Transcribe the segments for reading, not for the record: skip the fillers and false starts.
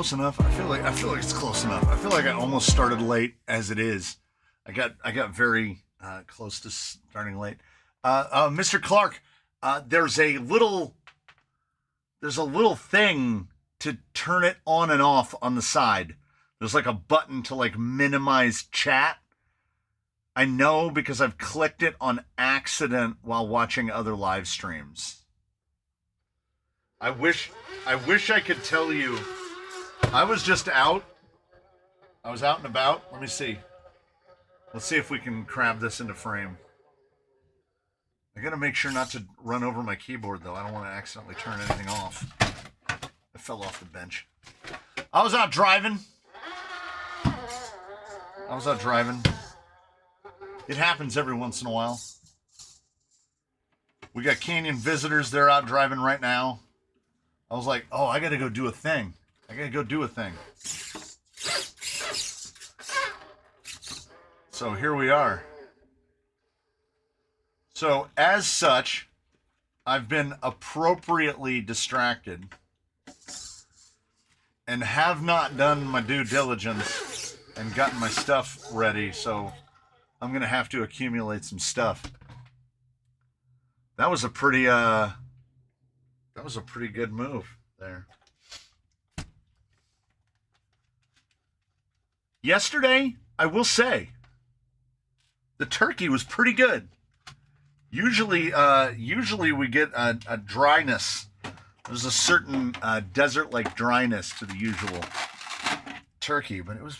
close enough? I feel like it's close enough. I feel like I almost started late as it is. I got very close to starting late. Mr. Clark, there's a little thing to turn it on and off on the side. There's like a button to like minimize chat. I know because I've clicked it on accident while watching other live streams. I wish I could tell you. I was just out. I was out and about. Let me see. Let's see if we can crab this into frame. I gotta make sure not to run over my keyboard, though. I don't want to accidentally turn anything off. I fell off the bench. I was out driving. It happens every once in a while. We got Canyon visitors. They're out driving right now. I was like, oh, I gotta go do a thing. So here we are. So as such, I've been appropriately distracted and have not done my due diligence and gotten my stuff ready, so I'm going to have to accumulate some stuff. That was a pretty good move there. Yesterday, I will say, the turkey was pretty good. Usually we get a dryness. There's a certain desert-like dryness to the usual turkey, but it was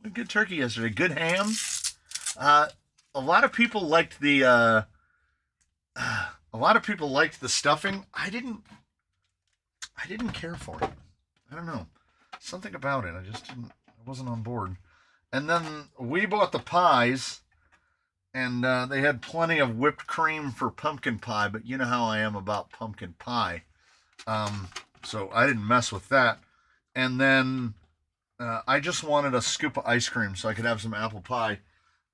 a good turkey yesterday. Good ham. A lot of people liked the stuffing. I didn't care for it. I don't know. Something about it. I wasn't on board. And then we bought the pies, and they had plenty of whipped cream for pumpkin pie, but you know how I am about pumpkin pie. So I didn't mess with that. And then I just wanted a scoop of ice cream so I could have some apple pie.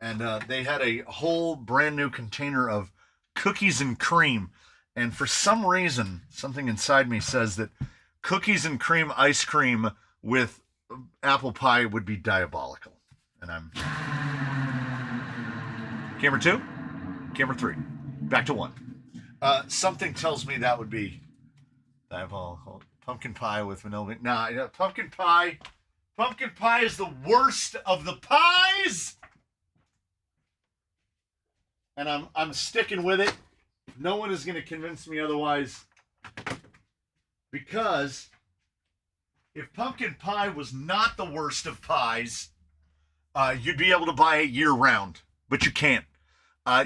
And they had a whole brand new container of cookies and cream. And for some reason, something inside me says that cookies and cream ice cream with apple pie would be diabolical. And I'm... Camera 2, camera 3, back to 1. Something tells me that would be diabolical. Pumpkin pie with vanilla. Nah, pumpkin pie is the worst of the pies. And I'm sticking with it. No one is going to convince me otherwise. Because if pumpkin pie was not the worst of pies, you'd be able to buy it year-round. But you can't.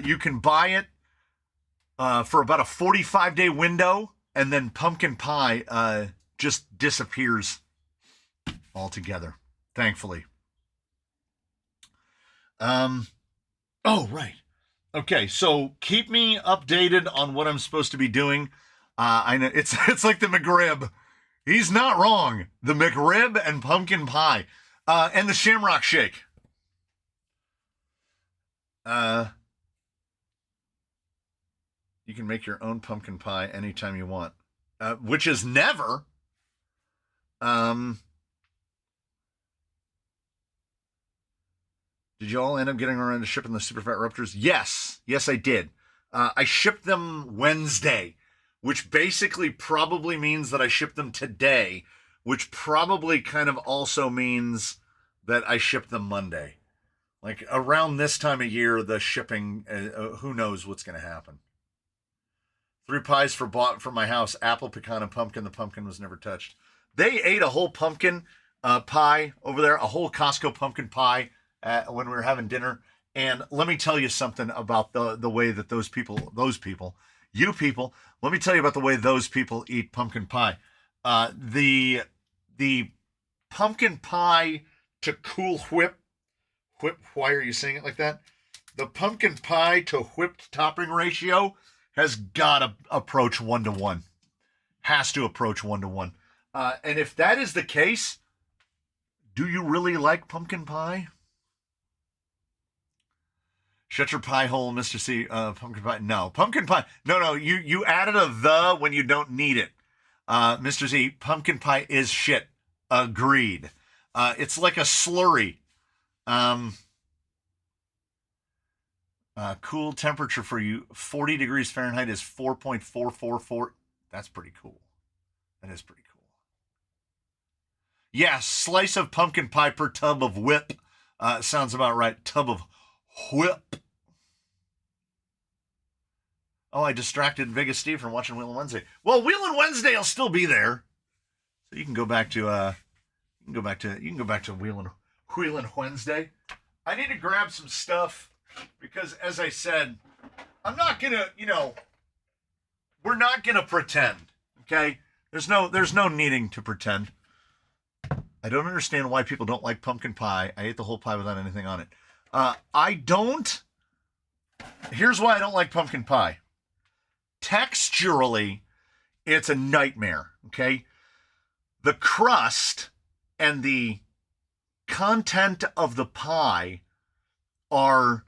You can buy it for about a 45-day window, and then pumpkin pie just disappears altogether, thankfully. Oh, right. Okay, so keep me updated on what I'm supposed to be doing. I know it's like the McRib. He's not wrong. The McRib and pumpkin pie. And the Shamrock Shake. You can make your own pumpkin pie anytime you want, which is never. Did you all end up getting around to shipping the super fat ruptures? Yes, I did. I shipped them Wednesday, which basically probably means that I shipped them today, which probably kind of also means that I shipped them Monday. Like around this time of year, the shipping, who knows what's going to happen. 3 pies bought from my house, apple, pecan, and pumpkin. The pumpkin was never touched. They ate a whole pumpkin pie over there, a whole Costco pumpkin pie when we were having dinner. And let me tell you something about the way that let me tell you about the way those people eat pumpkin pie. The pumpkin pie to Cool Whip, why are you saying it like that? The pumpkin pie to whipped topping ratio has got to approach 1-to-1. Has to approach 1-to-1. And if that is the case, do you really like pumpkin pie? Shut your pie hole, Mr. C. Pumpkin pie. No, pumpkin pie. No. You added a the when you don't need it. Mr. Z, pumpkin pie is shit. Agreed. It's like a slurry. Cool temperature for you, 40 degrees Fahrenheit is 4.444. That's pretty cool. That is pretty cool. Yeah, slice of pumpkin pie per tub of whip. Sounds about right. Tub of whip. Oh, I distracted Vegas Steve from watching Wheel and Wednesday. Well, Wheel and Wednesday will still be there, so you can go back to you can go back to Wheel and Wednesday. I need to grab some stuff because, as I said, I'm not gonna, we're not gonna pretend. Okay, there's no needing to pretend. I don't understand why people don't like pumpkin pie. I ate the whole pie without anything on it. I don't. Here's why I don't like pumpkin pie. Texturally, it's a nightmare, okay? The crust and the content of the pie are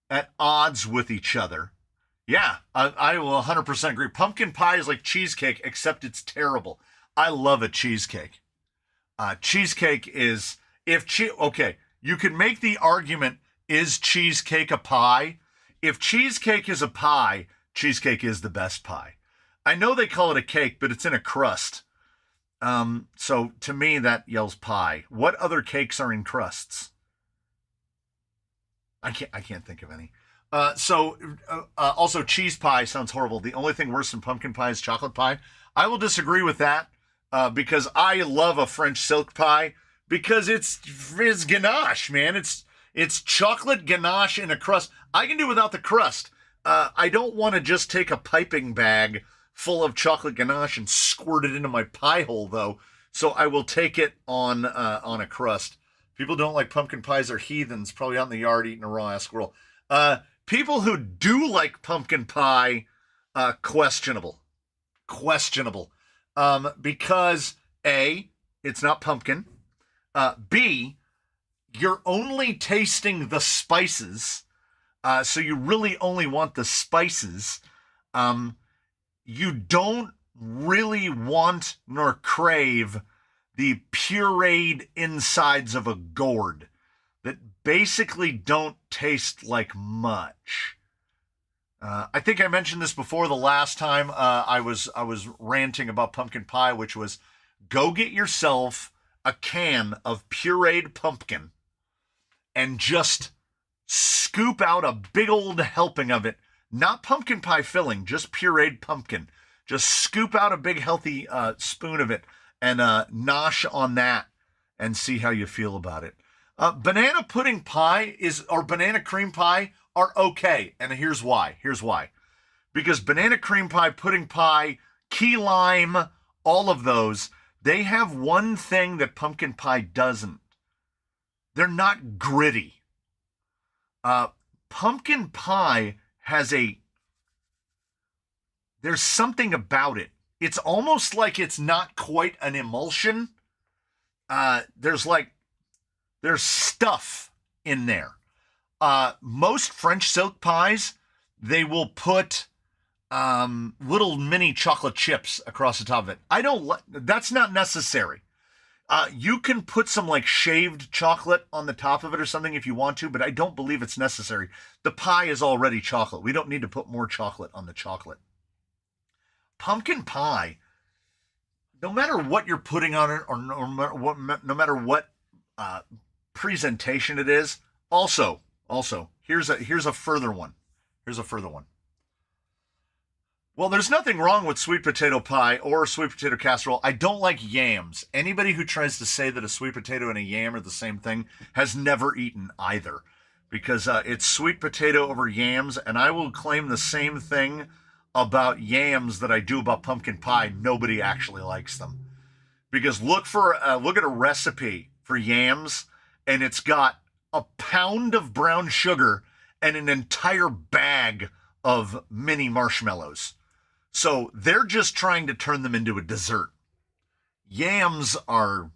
at odds with each other. Yeah, I will 100% agree. Pumpkin pie is like cheesecake, except it's terrible. I love a cheesecake. Cheesecake is, okay, you could make the argument, is cheesecake a pie? If cheesecake is a pie, cheesecake is the best pie. I know they call it a cake, but it's in a crust. So to me, that yells pie. What other cakes are in crusts? I can't think of any. Also cheese pie sounds horrible. The only thing worse than pumpkin pie is chocolate pie. I will disagree with that, because I love a French silk pie because it's ganache, man. It's chocolate ganache in a crust. I can do without the crust. I don't want to just take a piping bag full of chocolate ganache and squirt it into my pie hole, though. So I will take it on a crust. People don't like pumpkin pies are heathens, probably out in the yard eating a raw ass squirrel. People who do like pumpkin pie, questionable. Because A, it's not pumpkin. B, you're only tasting the spices. So you really only want the spices. You don't really want nor crave the pureed insides of a gourd that basically don't taste like much. I think I mentioned this before the last time I was ranting about pumpkin pie, which was go get yourself a can of pureed pumpkin and just scoop out a big old helping of it. Not pumpkin pie filling, just pureed pumpkin. Just scoop out a big healthy spoon of it and nosh on that and see how you feel about it. Banana pudding pie or banana cream pie are okay. And here's why. Because banana cream pie, pudding pie, key lime, all of those, they have one thing that pumpkin pie doesn't. They're not gritty. Pumpkin pie has there's something about it. It's almost like it's not quite an emulsion. There's stuff in there. Most French silk pies, they will put little mini chocolate chips across the top of it. That's not necessary. You can put some shaved chocolate on the top of it or something if you want to, but I don't believe it's necessary. The pie is already chocolate. We don't need to put more chocolate on the chocolate. Pumpkin pie, no matter what you're putting on it or no matter what presentation it is, also, here's a further one. Well, there's nothing wrong with sweet potato pie or sweet potato casserole. I don't like yams. Anybody who tries to say that a sweet potato and a yam are the same thing has never eaten either, because it's sweet potato over yams, and I will claim the same thing about yams that I do about pumpkin pie. Nobody actually likes them. Because look at a recipe for yams, and it's got a pound of brown sugar and an entire bag of mini marshmallows. So they're just trying to turn them into a dessert. Yams are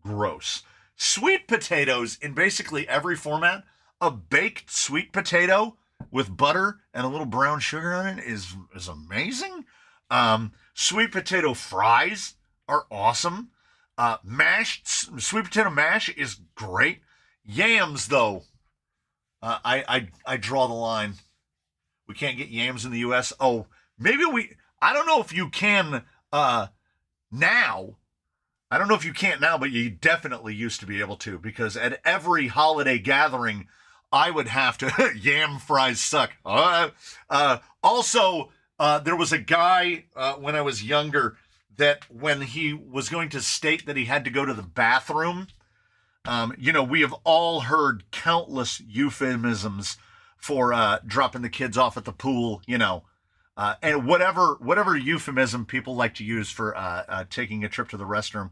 gross. Sweet potatoes in basically every format. A baked sweet potato with butter and a little brown sugar on it is amazing. Sweet potato fries are awesome. Sweet potato mash is great. Yams, though, I draw the line. We can't get yams in the U.S. Oh, maybe I don't know if you can now. I don't know if you can't now, but you definitely used to be able to, because at every holiday gathering, I would have to yam fries suck. Also, there was a guy when I was younger that when he was going to state that he had to go to the bathroom, we have all heard countless euphemisms for dropping the kids off at the pool, and whatever euphemism people like to use for taking a trip to the restroom.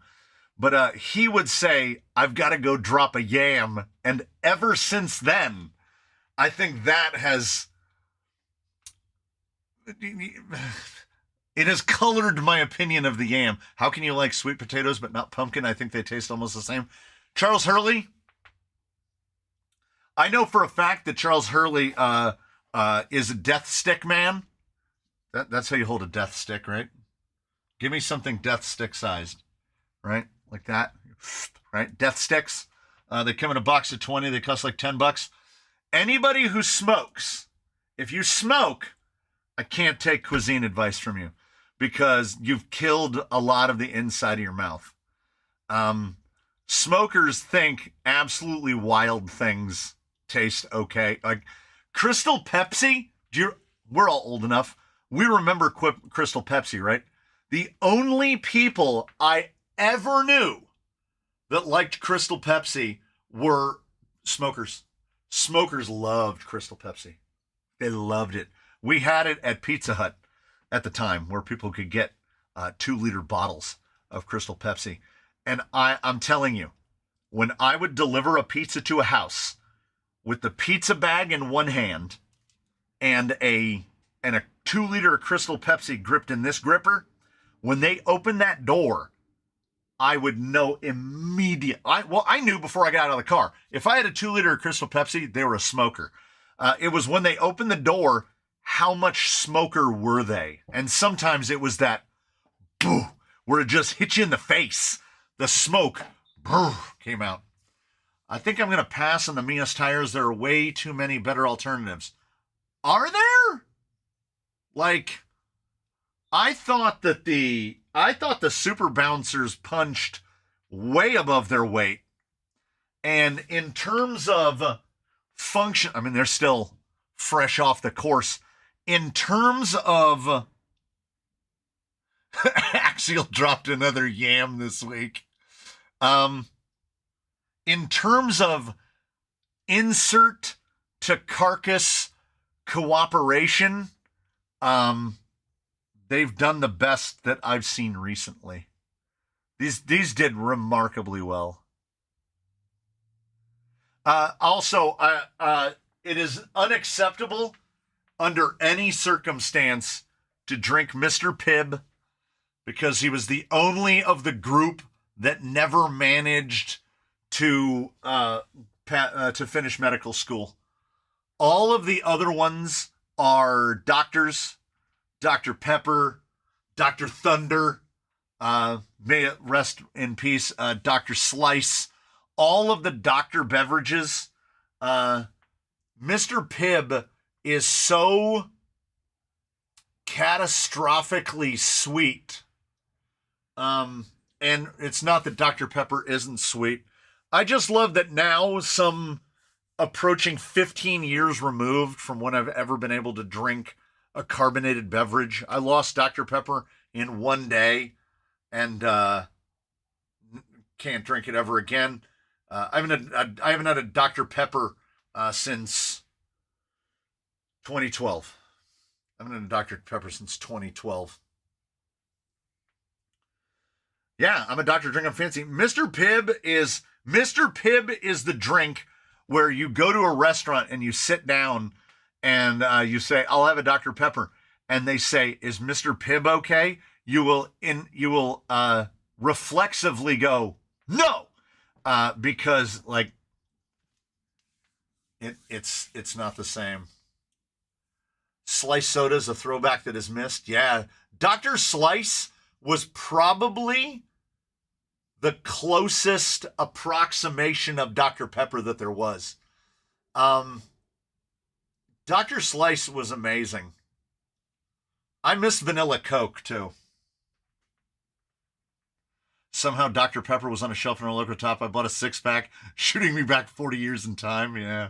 But he would say, "I've got to go drop a yam," and ever since then, I think that it has colored my opinion of the yam. How can you like sweet potatoes but not pumpkin? I think they taste almost the same. Charles Hurley. I know for a fact that Charles Hurley is a death stick man. That's how you hold a death stick, right? Give me something death stick sized, right? Like that, right? Death sticks. They come in a box of 20. They cost like $10. Anybody who smokes, if you smoke, I can't take cuisine advice from you, because you've killed a lot of the inside of your mouth. Smokers think absolutely wild things taste okay. Like Crystal Pepsi. We're all old enough. We remember Crystal Pepsi, right? The only people I ever knew that liked Crystal Pepsi were smokers. Smokers loved Crystal Pepsi. They loved it. We had it at Pizza Hut at the time, where people could get 2-liter bottles of Crystal Pepsi. And I'm telling you, when I would deliver a pizza to a house with the pizza bag in one hand and a 2-liter Crystal Pepsi gripped in this gripper, when they opened that door, I would know immediately. I knew before I got out of the car. If I had a 2-liter Crystal Pepsi, they were a smoker. It was when they opened the door, how much smoker were they? And sometimes it was that, boo, where it just hit you in the face. The smoke, boo, came out. I think I'm going to pass on the Mias tires. There are way too many better alternatives. Are there? Like, I thought the Super Bouncers punched way above their weight. And in terms of function, I mean, they're still fresh off the course. In terms of Axial dropped another yam this week. In terms of insert to carcass cooperation, they've done the best that I've seen recently. These did remarkably well. Also, it is unacceptable under any circumstance to drink Mr. Pibb, because he was the only of the group that never managed to finish medical school. All of the other ones are doctors, Dr. Pepper, Dr. Thunder, may it rest in peace, Dr. Slice, all of the Dr. Beverages. Mr. Pibb is so catastrophically sweet. And it's not that Dr. Pepper isn't sweet. I just love that now, some approaching 15 years removed from when I've ever been able to drink a carbonated beverage, I lost Dr. Pepper in one day and can't drink it ever again. I haven't had a Dr. Pepper since 2012. I haven't had a Dr. Pepper since 2012. Yeah, I'm a doctor drink. I'm fancy. Mr. Pibb is the drink where you go to a restaurant and you sit down and you say, "I'll have a Dr. Pepper," and they say, "Is Mr. Pibb okay?" You will reflexively go, "No," because like it's not the same. Slice soda is a throwback that is missed. Yeah, Dr. Slice was probably the closest approximation of Dr. Pepper that there was. Dr. Slice was amazing. I miss vanilla Coke, too. Somehow Dr. Pepper was on a shelf in our local top. I bought a 6-pack, shooting me back 40 years in time. Yeah.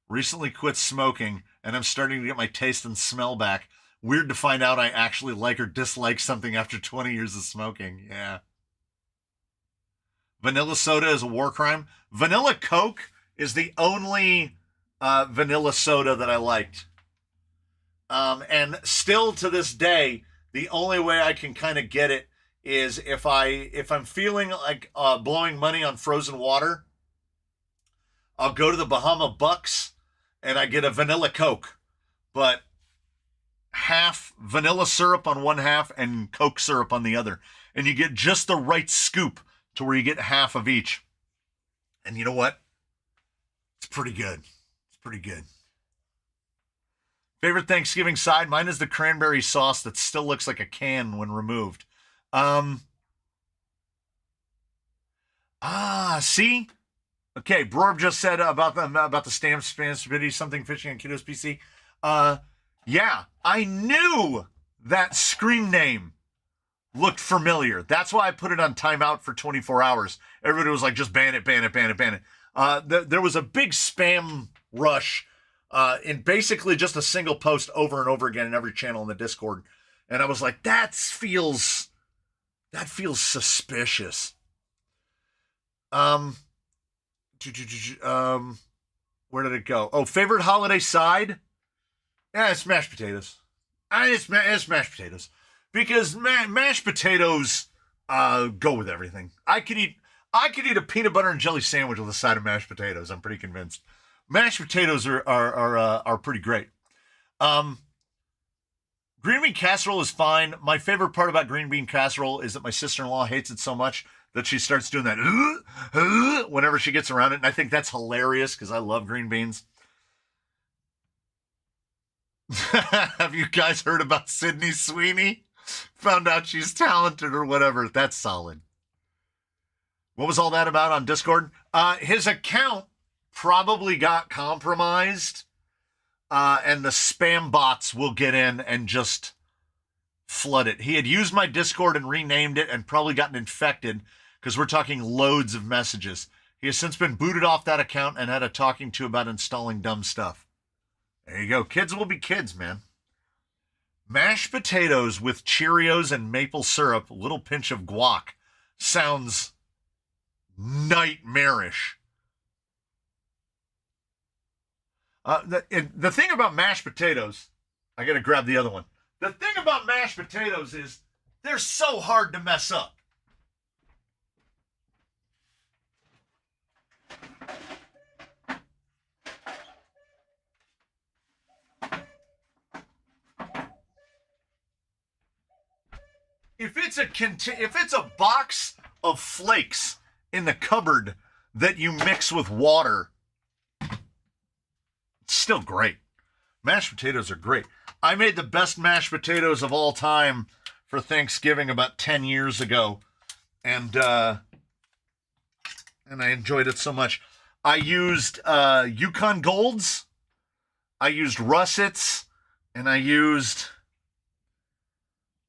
Recently quit smoking, and I'm starting to get my taste and smell back. Weird to find out I actually like or dislike something after 20 years of smoking. Yeah. Vanilla soda is a war crime. Vanilla Coke is the only vanilla soda that I liked. And still to this day, the only way I can kind of get it is if I'm feeling like blowing money on frozen water, I'll go to the Bahama Bucks and I get a vanilla Coke, but half vanilla syrup on one half and Coke syrup on the other. And you get just the right scoop to where you get half of each. And you know what? It's pretty good. It's pretty good. Favorite Thanksgiving side? Mine is the cranberry sauce that still looks like a can when removed. See? Okay, Brorb just said about the stamp spam spaghetti, something fishing on Kiddo's PC. Yeah, I knew that screen name looked familiar. That's why I put it on timeout for 24 hours. Everybody was like, just ban it, ban it, ban it, ban it. There was a big spam rush in basically just a single post over and over again in every channel in the Discord. And I was like, that feels suspicious. Where did it go? Oh, favorite holiday side? Yeah, it's mashed potatoes. It's mashed potatoes. Because mashed potatoes go with everything. I could eat a peanut butter and jelly sandwich with a side of mashed potatoes. I'm pretty convinced. Mashed potatoes are pretty great. Green bean casserole is fine. My favorite part about green bean casserole is that my sister-in-law hates it so much that she starts doing that whenever she gets around it. And I think that's hilarious because I love green beans. Have you guys heard about Sydney Sweeney? Found out she's talented or whatever. That's solid. What was all that about on Discord? His account probably got compromised, and the spam bots will get in and just flood it. He had used my Discord and renamed it and probably gotten infected because we're talking loads of messages. He has since been booted off that account and had a talking to about installing dumb stuff. There you go. Kids will be kids, man. Mashed potatoes with Cheerios and maple syrup, a little pinch of guac. Sounds nightmarish. The thing about mashed potatoes, I got to grab the other one. The thing about mashed potatoes is they're so hard to mess up. If it's a box of flakes in the cupboard that you mix with water, it's still great. Mashed potatoes are great. I made the best mashed potatoes of all time for Thanksgiving about 10 years ago, and I enjoyed it so much. I used Yukon Golds, I used Russets, and I used...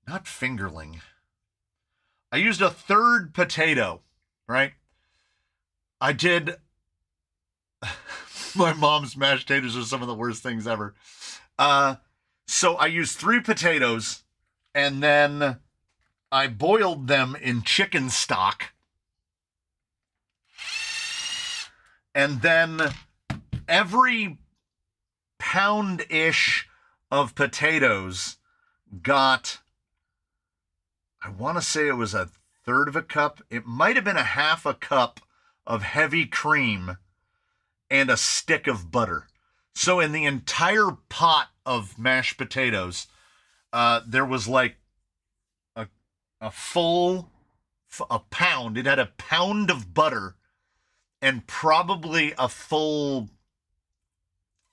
not fingerling. I used a third potato, right? I did... my mom's mashed potatoes are some of the worst things ever. So I used 3 potatoes, and then I boiled them in chicken stock. And then every pound-ish of potatoes got... I want to say it was a third of a cup. It might have been a half a cup of heavy cream and a stick of butter. So in the entire pot of mashed potatoes, there was like a pound. It had a pound of butter and probably a full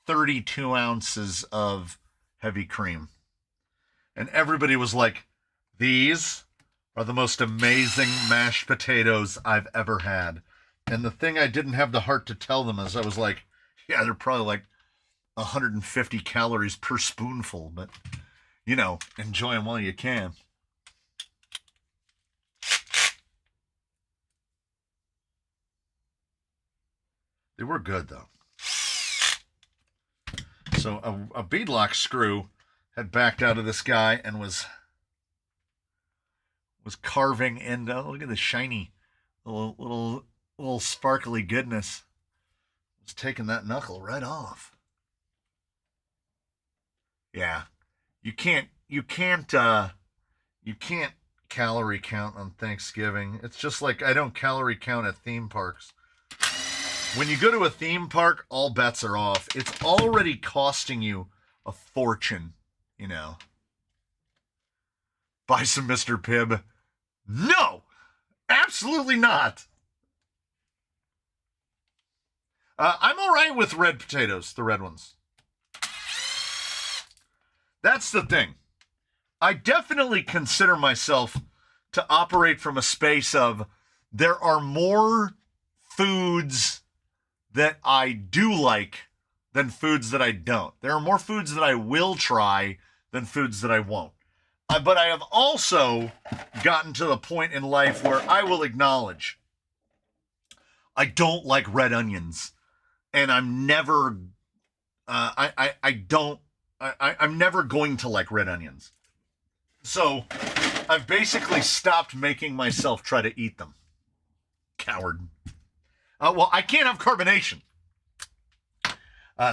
32 ounces of heavy cream. And everybody was like, these are the most amazing mashed potatoes I've ever had. And the thing I didn't have the heart to tell them is I was like, yeah, they're probably like 150 calories per spoonful, but, you know, enjoy them while you can. They were good, though. So a beadlock screw had backed out of this guy and was carving into, look at the shiny little sparkly goodness. It was taking that knuckle right off. Yeah. You can't calorie count on Thanksgiving. It's just like I don't calorie count at theme parks. When you go to a theme park, all bets are off. It's already costing you a fortune, you know. Buy some Mr. Pibb. No! Absolutely not! I'm all right with red potatoes, the red ones. That's the thing. I definitely consider myself to operate from a space of there are more foods that I do like than foods that I don't. There are more foods that I will try than foods that I won't. But I have also gotten to the point in life where I will acknowledge I don't like red onions, and I'm never, I'm never going to like red onions. So I've basically stopped making myself try to eat them. Coward. Well, I can't have carbonation.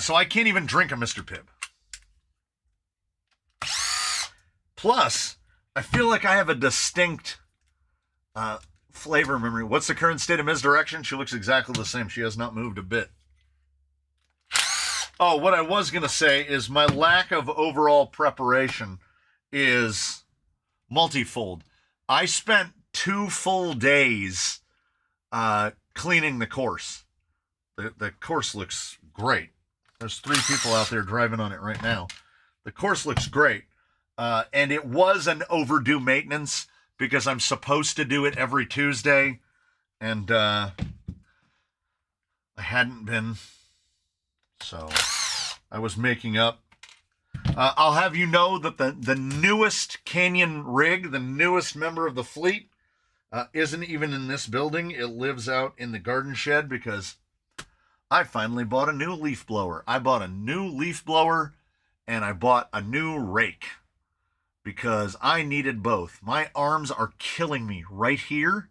So I can't even drink a Mr. Pibb. Plus, I feel like I have a distinct flavor memory. What's the current state of misdirection? She looks exactly the same. She has not moved a bit. Oh, what I was going to say is my lack of overall preparation is multifold. I spent 2 full days cleaning the course. The course looks great. There's 3 people out there driving on it right now. The course looks great. And it was an overdue maintenance because I'm supposed to do it every Tuesday. And I hadn't been. So I was making up. I'll have you know that the newest Canyon rig, the newest member of the fleet, isn't even in this building. It lives out in the garden shed because I finally bought a new leaf blower. I bought a new leaf blower and I bought a new rake because I needed both. My arms are killing me right here.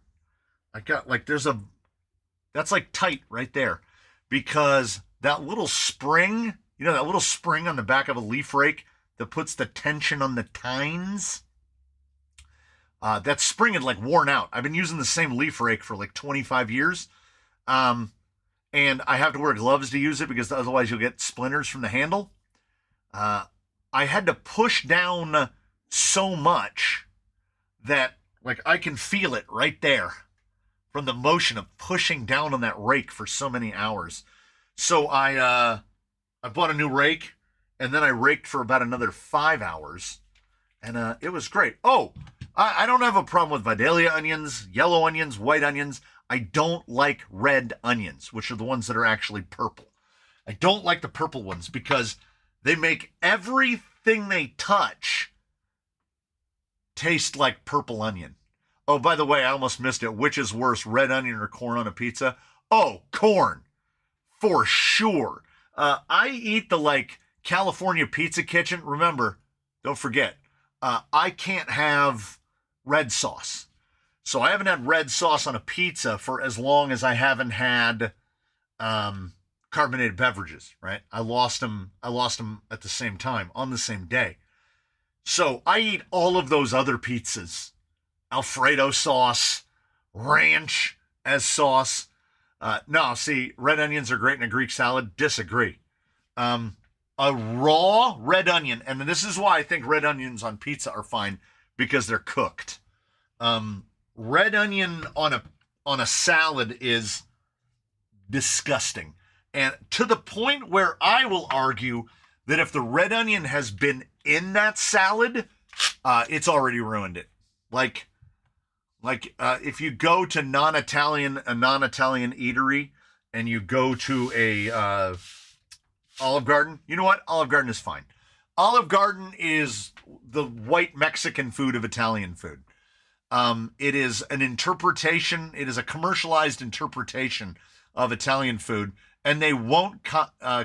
I got like, that's like tight right there because that little spring, you know, that little spring on the back of a leaf rake that puts the tension on the tines, that spring had like worn out. I've been using the same leaf rake for like 25 years. And I have to wear gloves to use it because otherwise you'll get splinters from the handle. I had to push down so much that like I can feel it right there from the motion of pushing down on that rake for so many hours. So I bought a new rake and then I raked for about another 5 hours and it was great. Oh, I don't have a problem with Vidalia onions, yellow onions, white onions. I don't like red onions, which are the ones that are actually purple. I don't like the purple ones because they make everything they touch taste like purple onion. Oh, by the way, I almost missed it. Which is worse, red onion or corn on a pizza? Oh, corn. For sure. I eat the like California Pizza Kitchen. Remember, don't forget, I can't have red sauce. So I haven't had red sauce on a pizza for as long as I haven't had carbonated beverages, right? I lost them at the same time, on the same day. So I eat all of those other pizzas. Alfredo sauce, ranch as sauce. No, see, red onions are great in a Greek salad. Disagree. A raw red onion, and this is why I think red onions on pizza are fine, because they're cooked. Red onion on a salad is disgusting. And to the point where I will argue that if the red onion has been in that salad it's already ruined it. Like if you go to a non-Italian eatery, and you go to a Olive Garden, you know what? Olive Garden is fine. Olive Garden is the white Mexican food of Italian food. It is an interpretation. It is a commercialized interpretation of Italian food, and they won't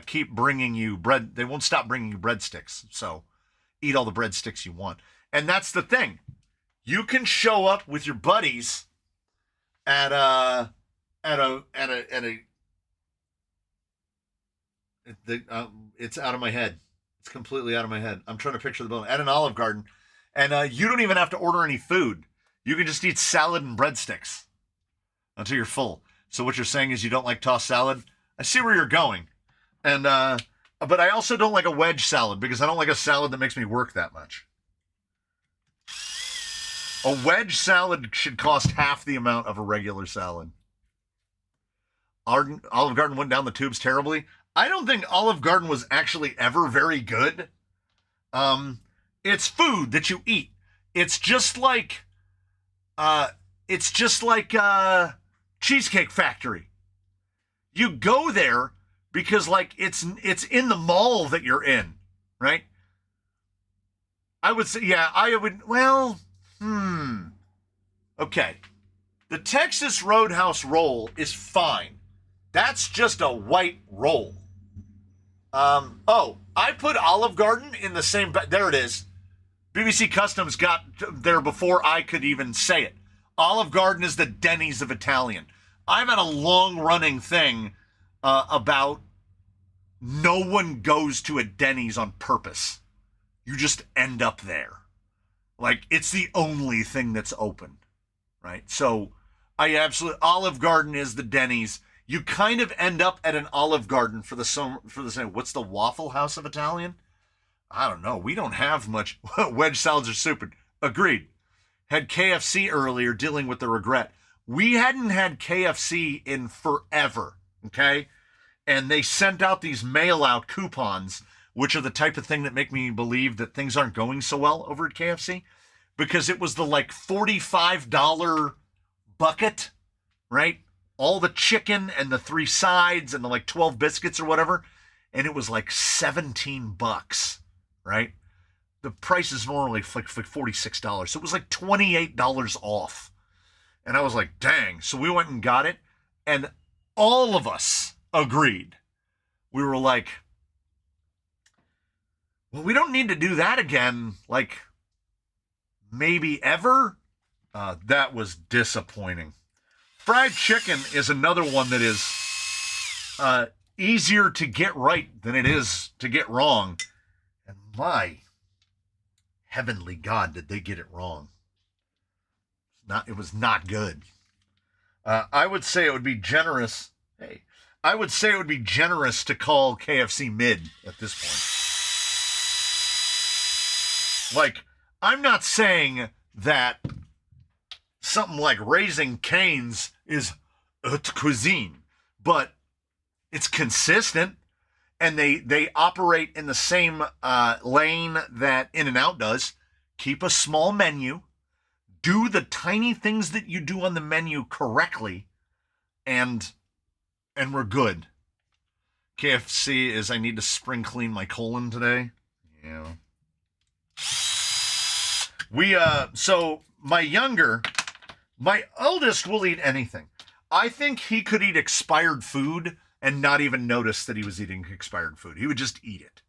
keep bringing you bread. They won't stop bringing you breadsticks. So eat all the breadsticks you want. And that's the thing. You can show up with your buddies at a it's out of my head. It's completely out of my head. I'm trying to picture the building at an Olive Garden, and you don't even have to order any food. You can just eat salad and breadsticks until you're full. So what you're saying is you don't like tossed salad? I see where you're going, and but I also don't like a wedge salad because I don't like a salad that makes me work that much. A wedge salad should cost half the amount of a regular salad. Olive Garden went down the tubes terribly. I don't think Olive Garden was actually ever very good. It's food that you eat. It's just like Cheesecake Factory. You go there because like it's in the mall that you're in, right? I would say, yeah, I would. Well, okay. The Texas Roadhouse roll is fine. That's just a white roll. I put Olive Garden in the same. There it is. BBC Customs got there before I could even say it. Olive Garden is the Denny's of Italian. I've had a long-running thing about no one goes to a Denny's on purpose. You just end up there. Like, it's the only thing that's open, right? So, Olive Garden is the Denny's. You kind of end up at an Olive Garden for the same. What's the Waffle House of Italian? I don't know. We don't have much. Wedge salads are super. Agreed. Had KFC earlier, dealing with the regret. We hadn't had KFC in forever, okay? And they sent out these mail-out coupons, which are the type of thing that make me believe that things aren't going so well over at KFC, because it was the like $45 bucket, right? All the chicken and the 3 sides and the like 12 biscuits or whatever, and it was like $17, right? The price is normally like $46, so it was like $28 off. And I was like, dang. So we went and got it, and all of us agreed. We were like, well, we don't need to do that again, like, maybe ever. That was disappointing. Fried chicken is another one that is easier to get right than it is to get wrong. And my heavenly God, did they get it wrong. It was not good. I would say it would be generous. Hey, I would say it would be generous to call KFC mid at this point. Like, I'm not saying that something like Raising Cane's is haute cuisine, but it's consistent, and they operate in the same lane that In-N-Out does. Keep a small menu, do the tiny things that you do on the menu correctly, and we're good. KFC is, I need to spring clean my colon today. Yeah. So my eldest will eat anything. I think he could eat expired food and not even notice that he was eating expired food. He would just eat it.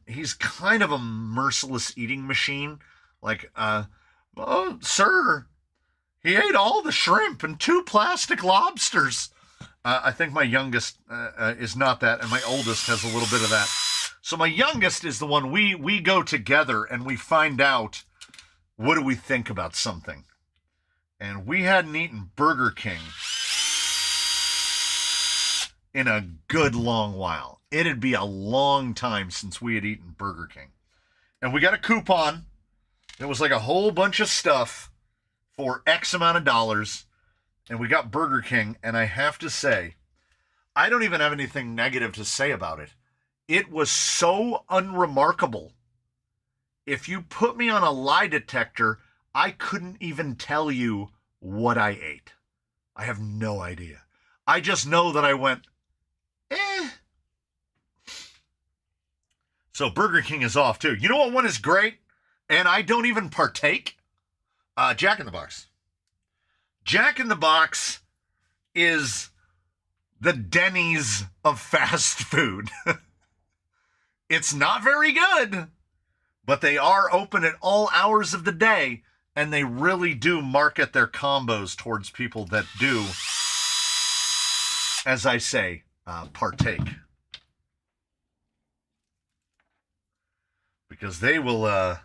He's kind of a merciless eating machine. Like, oh, sir, he ate all the shrimp and 2 plastic lobsters. I think my youngest is not that, and my oldest has a little bit of that. So my youngest is the one we go together and we find out, what do we think about something? And we hadn't eaten Burger King in a good long while. It'd be a long time since we had eaten Burger King. And we got a coupon. It was like a whole bunch of stuff for X amount of dollars. And we got Burger King. And I have to say, I don't even have anything negative to say about it. It was so unremarkable if you put me on a lie detector, I couldn't even tell you what I ate. I have no idea. I just know that I went, eh. So Burger King is off too. You know what one is great? And I don't even partake? Jack in the Box. Jack in the Box is the Denny's of fast food. It's not very good, but they are open at all hours of the day, and they really do market their combos towards people that do, as I say, partake. Because they will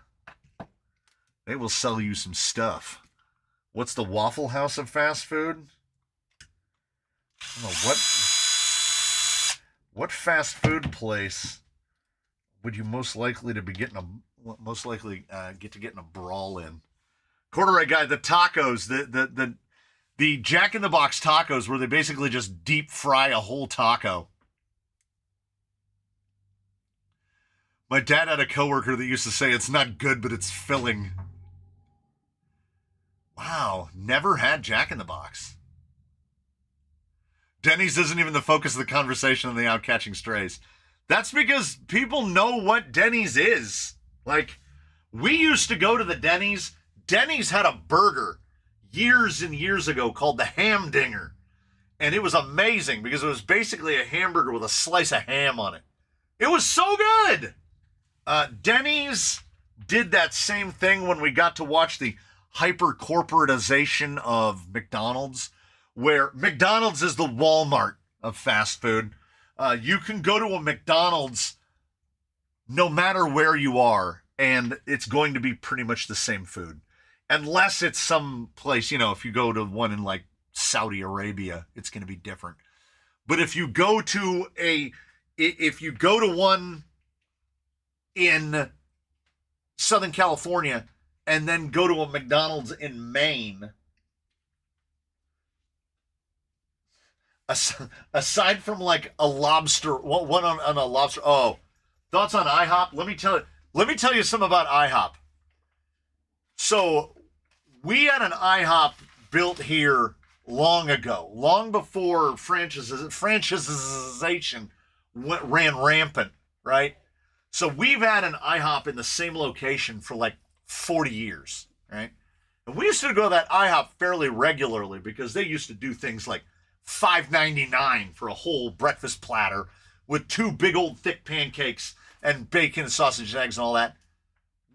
sell you some stuff. What's the Waffle House of fast food? I don't know, what fast food place would you most likely get to get in a brawl in? Corduroy guy, the tacos, the Jack in the Box tacos, where they basically just deep fry a whole taco. My dad had a coworker that used to say it's not good, but it's filling. Wow, never had Jack in the Box. Denny's isn't even the focus of the conversation on the Out Catching Strays. That's because people know what Denny's is. Like, we used to go to the Denny's. Denny's had a burger years and years ago called the Ham Dinger. And it was amazing because it was basically a hamburger with a slice of ham on it. It was so good. Denny's did that same thing when we got to watch the hyper-corporatization of McDonald's, where McDonald's is the Walmart of fast food. You can go to a McDonald's no matter where you are, and it's going to be pretty much the same food. Unless it's some place, if you go to one in like Saudi Arabia, it's going to be different. But if you go to one in Southern California and then go to a McDonald's in Maine, aside from like a lobster, one on a lobster. Oh, thoughts on IHOP? Let me tell you something about IHOP. So we had an IHOP built here long ago, long before franchisization ran rampant, right? So we've had an IHOP in the same location for like 40 years, right? And we used to go to that IHOP fairly regularly because they used to do things like $5.99 for a whole breakfast platter with 2 big old thick pancakes and bacon and sausage and eggs and all that.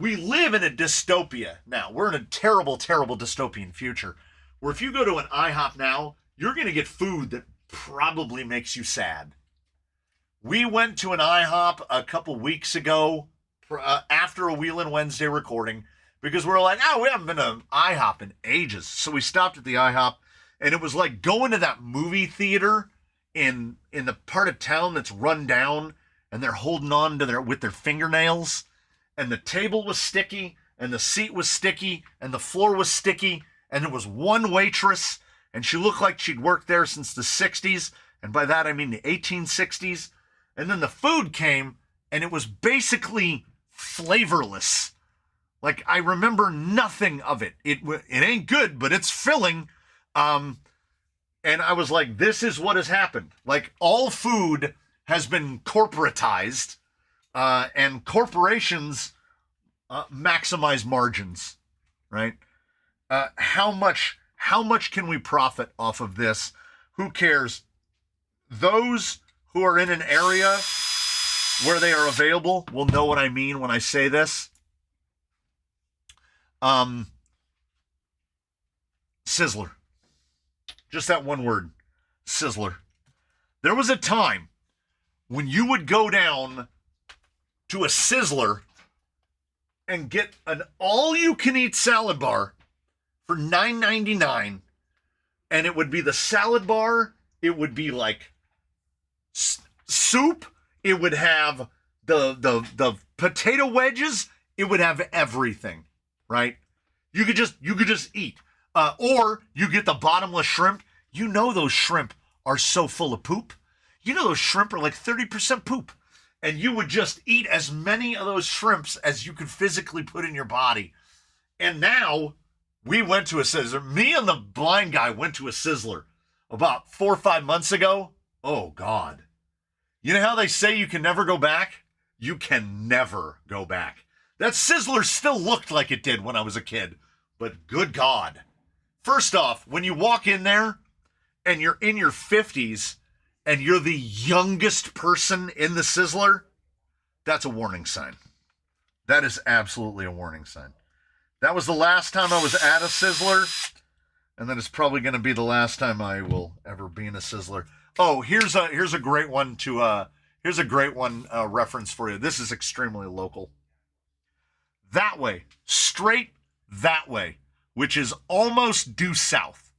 We live in a dystopia now. We're in a terrible, terrible dystopian future where if you go to an IHOP now, you're going to get food that probably makes you sad. We went to an IHOP a couple weeks ago after a Wheelin' Wednesday recording because we're like, we haven't been to an IHOP in ages. So we stopped at the IHOP, and it was like going to that movie theater in the part of town that's run down, and they're holding on to with their fingernails, and the table was sticky, and the seat was sticky, and the floor was sticky, and there was one waitress, and she looked like she'd worked there since the 60s, and by that I mean the 1860s. And then the food came, and it was basically flavorless. Like, I remember nothing of it. It ain't good, but it's filling. And I was like, this is what has happened. Like, all food has been corporatized, and corporations maximize margins, right? How much can we profit off of this? Who cares? Those who are in an area where they are available will know what I mean when I say this. Sizzler. Just that one word. Sizzler. There was a time when you would go down to a Sizzler and get an all-you-can-eat salad bar for $9.99, and it would be the salad bar. It would be like soup. It would have the potato wedges. It would have everything, right? You could just eat, or you get the bottomless shrimp. Those shrimp are so full of poop. Those shrimp are like 30% poop, and you would just eat as many of those shrimps as you could physically put in your body. And now we went to a Sizzler. Me and the blind guy went to a Sizzler about 4 or 5 months ago. Oh, God. You know how they say you can never go back? You can never go back. That Sizzler still looked like it did when I was a kid. But good God. First off, when you walk in there and you're in your 50s and you're the youngest person in the Sizzler, that's a warning sign. That is absolutely a warning sign. That was the last time I was at a Sizzler, and that is probably going to be the last time I will ever be in a Sizzler. Oh, here's a great one reference for you. This is extremely local. That way, straight that way, which is almost due south.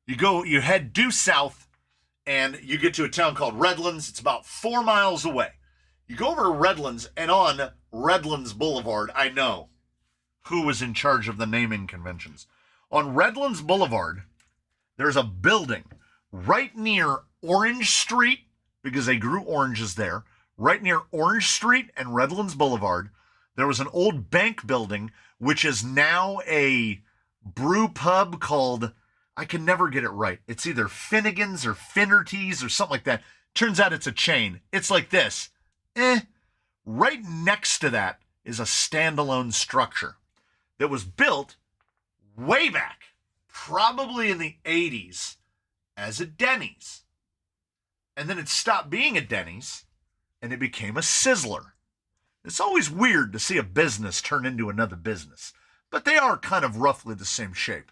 You head due south, and you get to a town called Redlands. It's about 4 miles away. You go over to Redlands, and on Redlands Boulevard, I know who was in charge of the naming conventions. On Redlands Boulevard, there's a building right near Orange Street, because they grew oranges there. Right near Orange Street and Redlands Boulevard, there was an old bank building, which is now a brew pub called, I can never get it right. It's either Finnegan's or Finnerty's or something like that. Turns out it's a chain. It's like this. Right next to that is a standalone structure that was built way back, probably in the 80s, as a Denny's. And then it stopped being a Denny's, and it became a Sizzler. It's always weird to see a business turn into another business, but they are kind of roughly the same shape.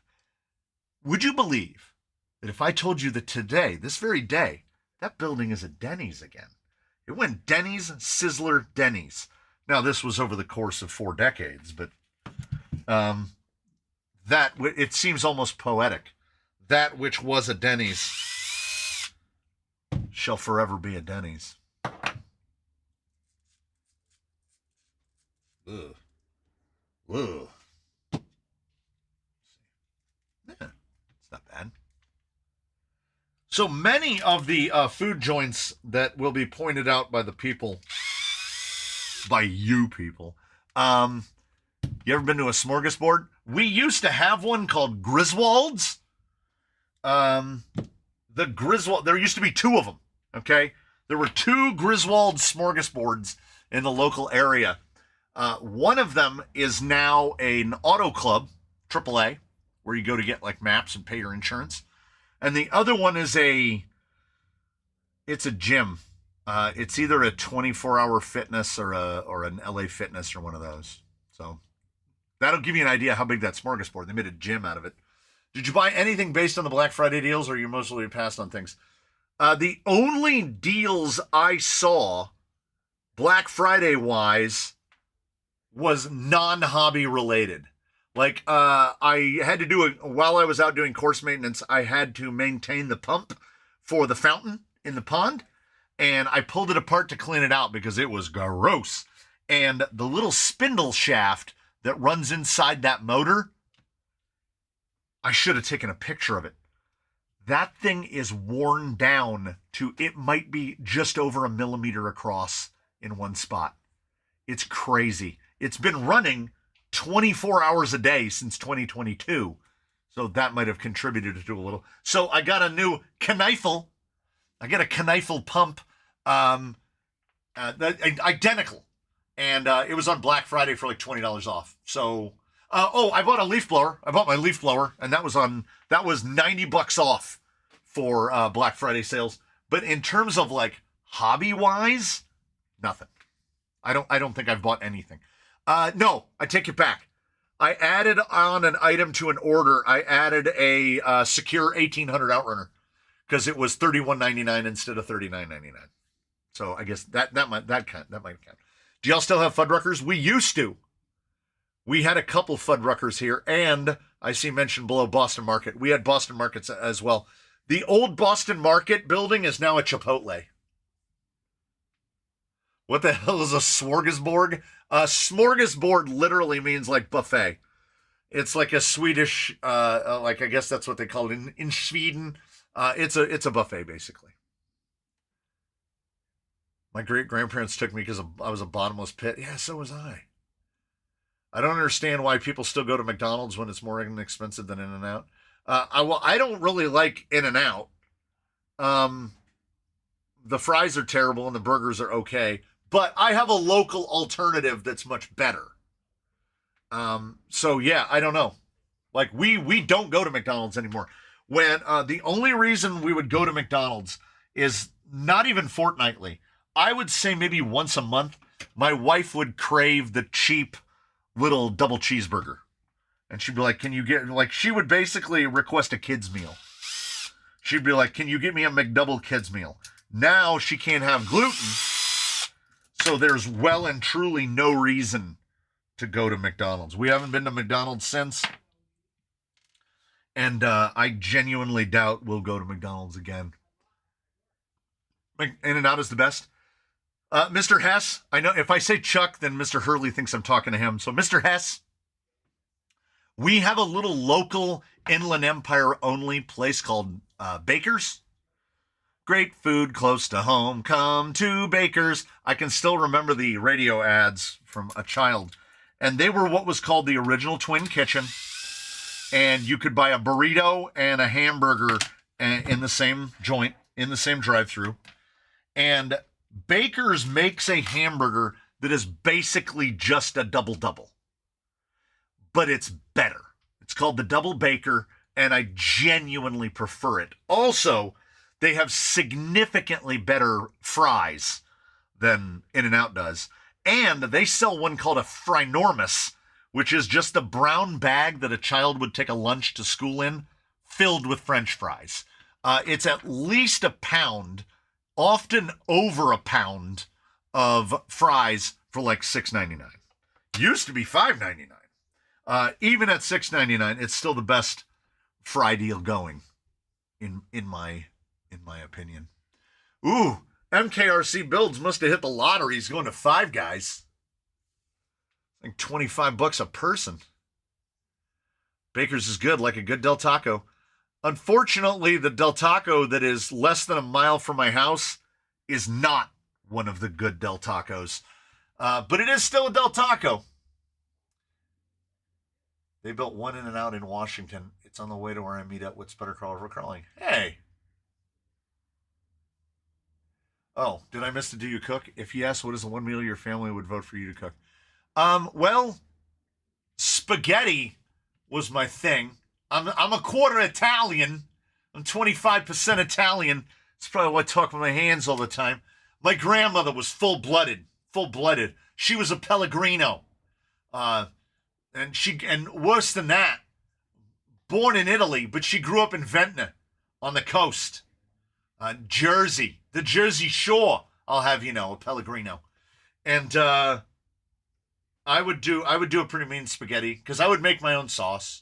Would you believe that if I told you that today, this very day, that building is a Denny's again? It went Denny's, Sizzler, Denny's. Now, this was over the course of 4 decades, but it seems almost poetic. That which was a Denny's shall forever be a Denny's. Ugh. Ugh. Yeah, it's not bad. So many of the food joints that will be pointed out by the people, by you people. You ever been to a smorgasbord? We used to have one called Griswold's. There used to be 2 of them, okay? There were 2 Griswold smorgasbords in the local area. One of them is now an auto club, AAA, where you go to get like maps and pay your insurance. And the other one is it's a gym. It's either a 24-hour fitness or an LA Fitness or one of those. So that'll give you an idea how big that smorgasbord. They made a gym out of it. Did you buy anything based on the Black Friday deals, or are you mostly passed on things? The only deals I saw Black Friday-wise was non-hobby related. Like, I had to do while I was out doing course maintenance, I had to maintain the pump for the fountain in the pond, and I pulled it apart to clean it out because it was gross. And the little spindle shaft that runs inside that motor, I should have taken a picture of it. That thing is worn down to, it might be just over 1 millimeter across in one spot. It's crazy. It's been running 24 hours a day since 2022. So that might have contributed to a little. So I got a new Kneifel. I got a Kneifel pump, identical. And it was on Black Friday for like $20 off. So, I bought a leaf blower. I bought my leaf blower, and that was $90 off for Black Friday sales. But in terms of like hobby-wise, nothing. I don't think I've bought anything. No, I take it back. I added on an item to an order. I added a Secure 1800 Outrunner because it was $31.99 instead of $39.99. So I guess that might count. Do y'all still have Fuddruckers? We used to. We had a couple Fuddruckers here, and I see mentioned below Boston Market. We had Boston Markets as well. The old Boston Market building is now a Chipotle. What the hell is a smorgasbord? A smorgasbord literally means like buffet. It's like a Swedish, like I guess that's what they call it in Sweden. It's a buffet basically. My great-grandparents took me because I was a bottomless pit. Yeah, so was I. I don't understand why people still go to McDonald's when it's more inexpensive than In-N-Out. I don't really like In-N-Out. The fries are terrible and the burgers are okay, but I have a local alternative that's much better. So yeah, I don't know. Like we don't go to McDonald's anymore. When the only reason we would go to McDonald's is not even fortnightly. I would say maybe once a month. My wife would crave the cheap little double cheeseburger, and she'd be like, "Can you get like?" She would basically request a kids meal. She'd be like, "Can you get me a McDouble kids meal?" Now she can't have gluten, so there's well and truly no reason to go to McDonald's. We haven't been to McDonald's since. And I genuinely doubt we'll go to McDonald's again. In-N-Out is the best. Mr. Hess, I know if I say Chuck, then Mr. Hurley thinks I'm talking to him. So, Mr. Hess, we have a little local Inland Empire only place called Baker's. Great food close to home. Come to Baker's. I can still remember the radio ads from a child. And they were what was called the original Twin Kitchen. And you could buy a burrito and a hamburger in the same joint, in the same drive-thru. And Baker's makes a hamburger that is basically just a double-double. But it's better. It's called the Double Baker, and I genuinely prefer it. Also, they have significantly better fries than In-N-Out does. And they sell one called a Frinormus, which is just a brown bag that a child would take a lunch to school in, filled with French fries. It's at least a pound, often over a pound of fries for like $6.99. Used to be $5.99. Even at $6.99, it's still the best fry deal going, in my opinion. Ooh, MKRC Builds must have hit the lottery. He's going to Five Guys. Like $25 a person. Baker's is good, like a good Del Taco. Unfortunately, the Del Taco that is less than a mile from my house is not one of the good Del Tacos. But it is still a Del Taco. They built one In-N-Out in Washington. It's on the way to where I meet up with Sputter Crawl for Crawling. Hey. Oh, did I miss to do you cook? If yes, what is the one meal your family would vote for you to cook? Well, spaghetti was my thing. I'm a quarter Italian. I'm 25% Italian. That's probably why I talk with my hands all the time. My grandmother was full-blooded. She was a Pellegrino. And worse than that, born in Italy, but she grew up in Ventnor on the coast. Jersey, the Jersey Shore, I'll have you know, a Pellegrino. And I would do a pretty mean spaghetti because I would make my own sauce.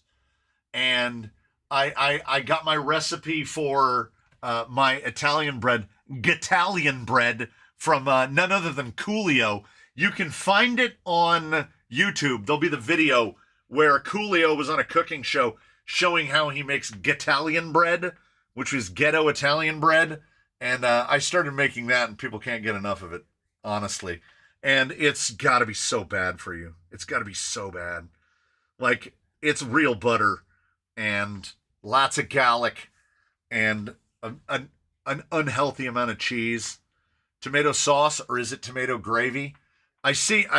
And I got my recipe for my Italian bread, Gatalian bread, from none other than Coolio. You can find it on YouTube. There'll be the video where Coolio was on a cooking show showing how he makes Gatalian bread, which was ghetto Italian bread. And I started making that, and people can't get enough of it, honestly. And it's got to be so bad for you. It's got to be so bad. Like, it's real butter and lots of garlic and an unhealthy amount of cheese. Tomato sauce, or is it tomato gravy? I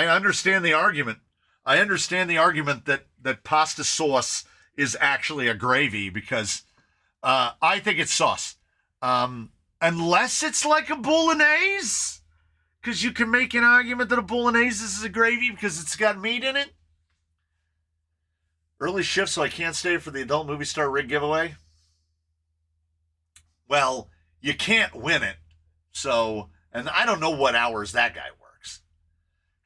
understand the argument. I understand the argument that pasta sauce is actually a gravy because I think it's sauce. Unless it's like a bolognese, because you can make an argument that a bolognese is a gravy because it's got meat in it. Early shift, so I can't stay for the adult movie star rig giveaway. Well, you can't win it. So, and I don't know what hours that guy works.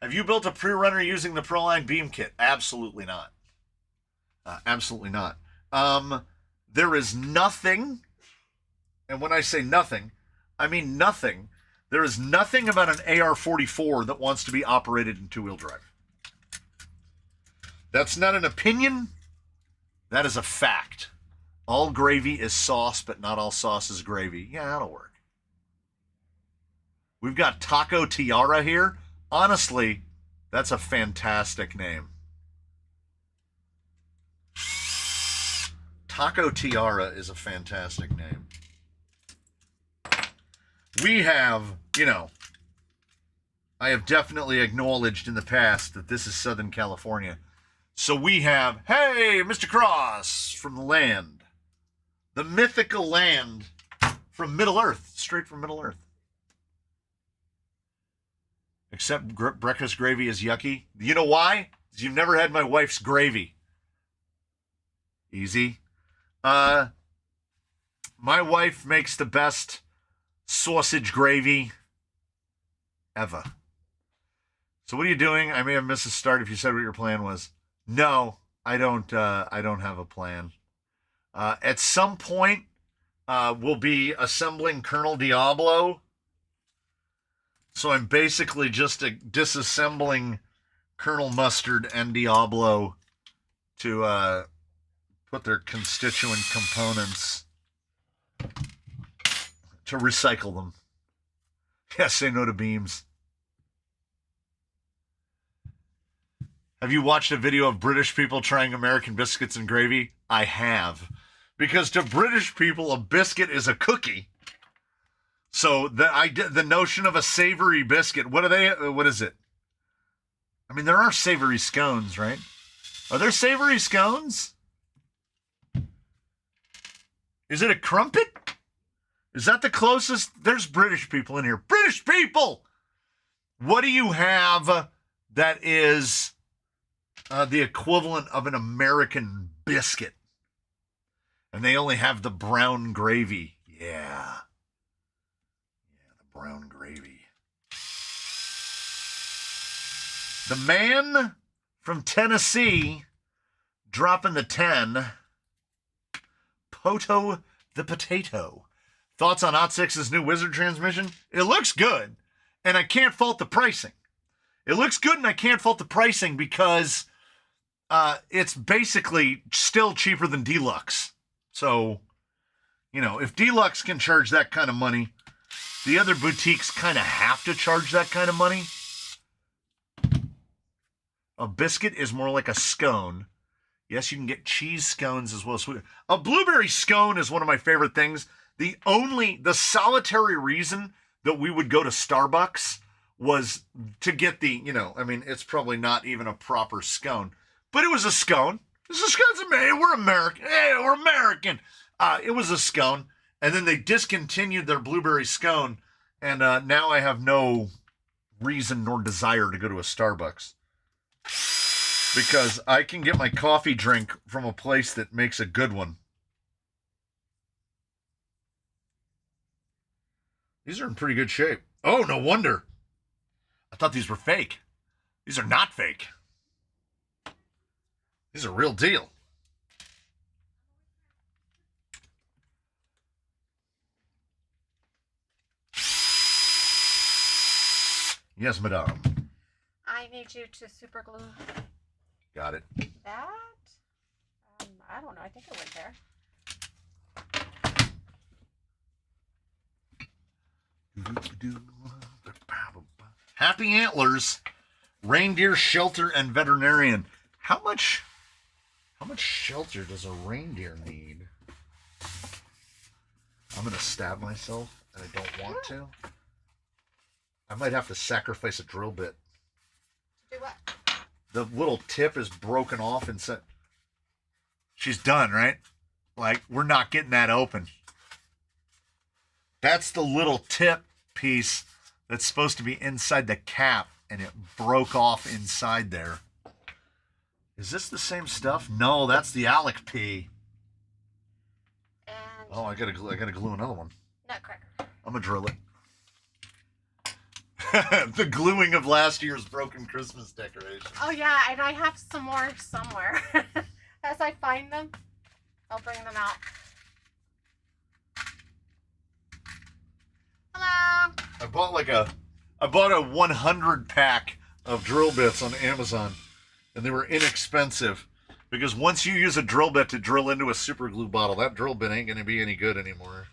Have you built a pre-runner using the Proline Beam Kit? Absolutely not. Absolutely not. There is nothing, and when I say nothing, I mean nothing. There is nothing about an AR-44 that wants to be operated in two-wheel drive. That's not an opinion. That is a fact. All gravy is sauce, but not all sauce is gravy. Yeah, that'll work. We've got Taco Tiara here. Honestly, that's a fantastic name. Taco Tiara is a fantastic name. We have, I have definitely acknowledged in the past that this is Southern California. So we have, hey, Mr. Cross from the land. The mythical land from Middle Earth, straight from Middle Earth. Except breakfast gravy is yucky. You know why? Because you've never had my wife's gravy. Easy. My wife makes the best sausage gravy ever. So what are you doing? I may have missed the start if you said what your plan was. No, I don't have a plan. At some point, we'll be assembling Colonel Diablo. So I'm basically just disassembling Colonel Mustard and Diablo to put their constituent components, to recycle them. Yeah, say no to beams. Have you watched a video of British people trying American biscuits and gravy? I have. Because to British people, a biscuit is a cookie. So the notion of a savory biscuit, what is it? I mean, there are savory scones, right? Are there savory scones? Is it a crumpet? Is that the closest? There's British people in here. British people! What do you have that is the equivalent of an American biscuit? And they only have the brown gravy. Yeah, the brown gravy. The man from Tennessee dropping the 10. Poto the Potato. Thoughts on Hot 6's new Wizard transmission? It looks good, and I can't fault the pricing. It looks good, and I can't fault the pricing because it's basically still cheaper than Deluxe. So, if Deluxe can charge that kind of money, the other boutiques kind of have to charge that kind of money. A biscuit is more like a scone. Yes, you can get cheese scones as well as sweet. A blueberry scone is one of my favorite things. The solitary reason that we would go to Starbucks was to get it's probably not even a proper scone, but it was a scone. This is scones, we're American. Hey, we're American. It was a scone, and then they discontinued their blueberry scone, and now I have no reason nor desire to go to a Starbucks. Because I can get my coffee drink from a place that makes a good one. These are in pretty good shape. Oh, no wonder. I thought these were fake. These are not fake. These are real deal. Yes, madame. I need you to super glue. Got it. That? I don't know. I think it went there. Happy Antlers, Reindeer Shelter and Veterinarian. How much shelter does a reindeer need? I'm going to stab myself, and I don't want to. I might have to sacrifice a drill bit. Do what? The little tip is broken off and set. She's done, right? Like, we're not getting that open. That's the little tip piece that's supposed to be inside the cap, and it broke off inside there. Is this the same stuff? No, that's the Alec P. And Oh, I gotta glue another one. Nutcracker. I'm gonna drill it. The gluing of last year's broken Christmas decorations. Oh yeah, and I have some more somewhere. As I find them, I'll bring them out. Hello. I bought a 100 pack of drill bits on Amazon, and they were inexpensive because once you use a drill bit to drill into a super glue bottle, that drill bit ain't gonna be any good anymore.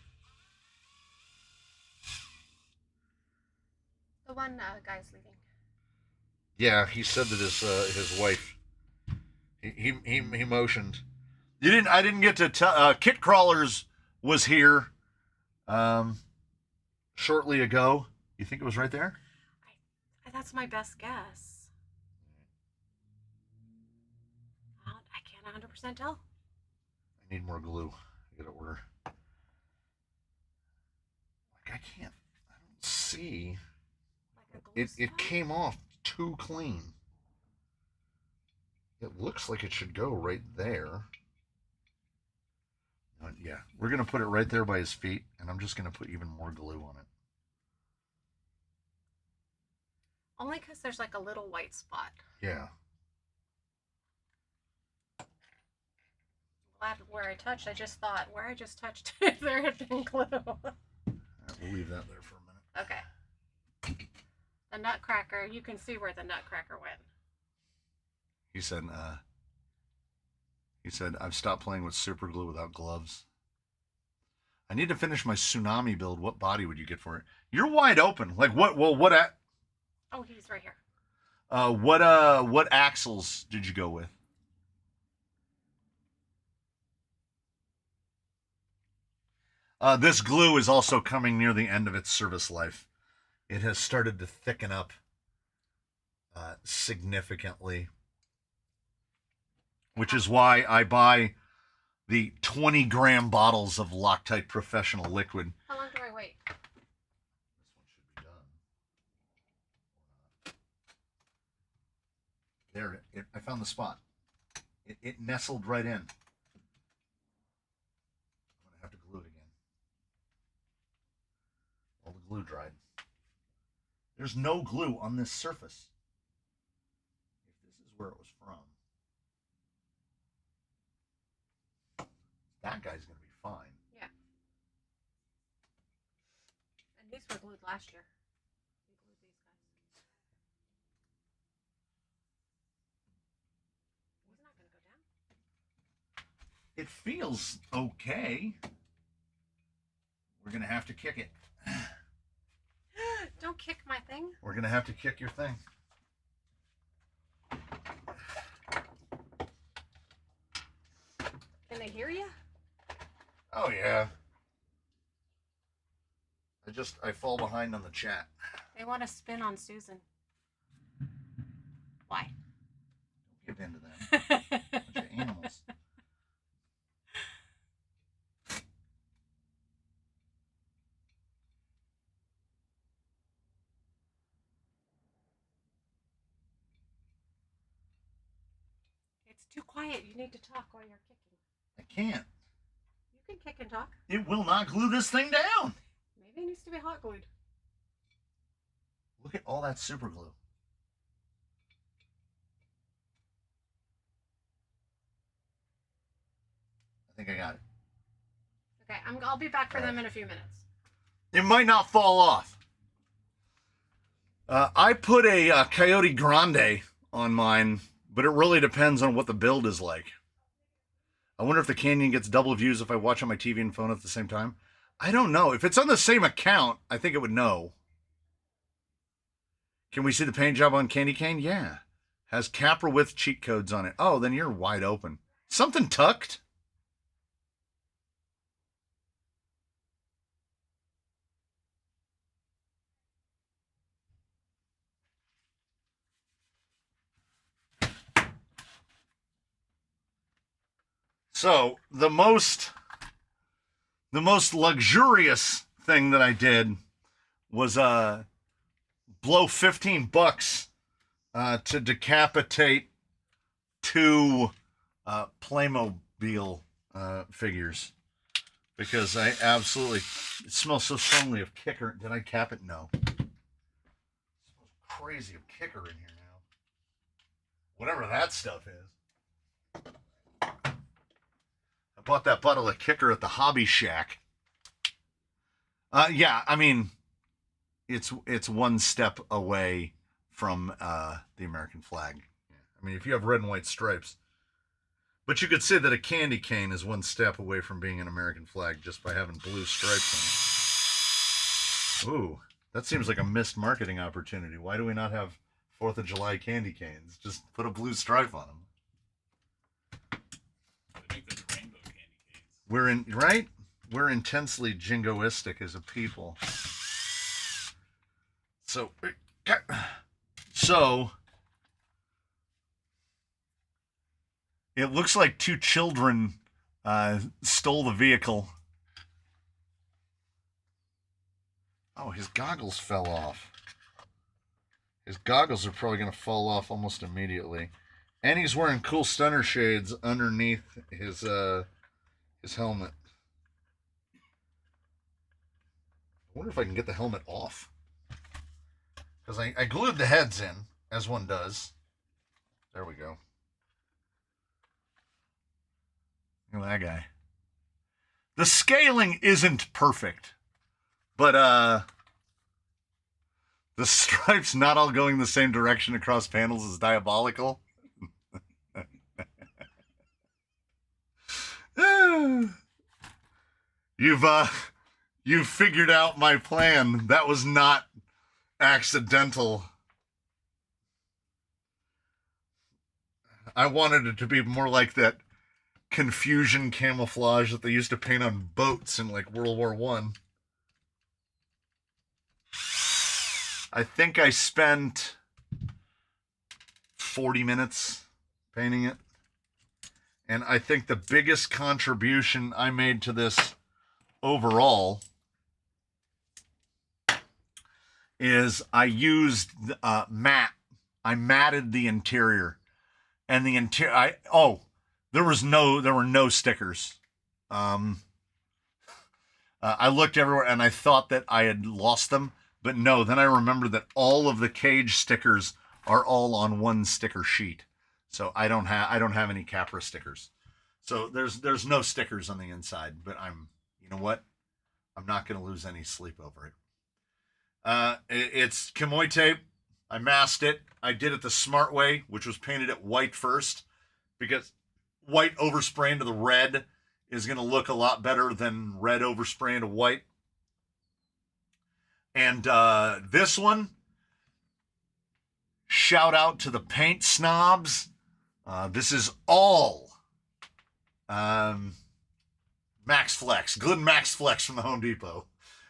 the one guy's leaving. Yeah, he said that his wife. He motioned. You didn't. I didn't get to tell. Kit Crawlers was here, shortly ago. You think it was right there? That's my best guess. I can't 100% tell. I need more glue. I gotta order. Like I can't. I don't see. Like a glue It came off too clean. It looks like it should go right there. Yeah, we're gonna put it right there by his feet, and I'm just gonna put even more glue on it. Only because there's like a little white spot. Yeah. Glad where I touched. I just thought where I just touched there had been glue. We'll leave that there for a minute. Okay. The nutcracker. You can see where the nutcracker went. He said, I've stopped playing with super glue without gloves. I need to finish my tsunami build. What body would you get for it? You're wide open. Like what? Well, what? Oh, he's right here. What axles did you go with? This glue is also coming near the end of its service life. It has started to thicken up significantly, which is why I buy the 20-gram bottles of Loctite Professional Liquid. How long do I wait? This one should be done. There, I found the spot. It nestled right in. I'm going to have to glue it again. All the glue dried. There's no glue on this surface. If this is where it was from, that guy's going to be fine. Yeah. And these were glued last year. We glued these guys. He's not going to go down. It feels okay. We're going to have to kick it. Don't kick my thing. We're going to have to kick your thing. Can they hear you? Oh, yeah. I fall behind on the chat. They want to spin on Susan. Why? Don't give in to them. Bunch of animals. It's too quiet. You need to talk while you're kicking. I can't. You can kick and talk. It will not glue this thing down. Maybe it needs to be hot glued. Look at all that super glue. I think I got it. Okay, I'll be back for them in a few minutes. It might not fall off. I put a Coyote Grande on mine, but it really depends on what the build is like. I wonder if the Canyon gets double views if I watch on my TV and phone at the same time. I don't know. If it's on the same account, I think it would know. Can we see the paint job on Candy Cane? Yeah. Has Capra with cheat codes on it. Oh, then you're wide open. Something tucked? So the most luxurious thing that I did was blow $15 to decapitate 2 Playmobil figures, because I absolutely, it smells so strongly of Kicker. Did I cap it? No. It smells crazy of Kicker in here now. Whatever that stuff is. Bought that bottle of Kicker at the Hobby Shack. Yeah, I mean, it's one step away from the American flag. I mean, if you have red and white stripes. But you could say that a candy cane is one step away from being an American flag just by having blue stripes on it. Ooh, That seems like a missed marketing opportunity. Why do we not have 4th of July candy canes? Just put a blue stripe on them. They make them rainbow candy canes. We're intensely jingoistic as a people. So it looks like 2 children stole the vehicle. Oh, his goggles fell off. His goggles are probably going to fall off almost immediately. And he's wearing cool stunner shades underneath his helmet. I wonder if I can get the helmet off. Because I glued the heads in, as one does. There we go. Look at that guy. The scaling isn't perfect. But the stripes not all going the same direction across panels is diabolical. You've figured out my plan. That was not accidental. I wanted it to be more like that confusion camouflage that they used to paint on boats in like World War I. I think I spent 40 minutes painting it. And I think the biggest contribution I made to this overall is I used matte. I matted the interior. And the interior, there were no stickers. I looked everywhere and I thought that I had lost them. But no, then I remembered that all of the cage stickers are all on one sticker sheet. So I don't have any Capra stickers. So there's no stickers on the inside, but you know what? I'm not going to lose any sleep over it. It's Kimoi tape. I masked it. I did it the smart way, which was painted it white first, because white overspray into the red is going to look a lot better than red overspray into white. And this one, shout out to the paint snobs. This is all Max Flex, good Max Flex from the Home Depot.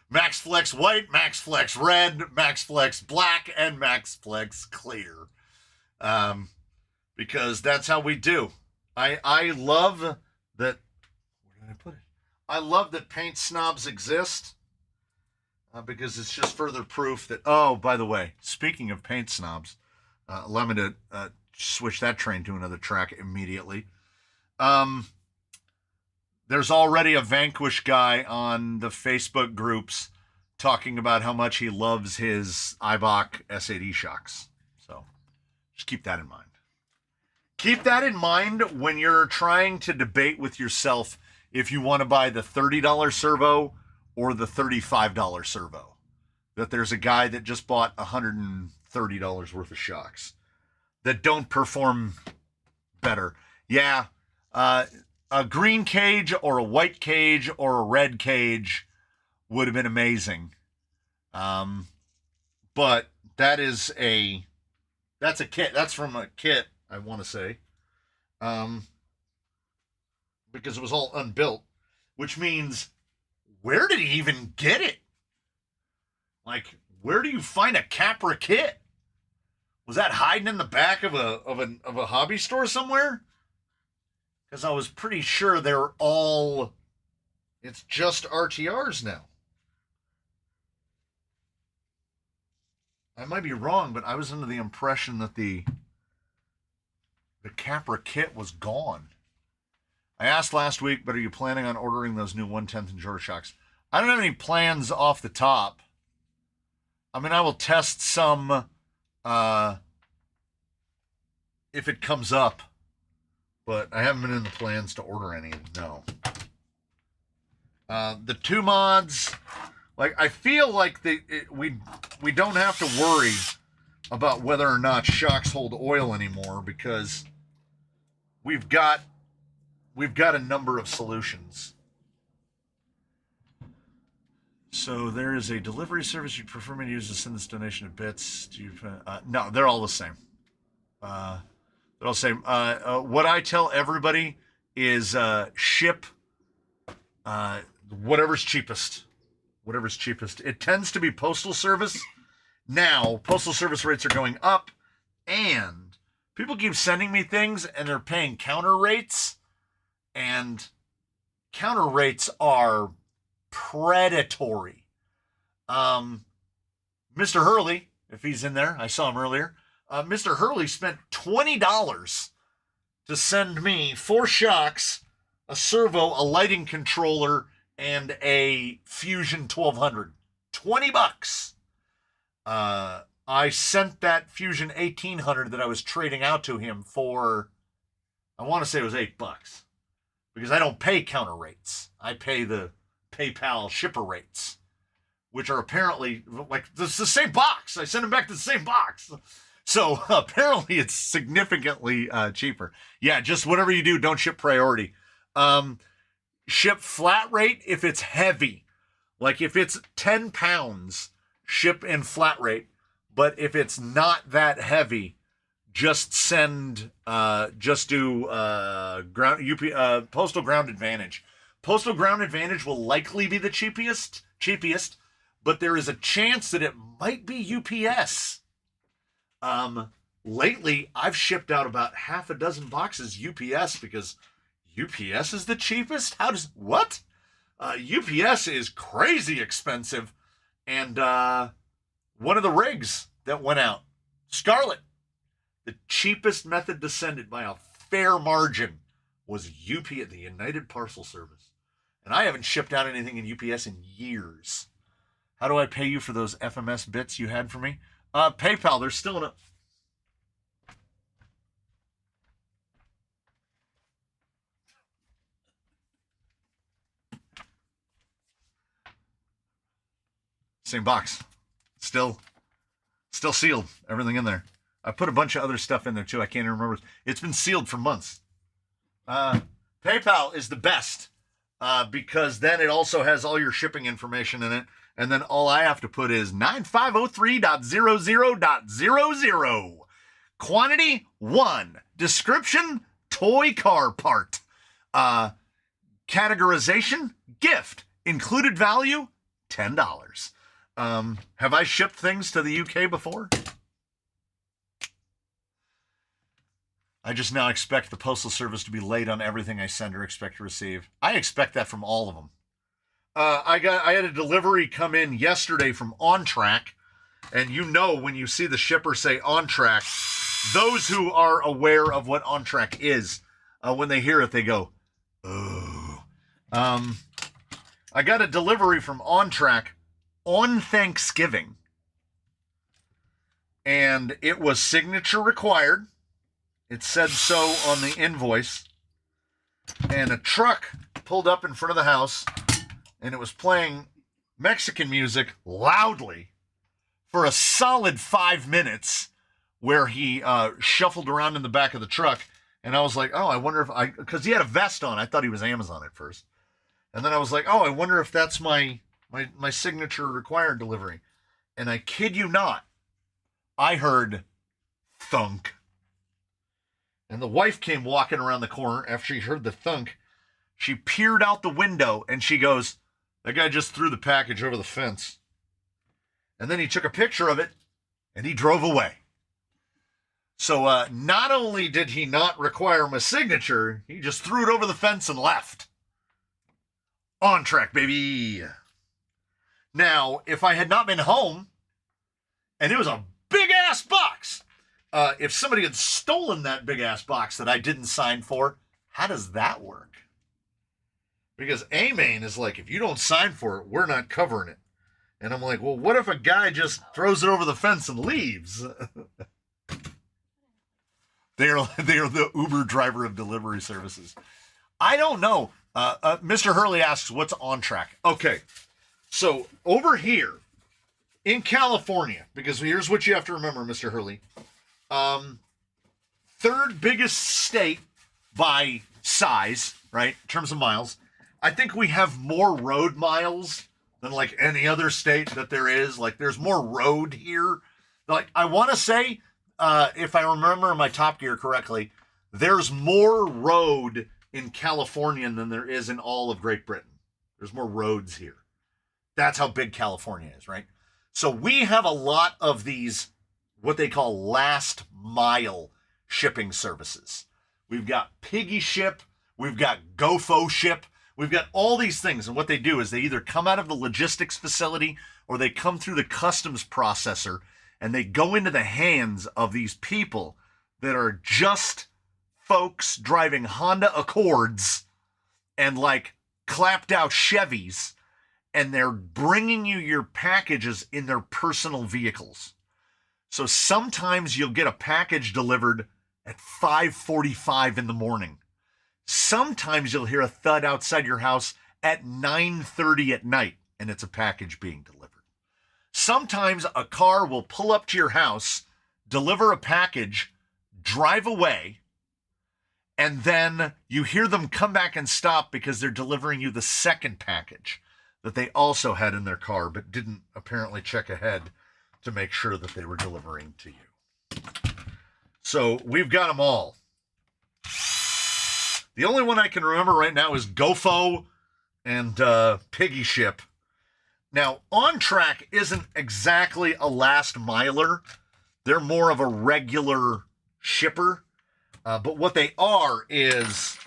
Max Flex white, Max Flex red, Max Flex black, and Max Flex clear. Because that's how we do. I love that. Where did I put it? I love that paint snobs exist. Because it's just further proof that, oh, by the way, speaking of paint snobs, allow me to switch that train to another track immediately. There's already a Vanquish guy on the Facebook groups talking about how much he loves his Eibach S8E shocks. So just keep that in mind. Keep that in mind when you're trying to debate with yourself if you want to buy the $30 servo or the $35 servo. That there's a guy that just bought $130 worth of shocks that don't perform better. Yeah, a green cage or a white cage or a red cage would have been amazing. But that's a kit. That's from a kit, I want to say. Because it was all unbuilt, which means, where did he even get it? Like, where do you find a Capra kit? Was that hiding in the back of a hobby store somewhere? Because I was pretty sure they're all. It's just RTRs now. I might be wrong, but I was under the impression that the Capra kit was gone. I asked last week, but are you planning on ordering those new 1/10 Enduro shocks? I don't have any plans off the top. I mean, I will test some if it comes up, but I haven't been in the plans to order any. No. The two mods, like, I feel like we don't have to worry about whether or not shocks hold oil anymore, because we've got a number of solutions. So there is a delivery service you'd prefer me to use to send this donation of bits. Do you? No, they're all the same. They're all the same. What I tell everybody is ship whatever's cheapest. Whatever's cheapest. It tends to be postal service. Now, postal service rates are going up, and people keep sending me things, and they're paying counter rates, and counter rates are predatory. Mr. Hurley, if he's in there, I saw him earlier. Mr. Hurley spent $20 to send me 4 shocks, a servo, a lighting controller, and a Fusion 1200. $20. I sent that Fusion 1800 that I was trading out to him for, I want to say it was $8. Because I don't pay counter rates. I pay the PayPal shipper rates, which are apparently, like, it's the same box. I send them back to the same box. So apparently it's significantly cheaper. Yeah, just whatever you do, don't ship priority. Ship flat rate if it's heavy. Like if it's 10 pounds, ship in flat rate. But if it's not that heavy, just send, just do Postal Ground Advantage. Postal Ground Advantage will likely be the cheapest, but there is a chance that it might be UPS. Lately, I've shipped out about half a dozen boxes UPS because UPS is the cheapest? What? UPS is crazy expensive. And one of the rigs that went out, Scarlet, the cheapest method to send it by a fair margin was UPS, the United Parcel Service. And I haven't shipped out anything in UPS in years. How do I pay you for those FMS bits you had for me? PayPal, there's still an... Same box. Still sealed. Everything in there. I put a bunch of other stuff in there too. I can't even remember. It's been sealed for months. PayPal is the best because then it also has all your shipping information in it. And then all I have to put is 9503.00.00. Quantity 1. Description toy car part. Categorization gift. Included value $10. Have I shipped things to the UK before? I just now expect the Postal Service to be late on everything I send or expect to receive. I expect that from all of them. I had a delivery come in yesterday from On Track, and you know when you see the shipper say On Track, those who are aware of what On Track is, when they hear it, they go, oh. I got a delivery from On Track on Thanksgiving, and it was signature required. It said so on the invoice, and a truck pulled up in front of the house, and it was playing Mexican music loudly for a solid 5 minutes, where he shuffled around in the back of the truck, and I was like, oh, I wonder if because he had a vest on. I thought he was Amazon at first, and then I was like, oh, I wonder if that's my signature required delivery. And I kid you not, I heard thunk. And the wife came walking around the corner after she heard the thunk. She peered out the window and she goes, that guy just threw the package over the fence. And then he took a picture of it and he drove away. So not only did he not require my signature, he just threw it over the fence and left. On Track, baby. Now, if I had not been home, and it was a big-ass box, if somebody had stolen that big-ass box that I didn't sign for, how does that work? Because A-Main is like, if you don't sign for it, we're not covering it. And I'm like, well, what if a guy just throws it over the fence and leaves? They are the Uber driver of delivery services. I don't know. Mr. Hurley asks, what's On Track? Okay. So over here in California, because here's what you have to remember, Mr. Hurley, third biggest state by size, right, in terms of miles. I think we have more road miles than like any other state that there is. Like there's more road here. Like I want to say, if I remember my Top Gear correctly, there's more road in California than there is in all of Great Britain. There's more roads here. That's how big California is, right? So we have a lot of these, what they call last mile shipping services. We've got Piggy Ship, we've got GoFo Ship, we've got all these things. And what they do is they either come out of the logistics facility or they come through the customs processor and they go into the hands of these people that are just folks driving Honda Accords and like clapped out Chevys, and they're bringing you your packages in their personal vehicles. So sometimes you'll get a package delivered at 5:45 in the morning. Sometimes you'll hear a thud outside your house at 9:30 at night, and it's a package being delivered. Sometimes a car will pull up to your house, deliver a package, drive away, and then you hear them come back and stop because they're delivering you the second package that they also had in their car, but didn't apparently check ahead to make sure that they were delivering to you. So we've got them all. The only one I can remember right now is GoFo and Piggy Ship. Now, On Track isn't exactly a last miler. They're more of a regular shipper. But what they are is,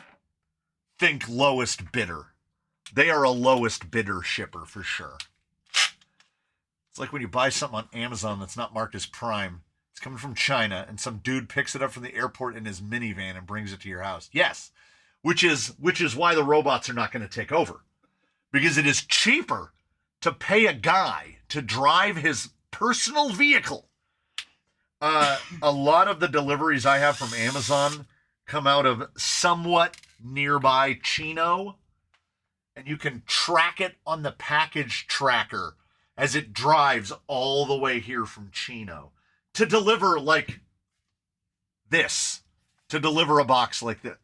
think lowest bidder. They are a lowest bidder shipper for sure. It's like when you buy something on Amazon that's not marked as Prime. It's coming from China, and some dude picks it up from the airport in his minivan and brings it to your house. Yes, which is why the robots are not going to take over. Because it is cheaper to pay a guy to drive his personal vehicle. A lot of the deliveries I have from Amazon come out of somewhat nearby Chino, and you can track it on the package tracker as it drives all the way here from Chino to deliver like this, to deliver a box like this.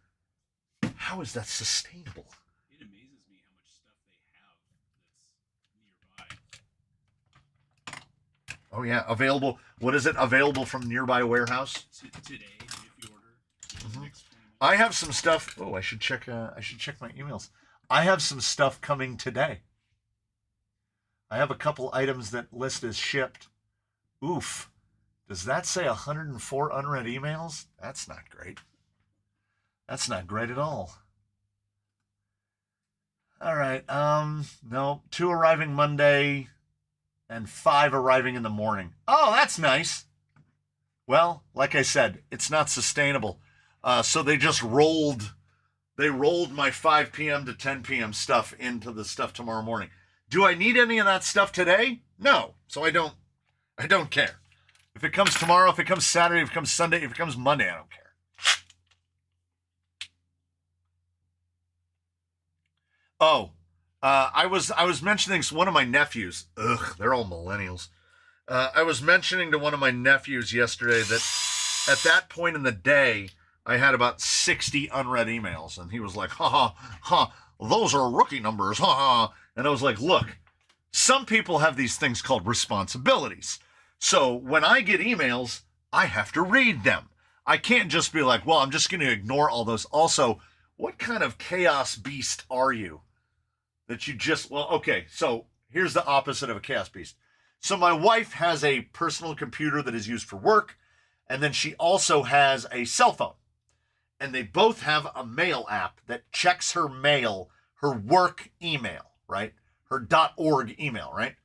How is that sustainable? It amazes me how much stuff they have that's nearby. Oh yeah, available. What is it? Available from nearby warehouse? Today, if you order, Mhm. next 20 minutes. I have some stuff. Oh, I should check my emails. I have some stuff coming today. I have a couple items that list as shipped. Oof. Does that say 104 unread emails? That's not great. That's not great at all. All right. No, 2 arriving Monday and 5 arriving in the morning. Oh, that's nice. Well, like I said, it's not sustainable. So they just rolled my 5 p.m. to 10 p.m. stuff into the stuff tomorrow morning. Do I need any of that stuff today? No. So I don't care. If it comes tomorrow, if it comes Saturday, if it comes Sunday, if it comes Monday, I don't care. Oh, I was mentioning to one of my nephews. Ugh, they're all millennials. I was mentioning to one of my nephews yesterday that at that point in the day, I had about 60 unread emails, and he was like, "Ha ha ha, those are rookie numbers, ha ha." And I was like, "Look, some people have these things called responsibilities. So when I get emails, I have to read them. I can't just be like, well, I'm just going to ignore all those. Also, what kind of chaos beast are you? That you just, well, okay, so here's the opposite of a chaos beast. So my wife has a personal computer that is used for work, and then she also has a cell phone. And they both have a mail app that checks her mail, her work email, right? Her .org email, right?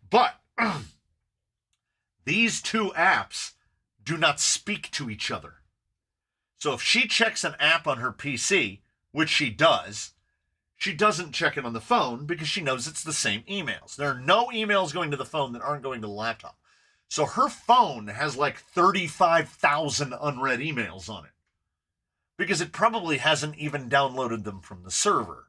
But these two apps do not speak to each other. So if she checks an app on her PC, which she doesn't check it on the phone because she knows it's the same emails. There are no emails going to the phone that aren't going to the laptop. So her phone has like 35,000 unread emails on it because it probably hasn't even downloaded them from the server.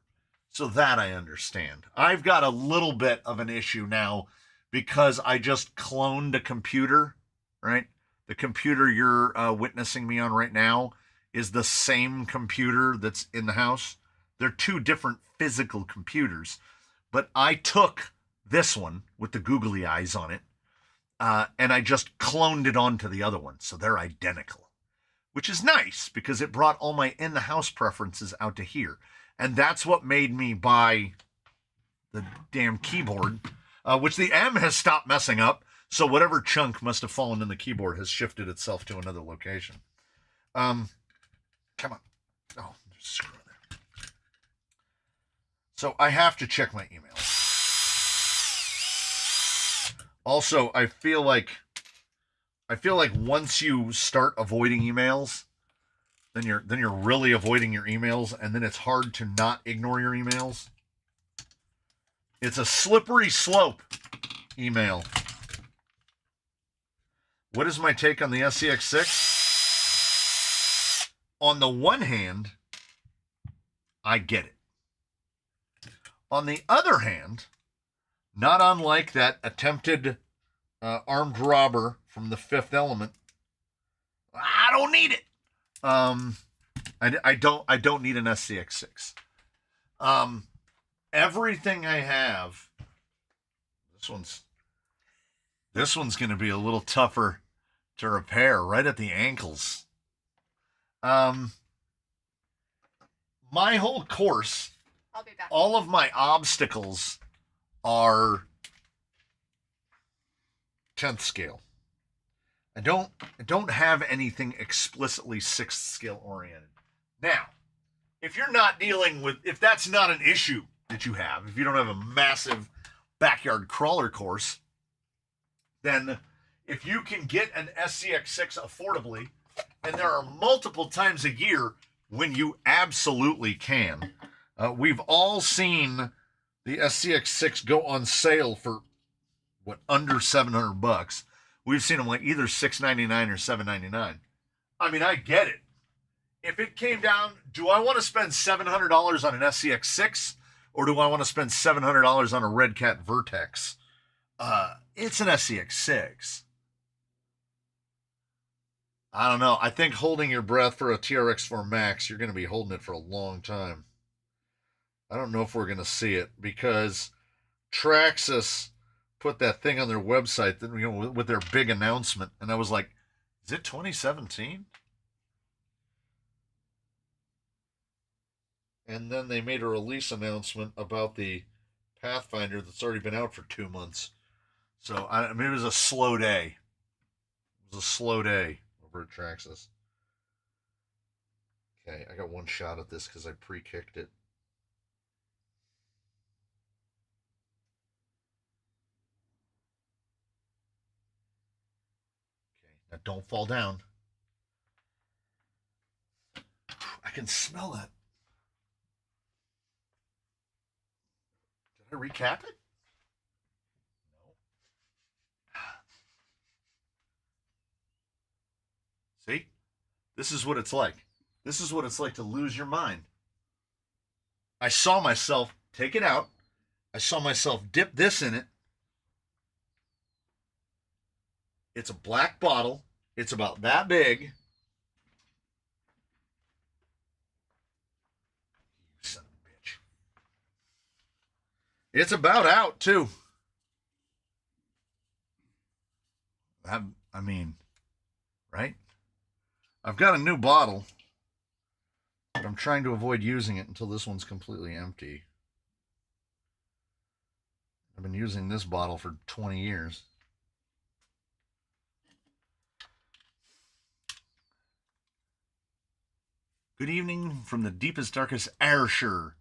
So that I understand. I've got a little bit of an issue now because I just cloned a computer, right? The computer you're witnessing me on right now is the same computer that's in the house. They're two different physical computers, but I took this one with the googly eyes on it, and I just cloned it onto the other one, so they're identical, which is nice because it brought all my in-the-house preferences out to here, and that's what made me buy the damn keyboard, which the M has stopped messing up, so whatever chunk must have fallen in the keyboard has shifted itself to another location. Come on. Oh, there's a screw in there. So I have to check my email. Also, I feel like once you start avoiding emails, then you're really avoiding your emails, and then it's hard to not ignore your emails. It's a slippery slope, email. What is my take on the SCX6? On the one hand, I get it. On the other hand, not unlike that attempted armed robber from The Fifth Element, I don't need it. I don't need an SCX6. Everything I have, this one's going to be a little tougher to repair, right at the ankles. My whole course, I'll be back. all of my obstacles are 10th scale. I don't have anything explicitly 6th scale oriented. Now, if you're not dealing with, if that's not an issue that you have, if you don't have a massive backyard crawler course, then if you can get an SCX6 affordably, and there are multiple times a year when you absolutely can, we've all seen the SCX6 go on sale for what, under $700. We've seen them like either $699 or $799. I mean, I get it. If it came down, do I want to spend $700 on an SCX6 or do I want to spend $700 on a Red Cat Vertex? It's an SCX6. I don't know. I think holding your breath for a TRX4 Max, you're going to be holding it for a long time. I don't know if we're going to see it because Traxxas put that thing on their website that, you know, with their big announcement, and I was like, is it 2017? And then they made a release announcement about the Pathfinder that's already been out for 2 months. So I mean, it was a slow day. It was a slow day over at Traxxas. Okay, I got one shot at this because I pre-kicked it. Okay, now don't fall down. I can smell that. Did I recap it? No. See? This is what it's like. This is what it's like to lose your mind. I saw myself take it out. I saw myself dip this in it. It's a black bottle. It's about that big. You son of a bitch. It's about out, too. I mean, right? I've got a new bottle, but I'm trying to avoid using it until this one's completely empty. I've been using this bottle for 20 years. Good evening from the deepest, darkest Ayrshire.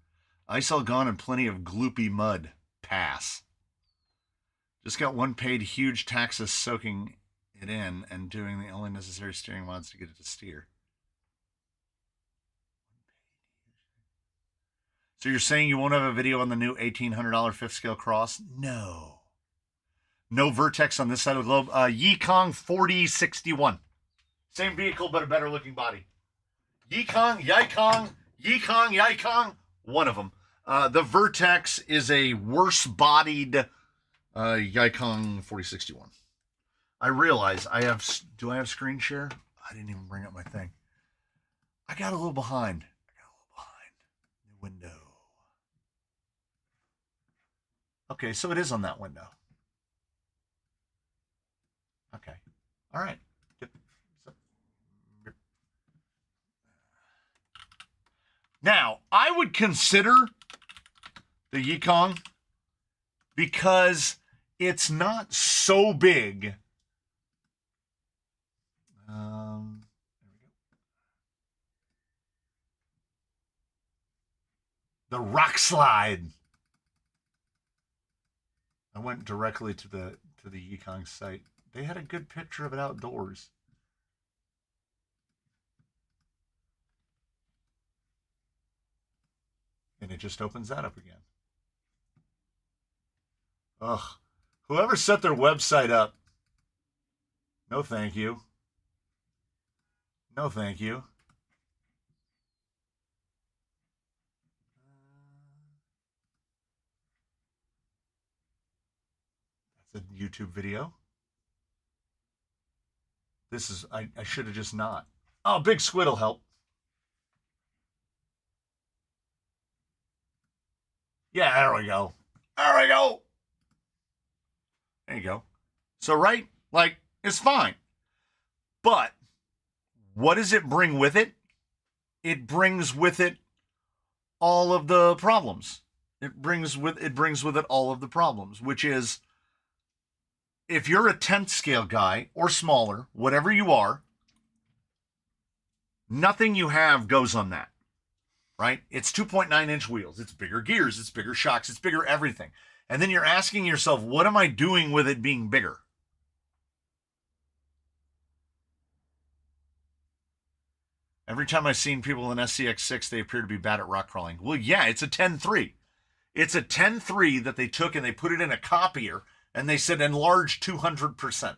Ice all gone and plenty of gloopy mud. Pass. Just got one paid huge taxes soaking it in and doing the only necessary steering mods to get it to steer. So you're saying you won't have a video on the new $1,800 fifth scale cross? No. No Vertex on this side of the globe. Yikong 4061. Same vehicle, but a better looking body. Yikong, one of them. The Vertex is a worse bodied Yikong 4061. I realize do I have screen share? I didn't even bring up my thing. I got a little behind. New window. Okay, so it is on that window. Okay. All right. Now, I would consider the Yikong because it's not so big. There we go. The rock slide. I went directly to the Yikong site. They had a good picture of it outdoors. And it just opens that up again. Ugh. Whoever set their website up, no thank you. No thank you. That's a YouTube video. This is, I should have just not. Oh, Big Squid will help. Yeah, there we go. There we go. There you go. So, right? Like, it's fine. But what does it bring with it? It brings with it all of the problems. It brings with it all of the problems, which is if you're a 10th scale guy or smaller, whatever you are, nothing you have goes on that, right? It's 2.9-inch wheels. It's bigger gears. It's bigger shocks. It's bigger everything. And then you're asking yourself, what am I doing with it being bigger? Every time I've seen people in SCX6, they appear to be bad at rock crawling. Well, yeah, it's a 10.3. It's a 10.3 that they took and they put it in a copier and they said enlarge 200%.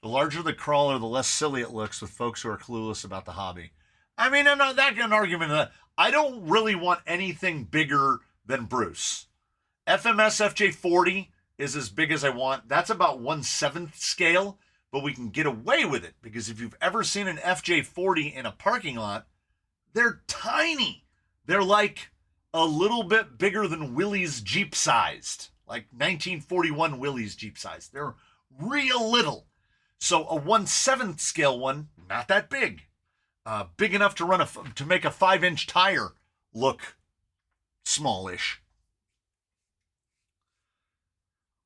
The larger the crawler, the less silly it looks with folks who are clueless about the hobby. I mean, I'm not that an argument. I don't really want anything bigger than Bruce. FMS FJ40 is as big as I want. That's about 1/7 scale, but we can get away with it because if you've ever seen an FJ40 in a parking lot, they're tiny. They're like a little bit bigger than Willie's Jeep sized, like 1941 Willie's Jeep sized. They're real little. So a 1/7 scale one, not that big. Big enough to make a 5-inch tire look smallish.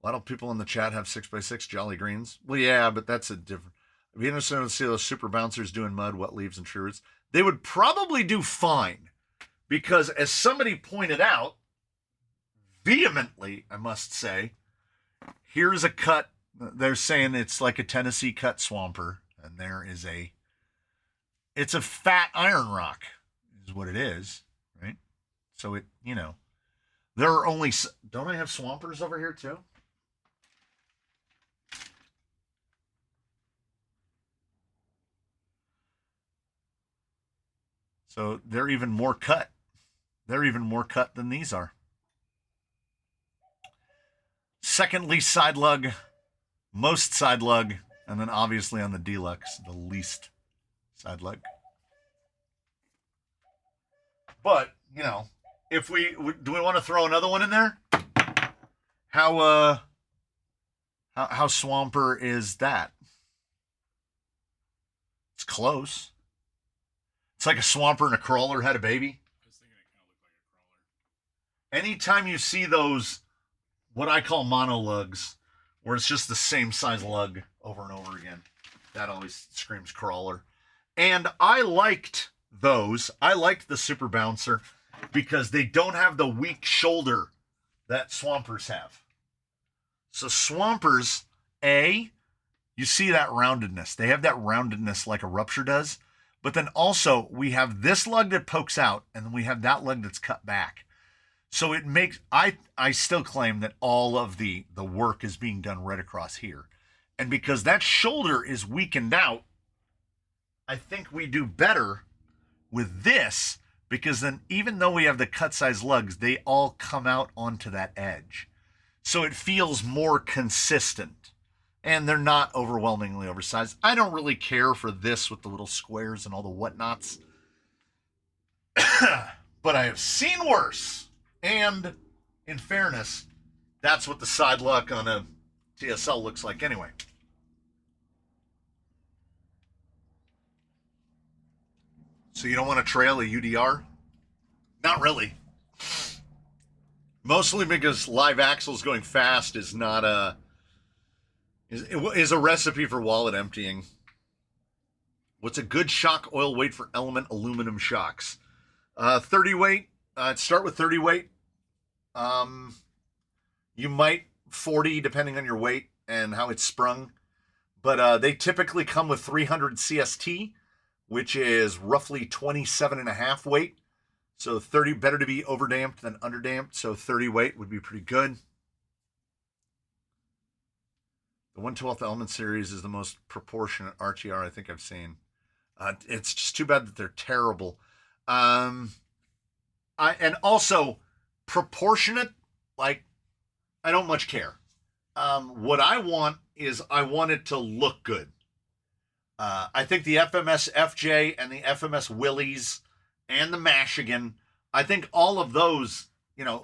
A lot of people in the chat have 6x6 Jolly Greens. Well, yeah, but that's a different. It'd be interesting to see those super bouncers doing mud, wet leaves, and tree roots. They would probably do fine because, as somebody pointed out, vehemently, I must say, here's a cut. They're saying it's like a Tennessee cut swamper, and there is it's a fat iron rock, is what it is, right? So it, there are only. Don't I have swampers over here too? So they're even more cut. They're even more cut than these are. Second least side lug, most side lug, and then obviously on the Deluxe, the least side lug. But, if we want to throw another one in there? How swamper is that? It's close. It's like a swamper and a crawler had a baby. I was thinking it kind of looked like a crawler. Anytime you see those, what I call monologues, where it's just the same size lug over and over again, that always screams crawler. And I liked those. I liked the Super Bouncer because they don't have the weak shoulder that Swampers have. So Swampers, you see that roundedness. They have that roundedness like a Rupture does. But then also we have this lug that pokes out and then we have that lug that's cut back. So it makes, I still claim that all of the work is being done right across here. And because that shoulder is weakened out, I think we do better with this because then even though we have the cut size lugs, they all come out onto that edge. So it feels more consistent. And they're not overwhelmingly oversized. I don't really care for this with the little squares and all the whatnots. But I have seen worse. And in fairness, that's what the side lock on a TSL looks like anyway. So you don't want to trail a UDR? Not really. Mostly because live axles going fast is not is a recipe for wallet emptying. What's a good shock oil weight for Element aluminum shocks? 30 weight. Start with 30 weight. You might 40 depending on your weight and how it's sprung. But they typically come with 300 CST, which is roughly 27.5 weight. So 30, better to be overdamped than underdamped. So 30 weight would be pretty good. The 1/12 Element series is the most proportionate RTR I think I've seen. It's just too bad that they're terrible. And also proportionate, like, I don't much care. What I want is I want it to look good. I think the FMS FJ and the FMS Willys and the Michigan, I think all of those,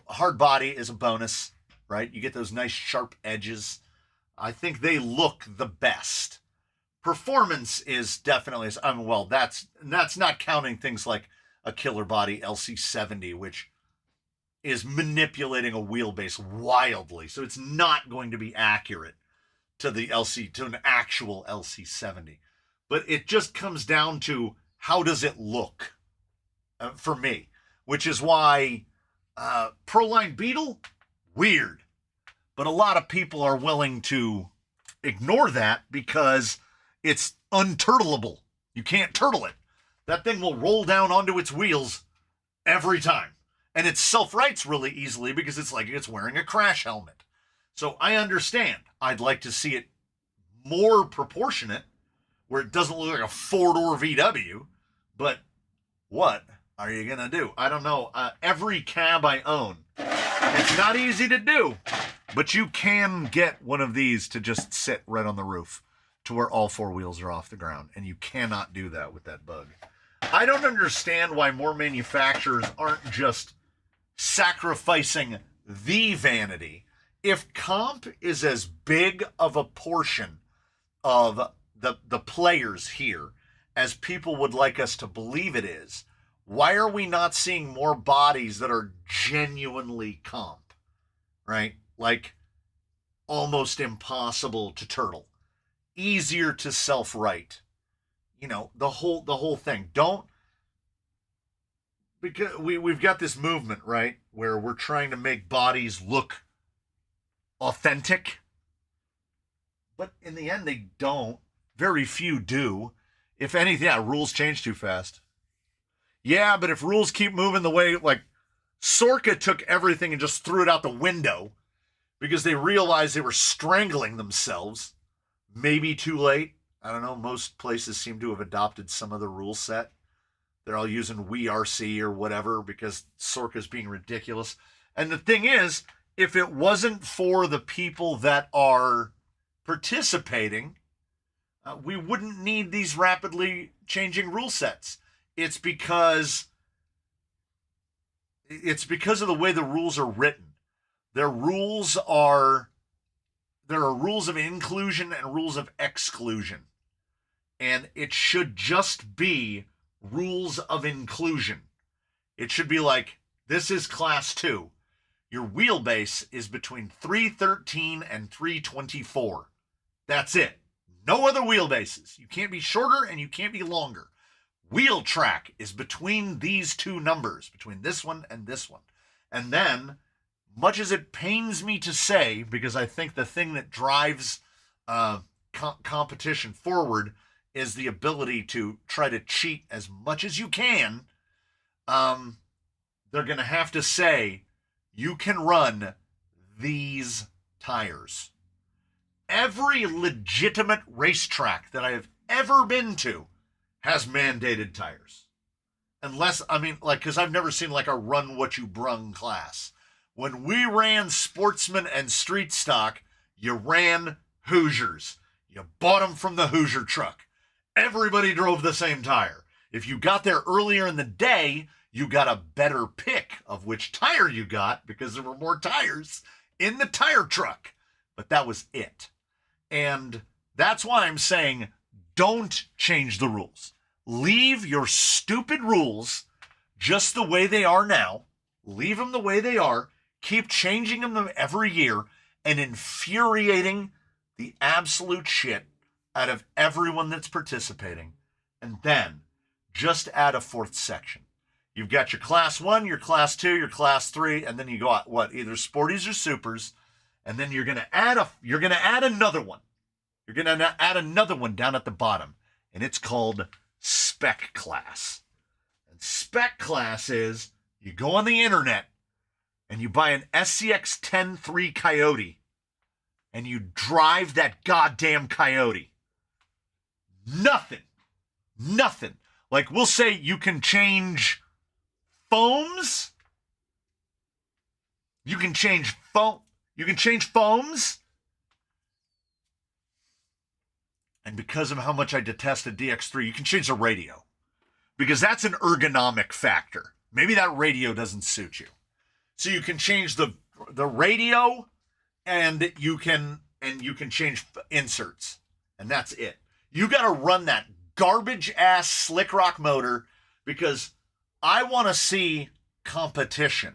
hard body is a bonus, right? You get those nice sharp edges. I think they look the best. Performance is definitely, that's not counting things like a killer body LC70, which is manipulating a wheelbase wildly. So it's not going to be accurate to an actual LC70. But it just comes down to how does it look for me, which is why Proline Beetle, weird. But a lot of people are willing to ignore that because it's unturtleable. You can't turtle it. That thing will roll down onto its wheels every time. And it self-rights really easily because it's like it's wearing a crash helmet. So I understand. I'd like to see it more proportionate where it doesn't look like a four-door VW. But what are you going to do? I don't know. Every cab I own, it's not easy to do. But you can get one of these to just sit right on the roof to where all four wheels are off the ground. And you cannot do that with that bug. I don't understand why more manufacturers aren't just sacrificing the vanity. If comp is as big of a portion of the players here as people would like us to believe it is, why are we not seeing more bodies that are genuinely comp, right? Like almost impossible to turtle, easier to self-right, the whole thing. Because we've got this movement, right, where we're trying to make bodies look authentic, but in the end they don't. Very few do. If anything, rules change too fast. Yeah, but if rules keep moving the way, like, Sorka took everything and just threw it out the window because they realized they were strangling themselves. Maybe too late. I don't know. Most places seem to have adopted some of the rule set. They're all using WeRC or whatever because Sorka's being ridiculous. And the thing is, if it wasn't for the people that are participating, we wouldn't need these rapidly changing rule sets. It's because of the way the rules are written. There are rules of inclusion and rules of exclusion. And it should just be rules of inclusion. It should be like, this is class 2. Your wheelbase is between 313 and 324. That's it. No other wheelbases. You can't be shorter and you can't be longer. Wheel track is between these two numbers, between this one and this one. And then, much as it pains me to say, because I think the thing that drives competition forward is the ability to try to cheat as much as you can, they're going to have to say, you can run these tires. Every legitimate racetrack that I have ever been to has mandated tires. Unless, because I've never seen like a run what you brung class. When we ran sportsman and street stock, you ran Hoosiers. You bought them from the Hoosier truck. Everybody drove the same tire. If you got there earlier in the day, You got a better pick of which tire you got because there were more tires in the tire truck. But that was it. And that's why I'm saying don't change the rules. Leave your stupid rules just the way they are now. Leave them the way they are. Keep changing them every year and infuriating the absolute shit out of everyone that's participating. And then just add a fourth section. You've got your class 1, your class 2, your class 3, and then you go out, either sporties or supers, and then you're going to add another one. You're going to add another one down at the bottom, and it's called spec class. And spec class is you go on the internet and you buy an SCX 10-3 Coyote and you drive that goddamn Coyote. Nothing. Like we'll say you can change foams. You can change foams. And because of how much I detested DX3, you can change the radio. Because that's an ergonomic factor. Maybe that radio doesn't suit you. So you can change the radio and you can change inserts. And that's it. You got to run that garbage ass Slick Rock motor because I want to see competition.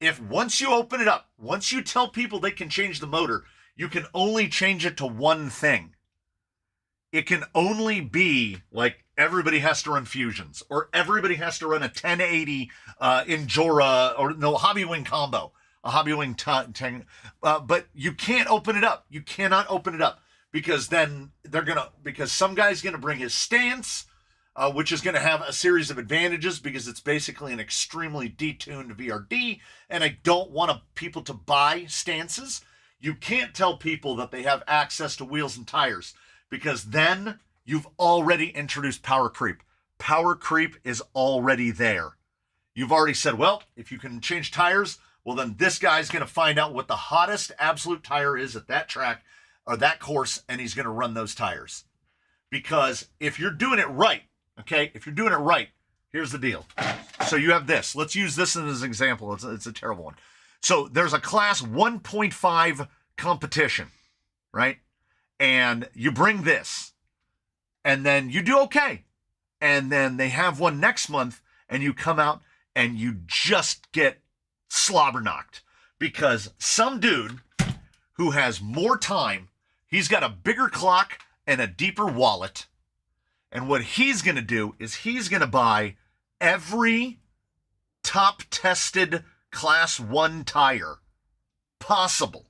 If once you open it up, once you tell people they can change the motor, you can only change it to one thing. It can only be like everybody has to run Fusions or everybody has to run a 1080 Injora or no Hobby Wing combo, a Hobby Wing but you can't open it up. You cannot open it up because then because some guy's going to bring his stance, which is going to have a series of advantages because it's basically an extremely detuned VRD. And I don't want people to buy stances. You can't tell people that they have access to wheels and tires, because then you've already introduced power creep. Power creep is already there. You've already said, well, if you can change tires, well, then this guy's going to find out what the hottest absolute tire is at that track or that course, and he's going to run those tires. Because if you're doing it right, okay, here's the deal. So you have this. Let's use this as an example. It's a terrible one. So there's a class 1.5 competition, right? And you bring this, and then you do okay. And then they have one next month, and you come out, and you just get slobber knocked. Because some dude who has more time, he's got a bigger clock and a deeper wallet. And what he's going to do is he's going to buy every top-tested Class 1 tire possible.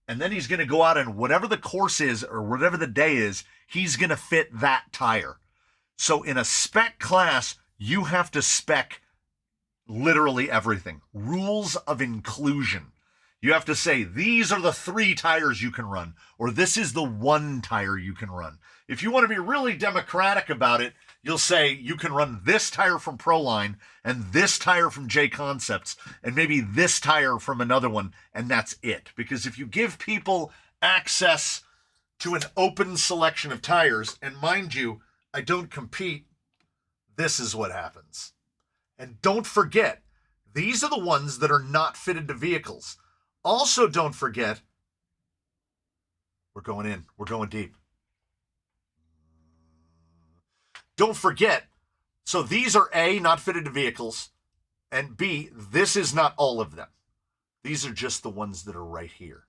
And then he's going to go out and whatever the course is or whatever the day is, he's going to fit that tire. So in a spec class, you have to spec literally everything. Rules of inclusion. You have to say, these are the 3 tires you can run, or this is the 1 tire you can run. If you want to be really democratic about it, you'll say you can run this tire from Proline and this tire from J Concepts and maybe this tire from another one, and that's it. Because if you give people access to an open selection of tires, and mind you, I don't compete, this is what happens. And don't forget, these are the ones that are not fitted to vehicles. Also, don't forget, we're going in, we're going deep. Don't forget, so these are A, not fitted to vehicles, and B, this is not all of them. These are just the ones that are right here.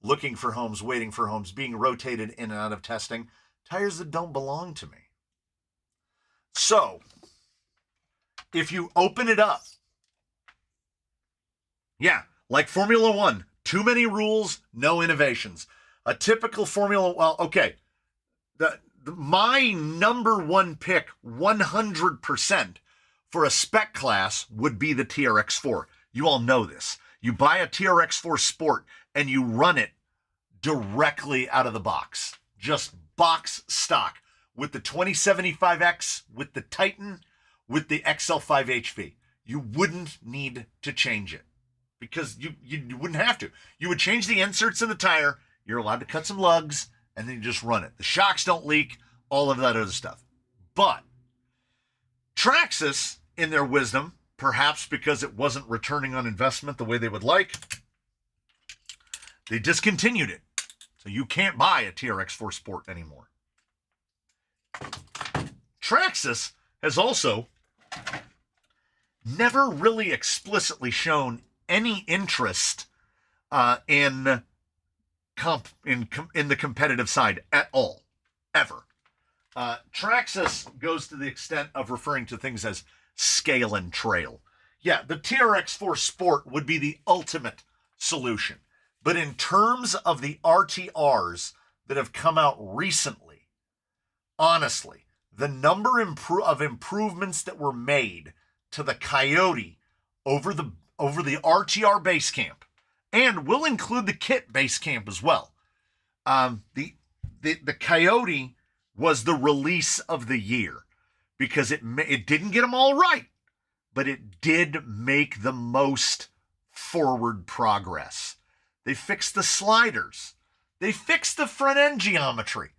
Looking for homes, waiting for homes, being rotated in and out of testing. Tires that don't belong to me. So, if you open it up, yeah, like Formula One, too many rules, no innovations. A typical Formula, well, okay, my number one pick 100% for a spec class would be the TRX4. You all know this. You buy a TRX4 Sport and you run it directly out of the box. Just box stock with the 2075X, with the Titan, with the XL5 HV. You wouldn't need to change it because you wouldn't have to. You would change the inserts in the tire. You're allowed to cut some lugs and then you just run it. The shocks don't leak, all of that other stuff. But Traxxas, in their wisdom, perhaps because it wasn't returning on investment the way they would like, they discontinued it. So you can't buy a TRX4 Sport anymore. Traxxas has also never really explicitly shown any interest in the competitive side at all, ever. Traxxas goes to the extent of referring to things as scale and trail. Yeah, the TRX4 Sport would be the ultimate solution. But in terms of the RTRs that have come out recently, honestly, the number of improvements that were made to the Coyote over the RTR base camp, and will include the kit base camp as well. The Coyote was the release of the year because it didn't get them all right, but it did make the most forward progress. They fixed the sliders. They fixed the front end geometry.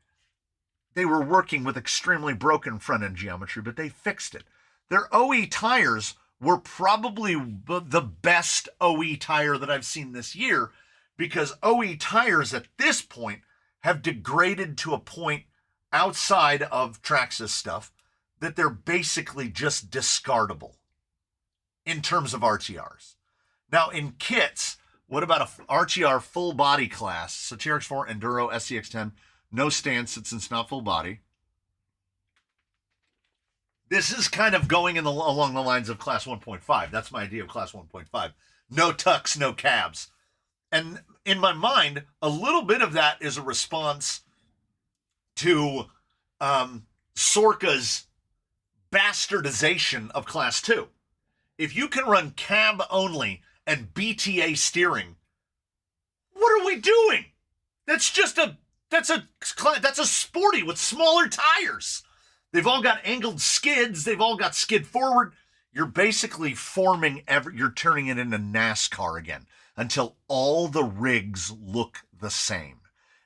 They were working with extremely broken front end geometry, but they fixed it. Their OE tires were probably the best OE tire that I've seen this year, because OE tires at this point have degraded to a point outside of Traxxas stuff that they're basically just discardable in terms of RTRs. Now in kits, what about a RTR full body class? So TRX4 Enduro SCX10, no stance since it's not full body. This is kind of going along the lines of Class 1.5. That's my idea of Class 1.5. No tucks, no cabs. And in my mind, a little bit of that is a response to Sorka's bastardization of Class 2. If you can run cab only and BTA steering, what are we doing? That's a sporty with smaller tires. They've all got angled skids. They've all got skid forward. You're basically you're turning it into NASCAR again until all the rigs look the same.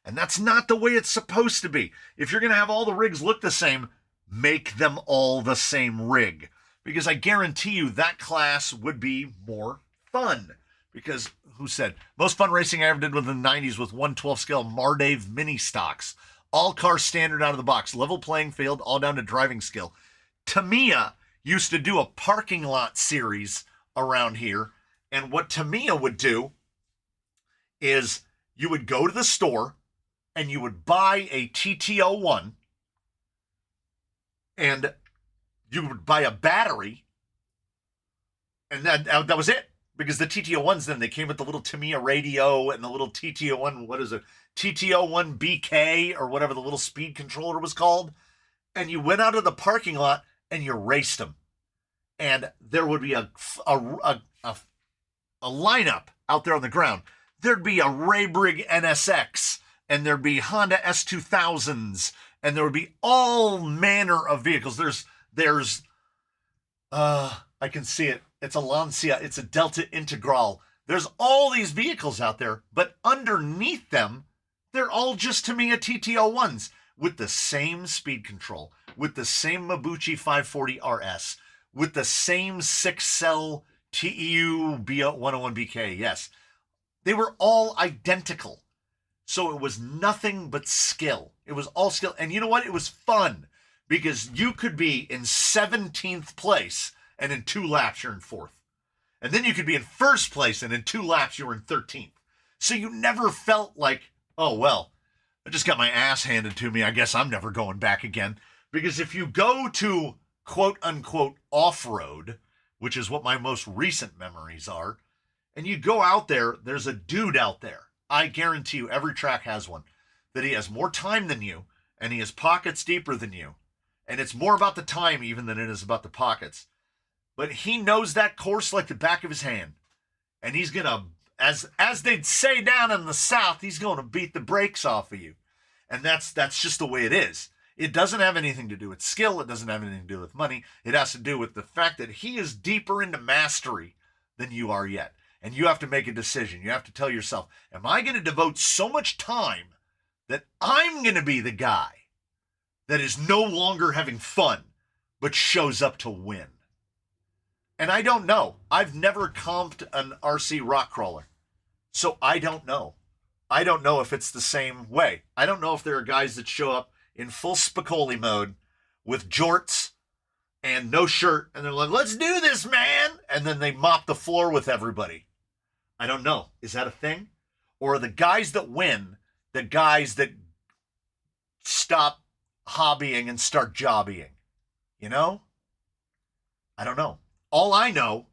And that's not the way it's supposed to be. If you're going to have all the rigs look the same, make them all the same rig. Because I guarantee you that class would be more fun. Because who said? Most fun racing I ever did was in the 90s with 112 scale Mardave mini stocks. All cars standard out of the box. Level playing field, all down to driving skill. Tamiya used to do a parking lot series around here. And what Tamiya would do is you would go to the store and you would buy a TT01 and you would buy a battery, and that was it. Because the TT01s then, they came with the little Tamiya radio and the little TT01, what is it? TT01 BK or whatever the little speed controller was called. And you went out of the parking lot and you raced them. And there would be a lineup out there on the ground. There'd be a Raybrig NSX, and there'd be Honda S2000s, and there would be all manner of vehicles. There's I can see it. It's a Lancia. It's a Delta Integral. There's all these vehicles out there, but underneath them, they're all just Tamiya TT01s with the same speed control, with the same Mabuchi 540 RS, with the same 6-cell TEU 101BK. Yes, they were all identical. So it was nothing but skill. It was all skill. And you know what? It was fun because you could be in 17th place and in 2 laps you're in 4th. And then you could be in 1st place and in 2 laps you were in 13th. So you never felt like, oh, well, I just got my ass handed to me. I guess I'm never going back again. Because if you go to quote unquote off-road, which is what my most recent memories are, and you go out there, there's a dude out there. I guarantee you every track has one. That he has more time than you, and he has pockets deeper than you. And it's more about the time even than it is about the pockets. But he knows that course like the back of his hand. And he's going to, as they'd say down in the South, he's going to beat the brakes off of you. And that's just the way it is. It doesn't have anything to do with skill. It doesn't have anything to do with money. It has to do with the fact that he is deeper into mastery than you are yet. And you have to make a decision. You have to tell yourself, am I going to devote so much time that I'm going to be the guy that is no longer having fun, but shows up to win? And I don't know. I've never comped an RC rock crawler. So I don't know. I don't know if it's the same way. I don't know if there are guys that show up in full Spicoli mode with jorts and no shirt, and they're like, let's do this, man. And then they mop the floor with everybody. I don't know. Is that a thing? Or are the guys that win the guys that stop hobbying and start jobbying? You know? I don't know. All I know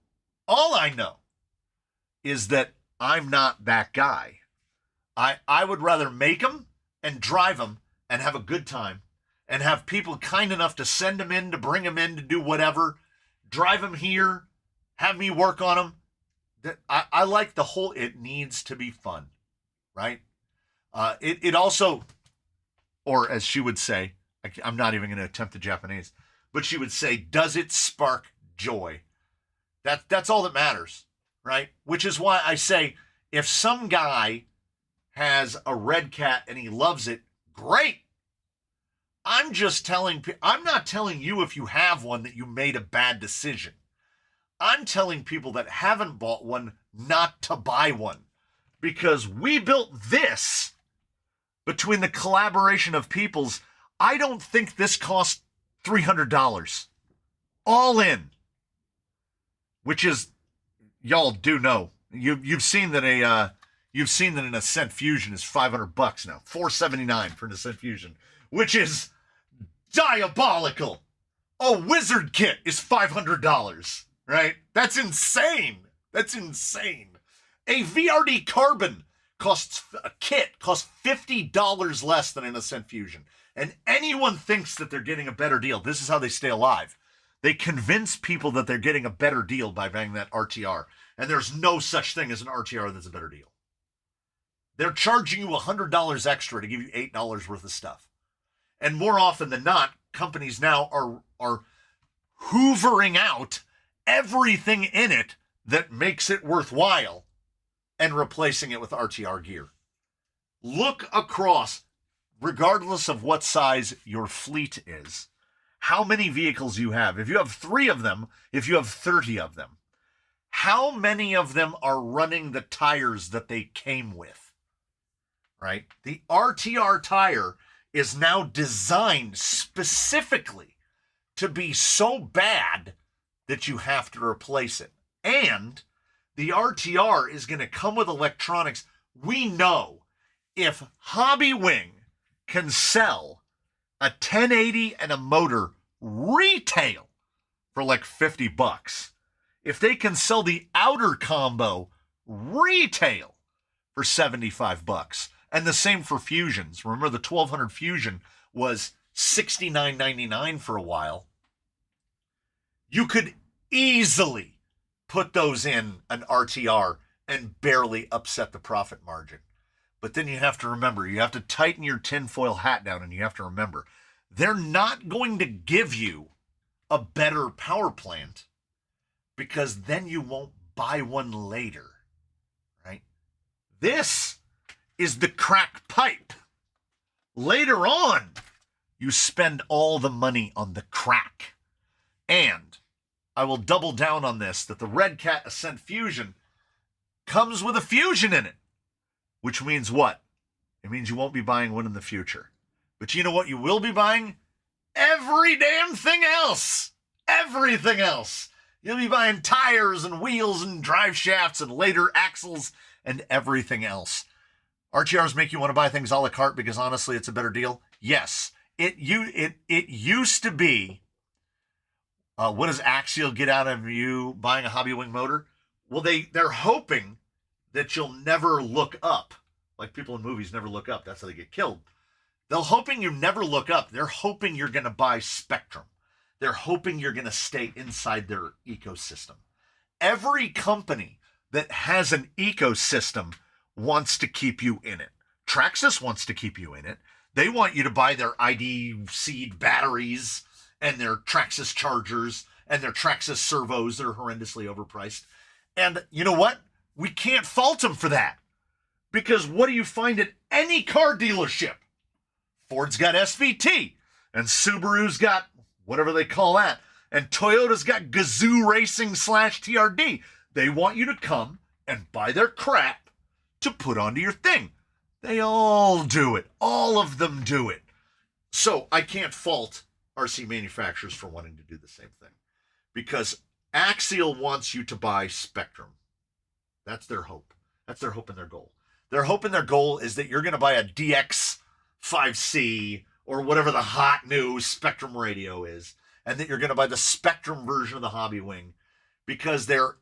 is that I'm not that guy. I would rather make them and drive them and have a good time and have people kind enough to send them in, to bring them in, to do whatever, drive them here, have me work on them. I like the whole, it needs to be fun, right? It also, or as she would say, I'm not even going to attempt the Japanese, but she would say, does it spark joy? That's all that matters, right? Which is why I say, if some guy has a red cat and he loves it, great. I'm not telling you if you have one that you made a bad decision. I'm telling people that haven't bought one not to buy one, because we built this between the collaboration of peoples. I don't think this cost $300 all in, which is, y'all do know, you've seen that an Ascent Fusion is $500 now, $479 for an Ascent Fusion, which is diabolical. A wizard kit is $500, right? That's insane. That's insane. A VRD Carbon kit costs $50 less than an Ascent Fusion. And anyone thinks that they're getting a better deal. This is how they stay alive. They convince people that they're getting a better deal by buying that RTR. And there's no such thing as an RTR that's a better deal. They're charging you $100 extra to give you $8 worth of stuff. And more often than not, companies now are hoovering out everything in it that makes it worthwhile and replacing it with RTR gear. Look across, regardless of what size your fleet is, how many vehicles you have. If you have 3 of them, if you have 30 of them, how many of them are running the tires that they came with, right? The RTR tire is now designed specifically to be so bad that you have to replace it. And the RTR is going to come with electronics. We know if Hobby Wing can sell a 1080 and a motor retail for like $50, if they can sell the outer combo retail for $75, and the same for Fusions. Remember, the 1200 Fusion was $69.99 for a while. You could easily put those in an RTR and barely upset the profit margin. But then you have to remember, you have to tighten your tinfoil hat down, and you have to remember, they're not going to give you a better power plant, because then you won't buy one later, right? This is the crack pipe. Later on, you spend all the money on the crack. And I will double down on this, that the Red Cat Ascent Fusion comes with a Fusion in it. Which means what? It means you won't be buying one in the future. But you know what you will be buying? Every damn thing else. Everything else. You'll be buying tires and wheels and drive shafts and later axles and everything else. RTRs make you want to buy things a la carte because honestly it's a better deal. Yes. It used to be, what does Axial get out of you buying a Hobby Wing motor? Well, they're hoping that you'll never look up. Like people in movies never look up. That's how they get killed. They're hoping you never look up. They're hoping you're going to buy Spectrum. They're hoping you're going to stay inside their ecosystem. Every company that has an ecosystem wants to keep you in it. Traxxas wants to keep you in it. They want you to buy their ID seed batteries and their Traxxas chargers and their Traxxas servos that are horrendously overpriced. And you know what? We can't fault them for that. Because what do you find at any car dealership? Ford's got SVT, and Subaru's got whatever they call that. And Toyota's got Gazoo Racing / TRD. They want you to come and buy their crap to put onto your thing. They all do it. All of them do it. So I can't fault RC manufacturers for wanting to do the same thing. Because Axial wants you to buy Spectrum. That's their hope. That's their hope and their goal. Their hope and their goal is that you're going to buy a DX5C or whatever the hot new Spectrum radio is, and that you're going to buy the Spectrum version of the Hobby Wing, because they're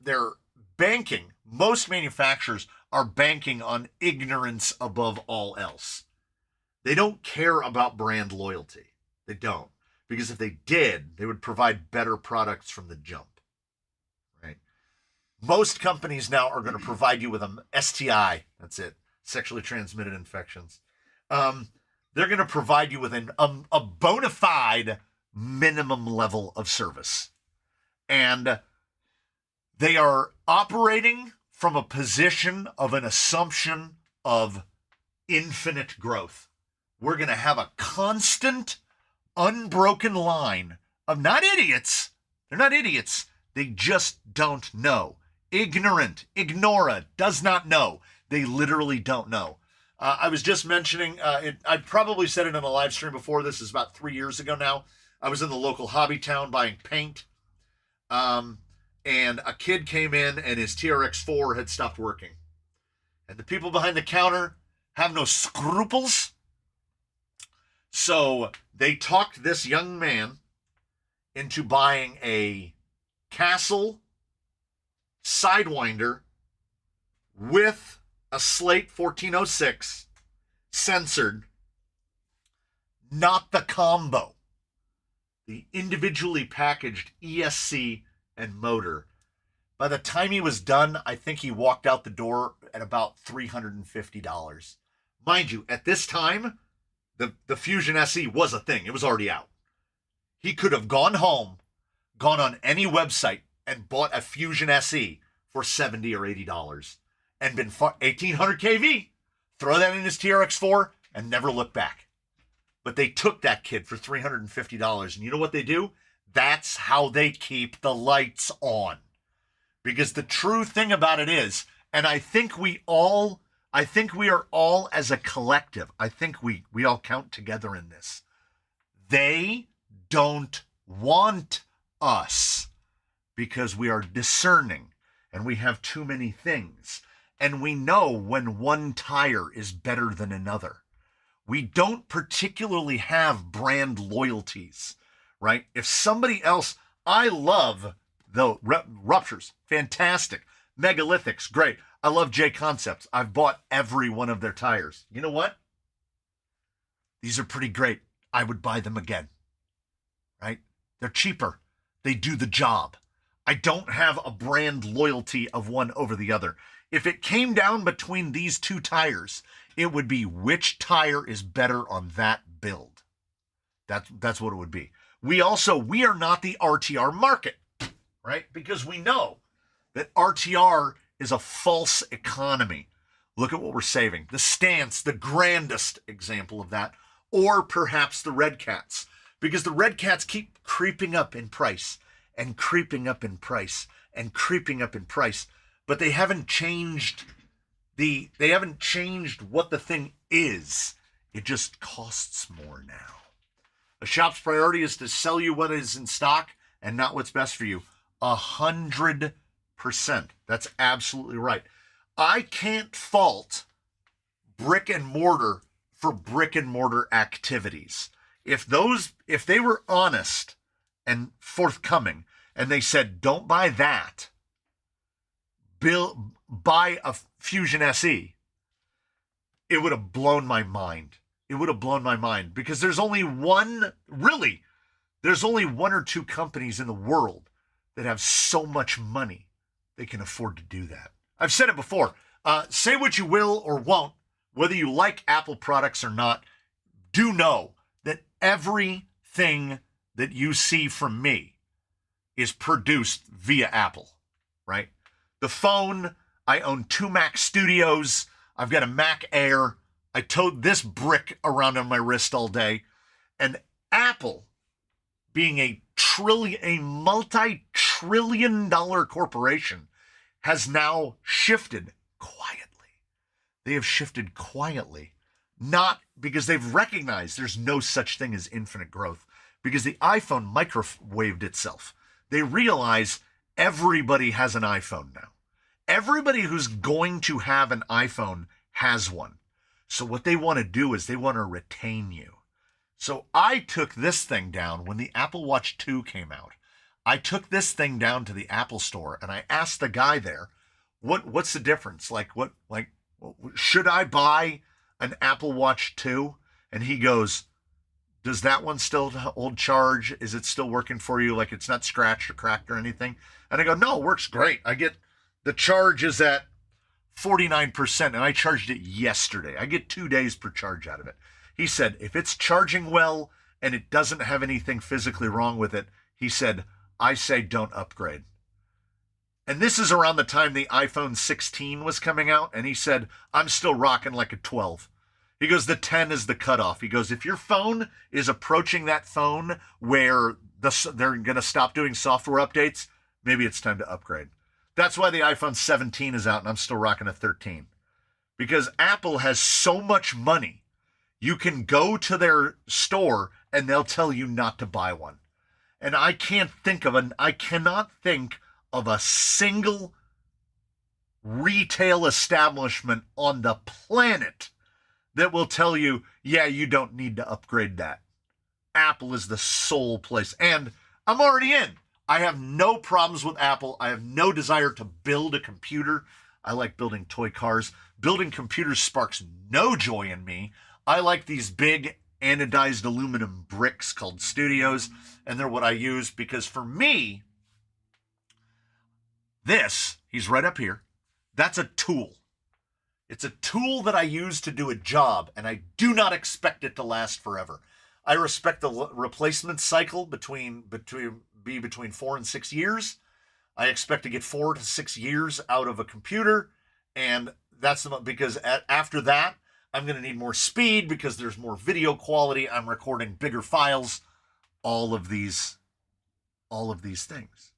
banking. Most manufacturers are banking on ignorance above all else. They don't care about brand loyalty. They don't. Because if they did, they would provide better products from the jump. Right? Most companies now are going to provide you with an STI. That's it. Sexually transmitted infections. They're going to provide you with a bona fide minimum level of service. And they are operating from a position of an assumption of infinite growth. We're going to have a constant, unbroken line of not idiots. They're not idiots. They just don't know. Ignorant, ignora, does not know. They literally don't know. I was just mentioning, I probably said it in a live stream before. This is about 3 years ago now. I was in the local hobby town buying paint. And a kid came in and his TRX4 had stopped working. And the people behind the counter have no scruples. So they talked this young man into buying a Castle Sidewinder with a Slate 1406 censored, not the combo. The individually packaged ESC and motor. By the time he was done, I think he walked out the door at about $350. Mind you, at this time, the Fusion SE was a thing. It was already out. He could have gone home, gone on any website, and bought a Fusion SE for $70 or $80 and been 1800 kV, throw that in his TRX4, and never look back. But they took that kid for $350. And you know what they do? That's how they keep the lights on. Because the true thing about it is, and I think we are all as a collective, I think we all count together in this. They don't want us because we are discerning and we have too many things. And we know when one tire is better than another. We don't particularly have brand loyalties, right? If somebody else, I love the Ruptures, fantastic. Megalithics, great. I love J Concepts. I've bought every one of their tires. You know what? These are pretty great. I would buy them again, right? They're cheaper. They do the job. I don't have a brand loyalty of one over the other. If it came down between these two tires, it would be which tire is better on that build. That's what it would be. We are not the RTR market, right? Because we know that RTR is a false economy. Look at what we're saving. The Stance, the grandest example of that, or perhaps the Red Cats, because the Red Cats keep creeping up in price and creeping up in price and creeping up in price. But they haven't changed what the thing is. It just costs more now. A shop's priority is to sell you what is in stock and not what's best for you. 100%. That's absolutely right. I can't fault brick and mortar for brick and mortar activities. If they were honest and forthcoming and they said, don't buy that, buy a Fusion SE, it would have blown my mind. It would have blown my mind because there's only one or two companies in the world that have so much money they can afford to do that. I've said it before. Say what you will or won't, whether you like Apple products or not, do know that everything that you see from me is produced via Apple, right? The phone, I own 2 Mac Studios. I've got a Mac Air. I tote this brick around on my wrist all day. And Apple, being a multi-trillion-dollar corporation has now shifted quietly. They have shifted quietly, not because they've recognized there's no such thing as infinite growth, because the iPhone microwaved itself. They realize everybody has an iPhone now. Everybody who's going to have an iPhone has one. So what they want to do is they want to retain you. So I took this thing down when the Apple Watch 2 came out. I took this thing down to the Apple store and I asked the guy there, what's the difference? Should I buy an Apple Watch 2? And he goes, does that one still hold charge? Is it still working for you? Like, it's not scratched or cracked or anything? And I go, no, it works great. The charge is at 49%, and I charged it yesterday. I get 2 days per charge out of it. He said, if it's charging well and it doesn't have anything physically wrong with it, he said, I say don't upgrade. And this is around the time the iPhone 16 was coming out, and he said, I'm still rocking like a 12. He goes, the 10 is the cutoff. He goes, if your phone is approaching that phone where they're going to stop doing software updates, maybe it's time to upgrade. That's why the iPhone 17 is out and I'm still rocking a 13. Because Apple has so much money, you can go to their store and they'll tell you not to buy one. And I cannot think of a single retail establishment on the planet that will tell you, yeah, you don't need to upgrade that. Apple is the sole place. And I'm already in. I have no problems with Apple. I have no desire to build a computer. I like building toy cars. Building computers sparks no joy in me. I like these big anodized aluminum bricks called Studios, and they're what I use because for me, he's right up here, that's a tool. It's a tool that I use to do a job, and I do not expect it to last forever. I respect the replacement cycle between 4 and 6 years. I expect to get 4 to 6 years out of a computer, and that's because after that, I'm going to need more speed because there's more video quality. I'm recording bigger files, all of these things.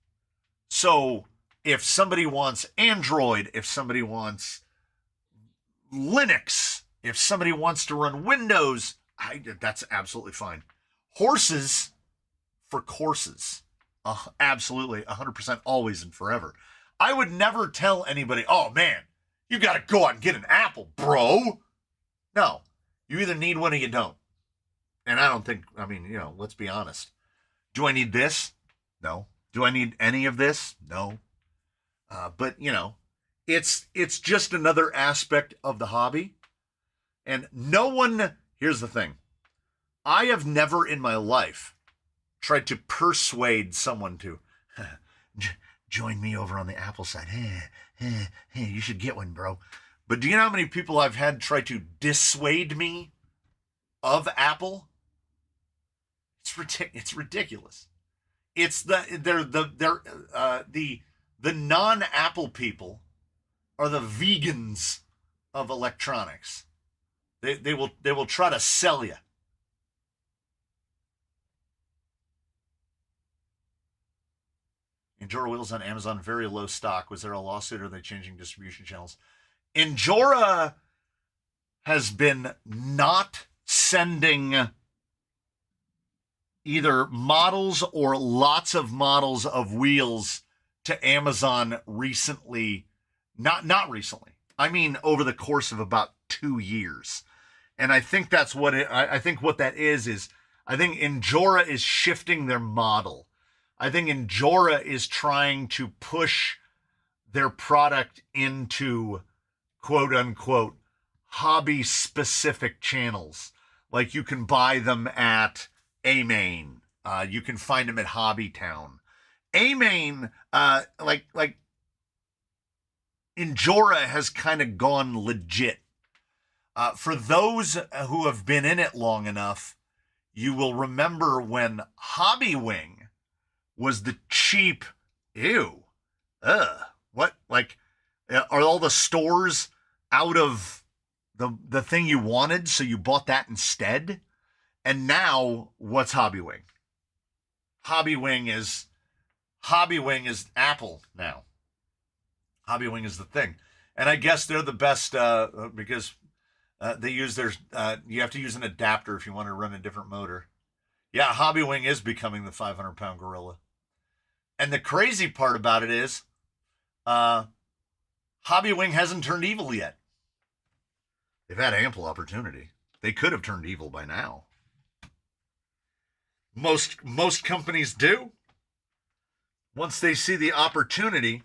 So if somebody wants Android, if somebody wants Linux, if somebody wants to run Windows, that's absolutely fine. Horses for courses. Absolutely, 100%, always and forever. I would never tell anybody, oh man, you got to go out and get an Apple, bro. No, you either need one or you don't. And I don't think, let's be honest. Do I need this? No. Do I need any of this? No. But, it's just another aspect of the hobby. And here's the thing. I have never in my life tried to persuade someone to join me over on the Apple side. Hey, you should get one, bro. But do you know how many people I've had try to dissuade me of Apple? It's ridiculous. It's the non-Apple people are the vegans of electronics. They will try to sell you. Injora wheels on Amazon, very low stock. Was there a lawsuit or are they changing distribution channels? Injora has been not sending either models or lots of models of wheels to Amazon recently. Not recently. I mean, over the course of about 2 years. And I think that's what I think what that is I think Injora is shifting their model. I think Injora is trying to push their product into quote unquote hobby specific channels. Like you can buy them at A-Main. You can find them at Hobbytown. A-Main, like Injora has kind of gone legit. For those who have been in it long enough, you will remember when Hobby Wing was the cheap, what, like, are all the stores out of the thing you wanted, so you bought that instead? And now, what's Hobby Wing? Hobbywing is Apple now. Hobbywing is the thing, and I guess they're the best because they use their. You have to use an adapter if you want to run a different motor. Yeah, Hobbywing is becoming the 500-pound gorilla, and the crazy part about it is, Hobbywing hasn't turned evil yet. They've had ample opportunity. They could have turned evil by now. Most companies do. Once they see the opportunity.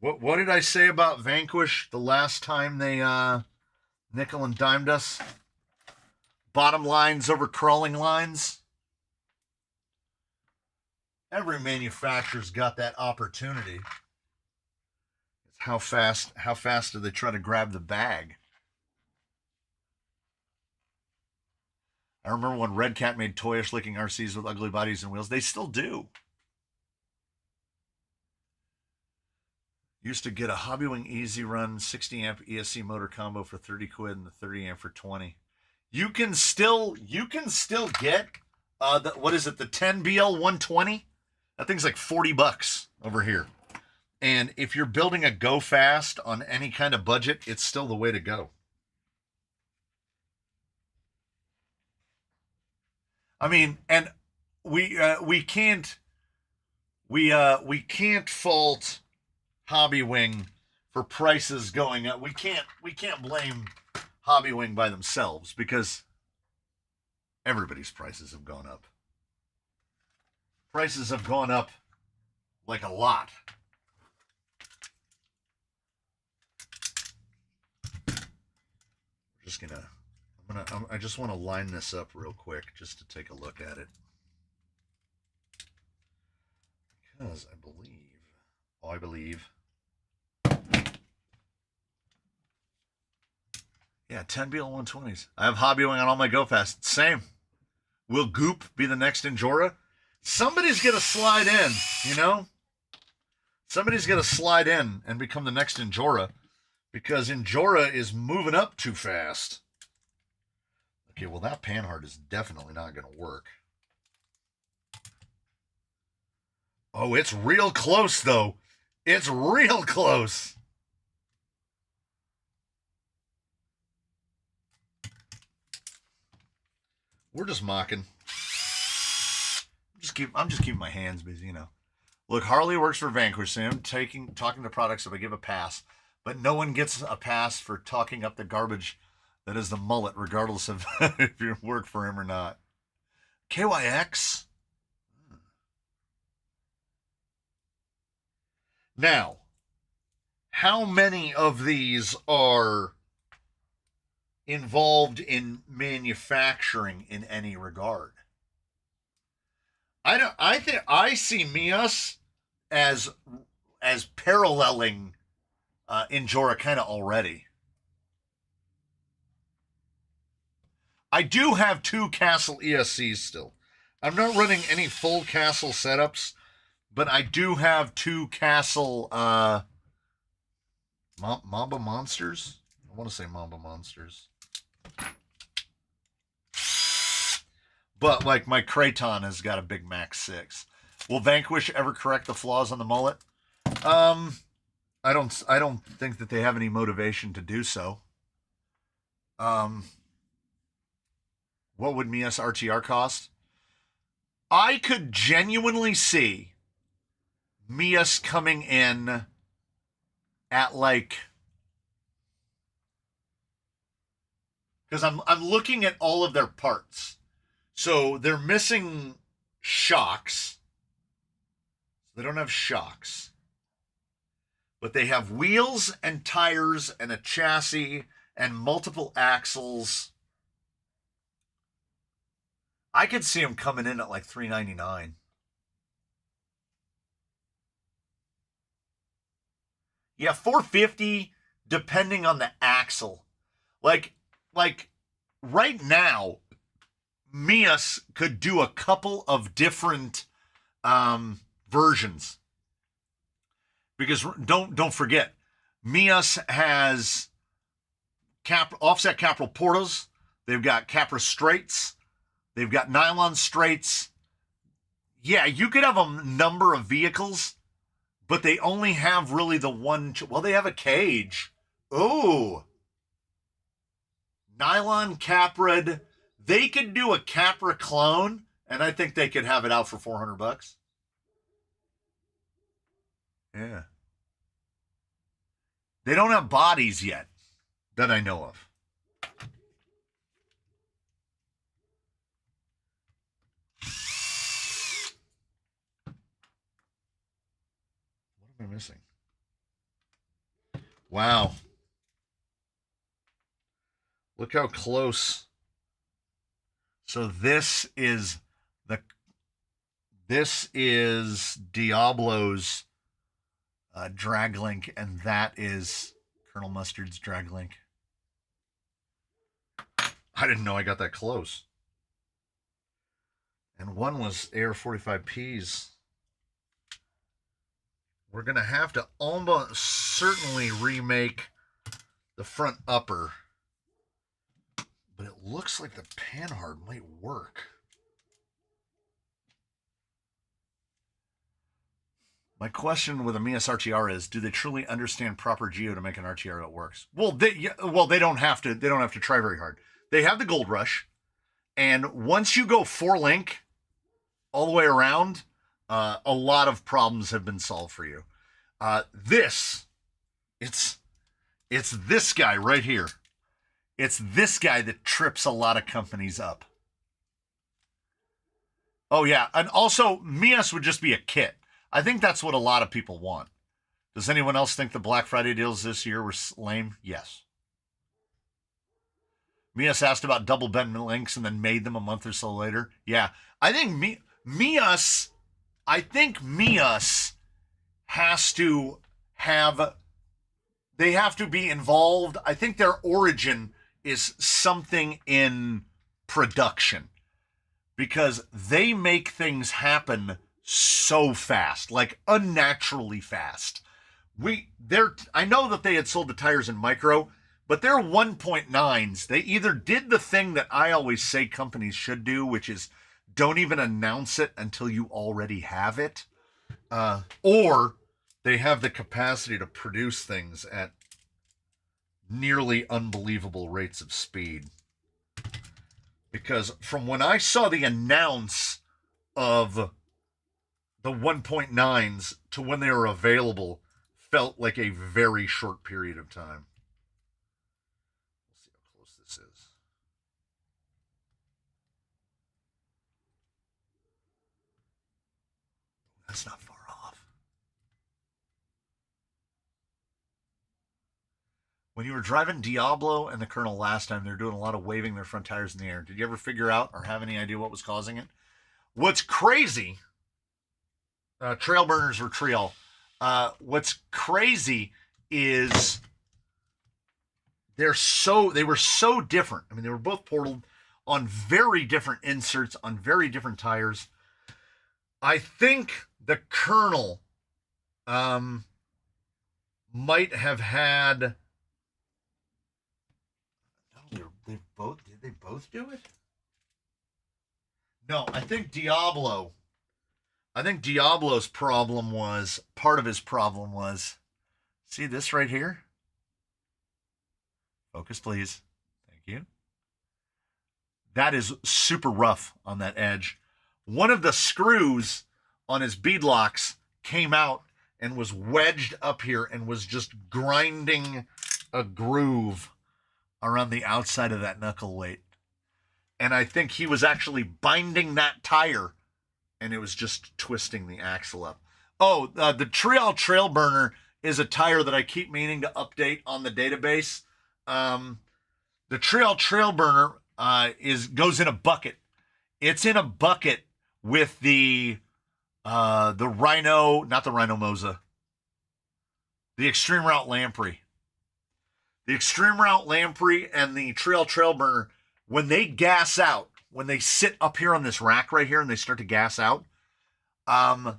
What did I say about Vanquish the last time they nickel and dimed us? Bottom lines over crawling lines. Every manufacturer's got that opportunity. It's how fast do they try to grab the bag? I remember when Red Cat made toyish looking RCs with ugly bodies and wheels. They still do. Used to get a Hobbywing Easy Run 60 amp ESC motor combo for 30 quid and the 30 amp for 20. You can still get what is it, the 10 BL 120? That thing's like $40 over here. And if you're building a go fast on any kind of budget, it's still the way to go. I mean, and we can't fault Hobbywing for prices going up. We can't blame Hobbywing by themselves because everybody's prices have gone up. Prices have gone up like a lot. I just want to line this up real quick just to take a look at it. Because I believe. Yeah, 10 BL 120s. I have Hobbywing on all my Go Fast. Same. Will Goop be the next Injora? Somebody's going to slide in, you know? Somebody's going to slide in and become the next Injora because Injora is moving up too fast. Okay, well, that Panhard is definitely not going to work. Oh, it's real close, though. It's real close. We're just mocking. I'm just keeping my hands busy, you know. Look, Harley works for Vanquish, so I'm talking to products that I give a pass, but no one gets a pass for talking up the garbage that is the mullet, regardless of if you work for him or not. KYX. Now, how many of these are involved in manufacturing in any regard? I see Mias as paralleling Injora kind of already. I do have 2 Castle ESCs still. I'm not running any full Castle setups, but I do have 2 Castle Mamba Monsters. I want to say Mamba Monsters. But like my Kraton has got a Big Max 6. Will Vanquish ever correct the flaws on the mullet? I don't think that they have any motivation to do so. What would Mias RTR cost? I could genuinely see Mias coming in at like, because I'm looking at all of their parts. So they're missing shocks. They don't have shocks. But they have wheels and tires and a chassis and multiple axles. I could see them coming in at like $399. Yeah, $450 depending on the axle. Like right now, Mias could do a couple of different versions. Because don't forget, Mias has offset Capital Portos. They've got Capra Straights. They've got nylon straights. Yeah, you could have a number of vehicles, but they only have really the one. Well, they have a cage. Ooh. Nylon Caprid. They could do a Capra clone, and I think they could have it out for $400. Yeah. They don't have bodies yet that I know of. What am I missing? Wow. Look how close. So this is Diablo's drag link, and that is Colonel Mustard's drag link. I didn't know I got that close. And one was AR-45Ps. We're going to have to almost certainly remake the front upper. But it looks like the Panhard might work. My question with a Mias RTR is: do they truly understand proper geo to make an RTR that works? Well, they don't have to. They don't have to try very hard. They have the Gold Rush, and once you go 4-link all the way around, a lot of problems have been solved for you. It's this guy right here. It's this guy that trips a lot of companies up. Oh, yeah. And also, Mias would just be a kit. I think that's what a lot of people want. Does anyone else think the Black Friday deals this year were lame? Yes. Mias asked about double bent links and then made them a month or so later. Yeah. I think Mias has to have... They have to be involved. I think their origin is something in production, because they make things happen so fast, like unnaturally fast. I know that they had sold the tires in micro, but their 1.9s, they either did the thing that I always say companies should do, which is don't even announce it until you already have it, or they have the capacity to produce things at nearly unbelievable rates of speed. Because from when I saw the announce of the 1.9s to when they were available, felt like a very short period of time. We'll see how close this is. That's not far off. When you were driving Diablo and the Colonel last time, they were doing a lot of waving their front tires in the air. Did you ever figure out or have any idea what was causing it? What's crazy, trail burners or trail, what's crazy is they were so different. I mean, they were both portaled on very different inserts, on very different tires. I think the Colonel might have had... Did they both do it? No, I think Diablo's problem was, part of his problem was, see this right here? Focus, please. Thank you. That is super rough on that edge. One of the screws on his beadlocks came out and was wedged up here and was just grinding a groove around the outside of that knuckle weight. And I think he was actually binding that tire, and it was just twisting the axle up. Oh, the Trail Burner is a tire that I keep meaning to update on the database. The Trail Burner goes in a bucket. It's in a bucket with the Rhino, not the Rhino Moza, the Extreme Route Lamprey. The Extreme Route Lamprey and the Trail Burner, when they gas out, when they sit up here on this rack right here and they start to gas out,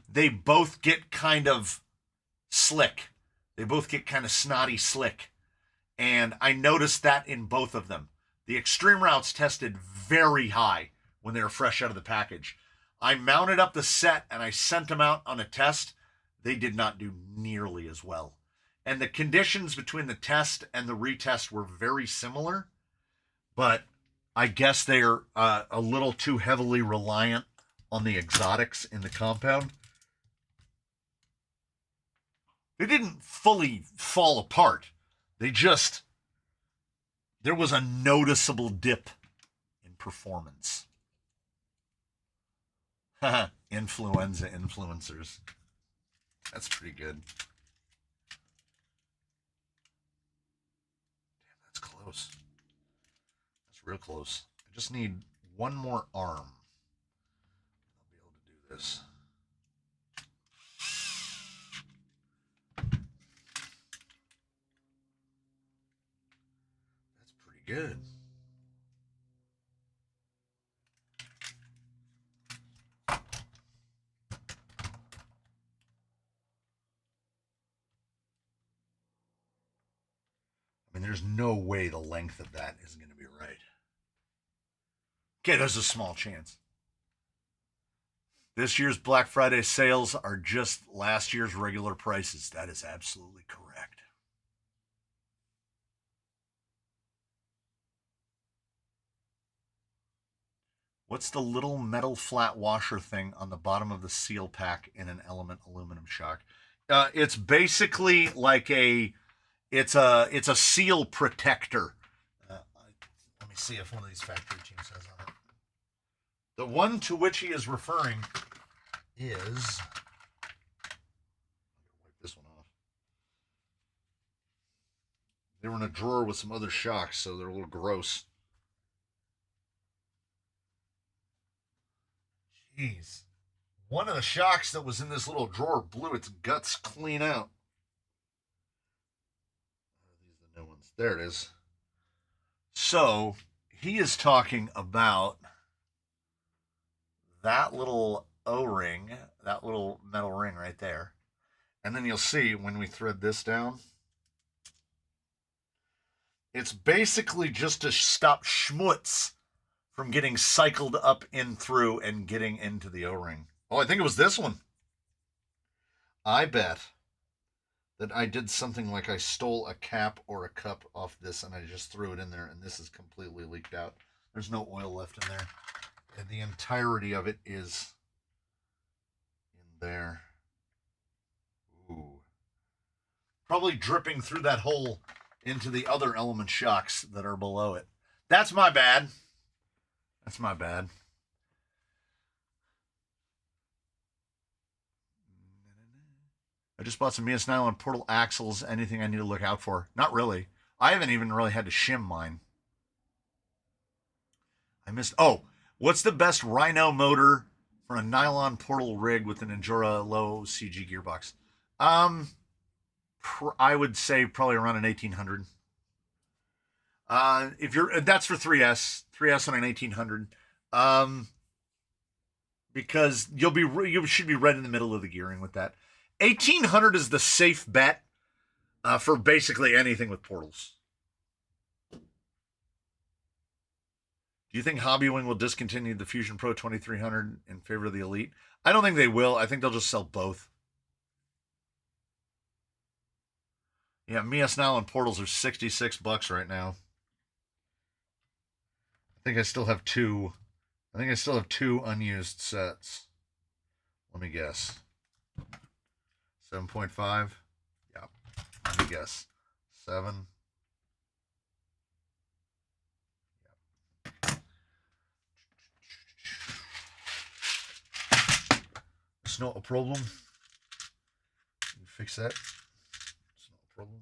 they both get kind of slick. They both get kind of snotty slick. And I noticed that in both of them. The Extreme Routes tested very high when they were fresh out of the package. I mounted up the set and I sent them out on a test. They did not do nearly as well. And the conditions between the test and the retest were very similar, but I guess they're a little too heavily reliant on the exotics in the compound. They didn't fully fall apart. There was a noticeable dip in performance. Influenza influencers. That's pretty good. Damn, that's close. That's real close. I just need one more arm. I'll be able to do this. That's pretty good. I mean, there's no way the length of that isn't going to be right. Okay, there's a small chance. This year's Black Friday sales are just last year's regular prices. That is absolutely correct. What's the little metal flat washer thing on the bottom of the seal pack in an Element aluminum shock? It's basically like it's a seal protector. Let me see if one of these factory teams has on it. The one to which he is referring is. Wipe this one off. They were in a drawer with some other shocks, so they're a little gross. Jeez. One of the shocks that was in this little drawer blew its guts clean out. These are the new ones. There it is. So, he is talking about that little O-ring, that little metal ring right there. And then you'll see when we thread this down, it's basically just to stop schmutz from getting cycled up in through and getting into the O-ring. Oh, I think it was this one. I bet that I did something like I stole a cap or a cup off this and I just threw it in there and this is completely leaked out. There's no oil left in there. And the entirety of it is in there. Ooh. Probably dripping through that hole into the other Element shocks that are below it. That's my bad. That's my bad. I just bought some ES nylon portal axles. Anything I need to look out for? Not really. I haven't even really had to shim mine. I missed. Oh, what's the best Rhino motor for a nylon portal rig with an Endura low CG gearbox? I would say probably around an 1800. If you're that's for 3S on an 1800. Because you should be right in the middle of the gearing with that. 1800 is the safe bet for basically anything with portals. Do you think Hobbywing will discontinue the Fusion Pro 2300 in favor of the Elite? I don't think they will. I think they'll just sell both. Yeah, Mias Nylon portals are $66 right now. I think I still have two unused sets. Let me guess. 7.5? Yeah. Let me guess. 7. Yep. It's not a problem. You fix that. It's not a problem.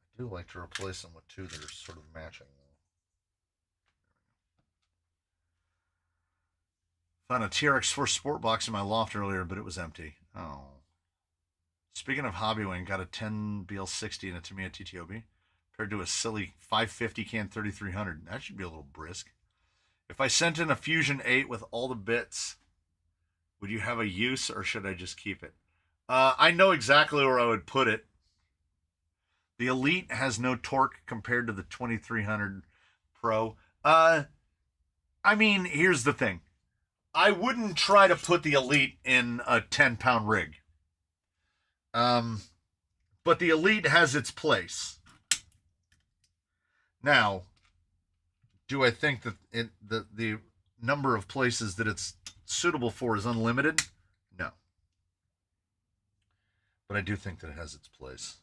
I do like to replace them with two that are sort of matching. Found a TRX4 Sport box in my loft earlier, but it was empty. Oh. Speaking of Hobbywing, got a 10 BL60 and a Tamiya TTOB. Paired to a silly 550 can 3300. That should be a little brisk. If I sent in a Fusion 8 with all the bits, would you have a use or should I just keep it? I know exactly where I would put it. The Elite has no torque compared to the 2300 Pro. I mean, here's the thing. I wouldn't try to put the Elite in a 10-pound rig. But the Elite has its place. Now, do I think that the number of places that it's suitable for is unlimited? No. But I do think that it has its place.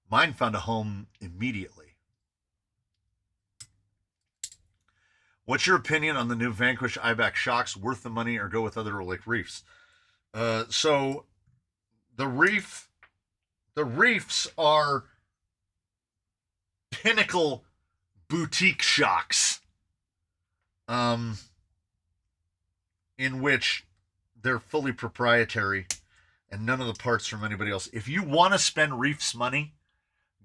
Mine found a home immediately. What's your opinion on the new Vanquish IBAC shocks? Worth the money or go with other like reefs? So the reefs are pinnacle boutique shocks, in which they're fully proprietary and none of the parts from anybody else. If you want to spend reefs money,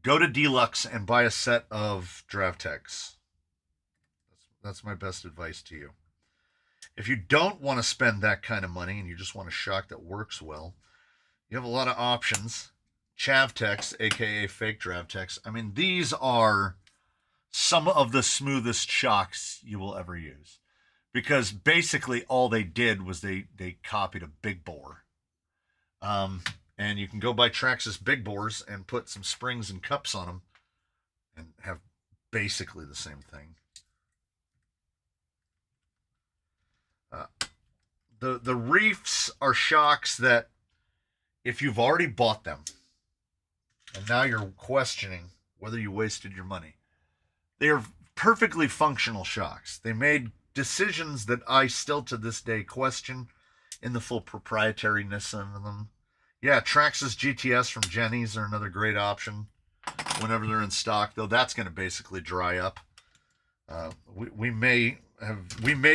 go to Deluxe and buy a set of Dravtex. That's my best advice to you. If you don't want to spend that kind of money and you just want a shock that works well, you have a lot of options. Chavtex, aka fake Dravtex. I mean, these are some of the smoothest shocks you will ever use. Because basically all they did was they copied a big bore. And you can go buy Traxxas big bores and put some springs and cups on them and have basically the same thing. The reefs are shocks that if you've already bought them and now you're questioning whether you wasted your money, they are perfectly functional shocks. They made decisions that I still to this day question in the full proprietariness of them. Yeah, Traxxas GTS from Jenny's are another great option whenever they're in stock, though that's going to basically dry up. We may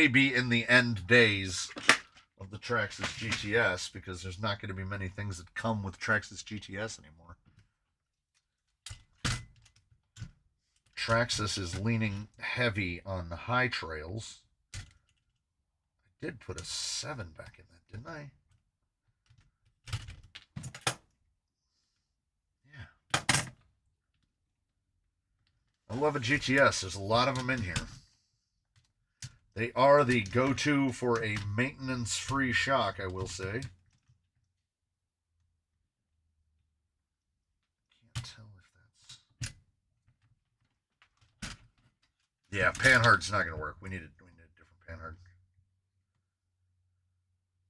be in the end days of the Traxxas GTS because there's not going to be many things that come with Traxxas GTS anymore. Traxxas is leaning heavy on the high trails. I did put a 7 back in that, didn't I? Yeah. I love a GTS. There's a lot of them in here. They are the go-to for a maintenance-free shock, I will say. Can't tell if that's... Yeah, Panhard's not going to work. We need a different Panhard.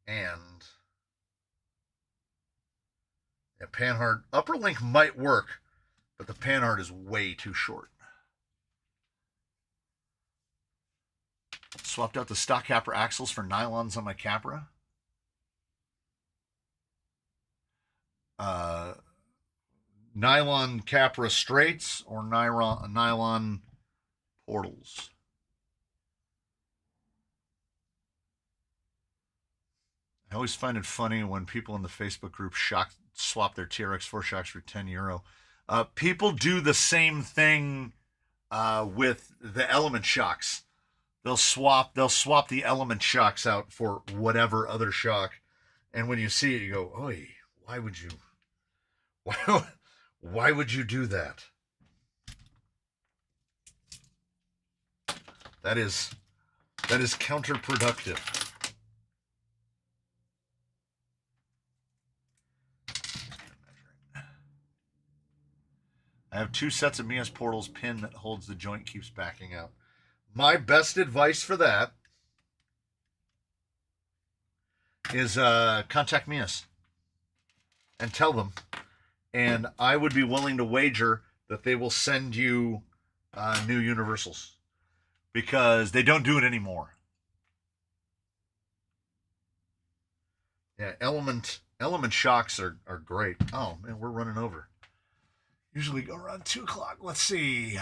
And... yeah, Panhard... Upper link might work, but the Panhard is way too short. Swapped out the stock Capra axles for nylons on my Capra. Nylon Capra straights or nylon portals. I always find it funny when people in the Facebook group swap their TRX4 shocks for €10. People do the same thing with the element shocks. They'll swap the element shocks out for whatever other shock, and when you see it, you go, "Oi, why would you do that?" That is counterproductive. I have 2 sets of Mias portals. Pin that holds the joint keeps backing out. My best advice for that is contact Mias and tell them. And I would be willing to wager that they will send you new universals because they don't do it anymore. Yeah, element shocks are great. Oh, man, we're running over. Usually go around 2 o'clock. Let's see.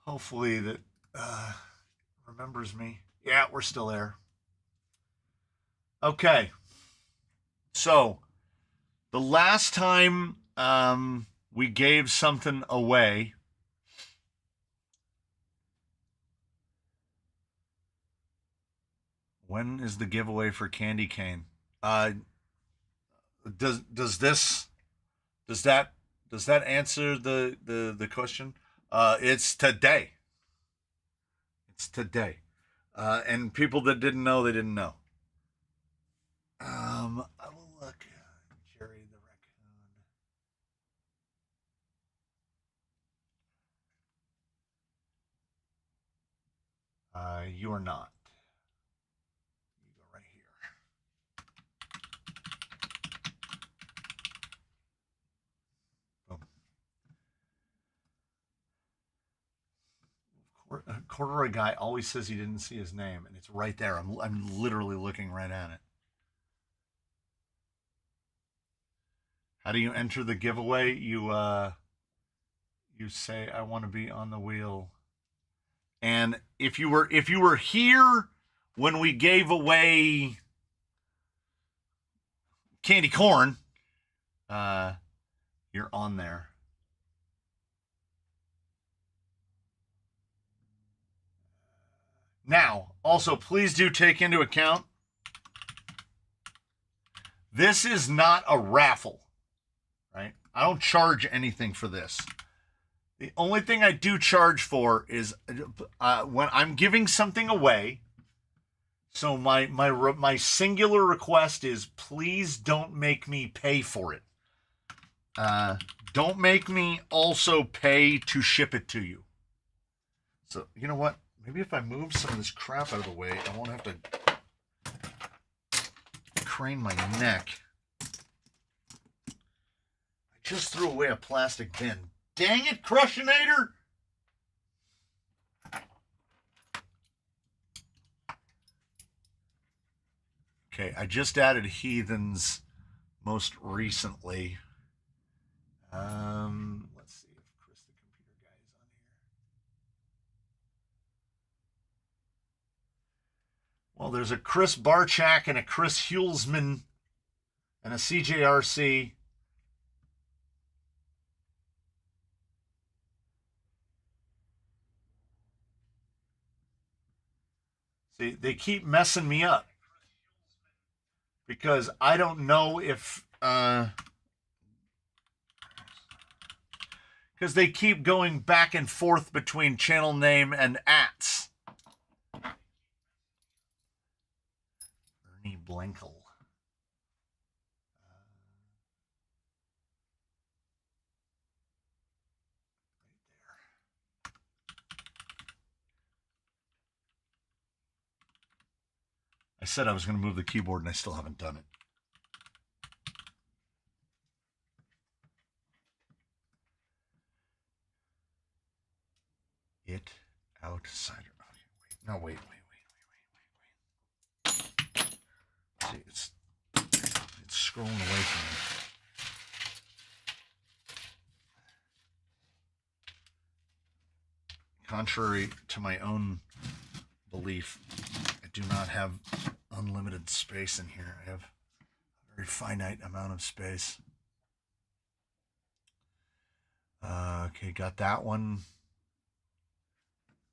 Hopefully that remembers me. Yeah, we're still there. Okay. So, the last time we gave something away, When is the giveaway for candy cane? Does that answer the question? It's today. It's today. And people that didn't know, they didn't know. I will look. Jerry the raccoon. You are not. You go right here. Boom. Corduroy guy always says he didn't see his name, and it's right there. I'm literally looking right at it. How do you enter the giveaway? You say I want to be on the wheel. And if you were here when we gave away candy corn, you're on there. Now, also, please do take into account, this is not a raffle, right? I don't charge anything for this. The only thing I do charge for is when I'm giving something away. So my singular request is, please don't make me pay for it. Don't make me also pay to ship it to you. So, you know what? Maybe if I move some of this crap out of the way, I won't have to crane my neck. I just threw away a plastic bin. Dang it, Crushinator! Okay, I just added Heathens most recently. Let's see if Chris the computer guy is on here. Well, there's a Chris Barchak and a Chris Hulsman and a CJRC. See, they keep messing me up because I don't know if because they keep going back and forth between channel name and ats. Ernie Blankel. I said I was going to move the keyboard and I still haven't done it. It outsider. Okay, wait. No, wait. See, it's scrolling away from me. Contrary to my own belief, I do not have unlimited space in here. I have a very finite amount of space. Okay, got that one.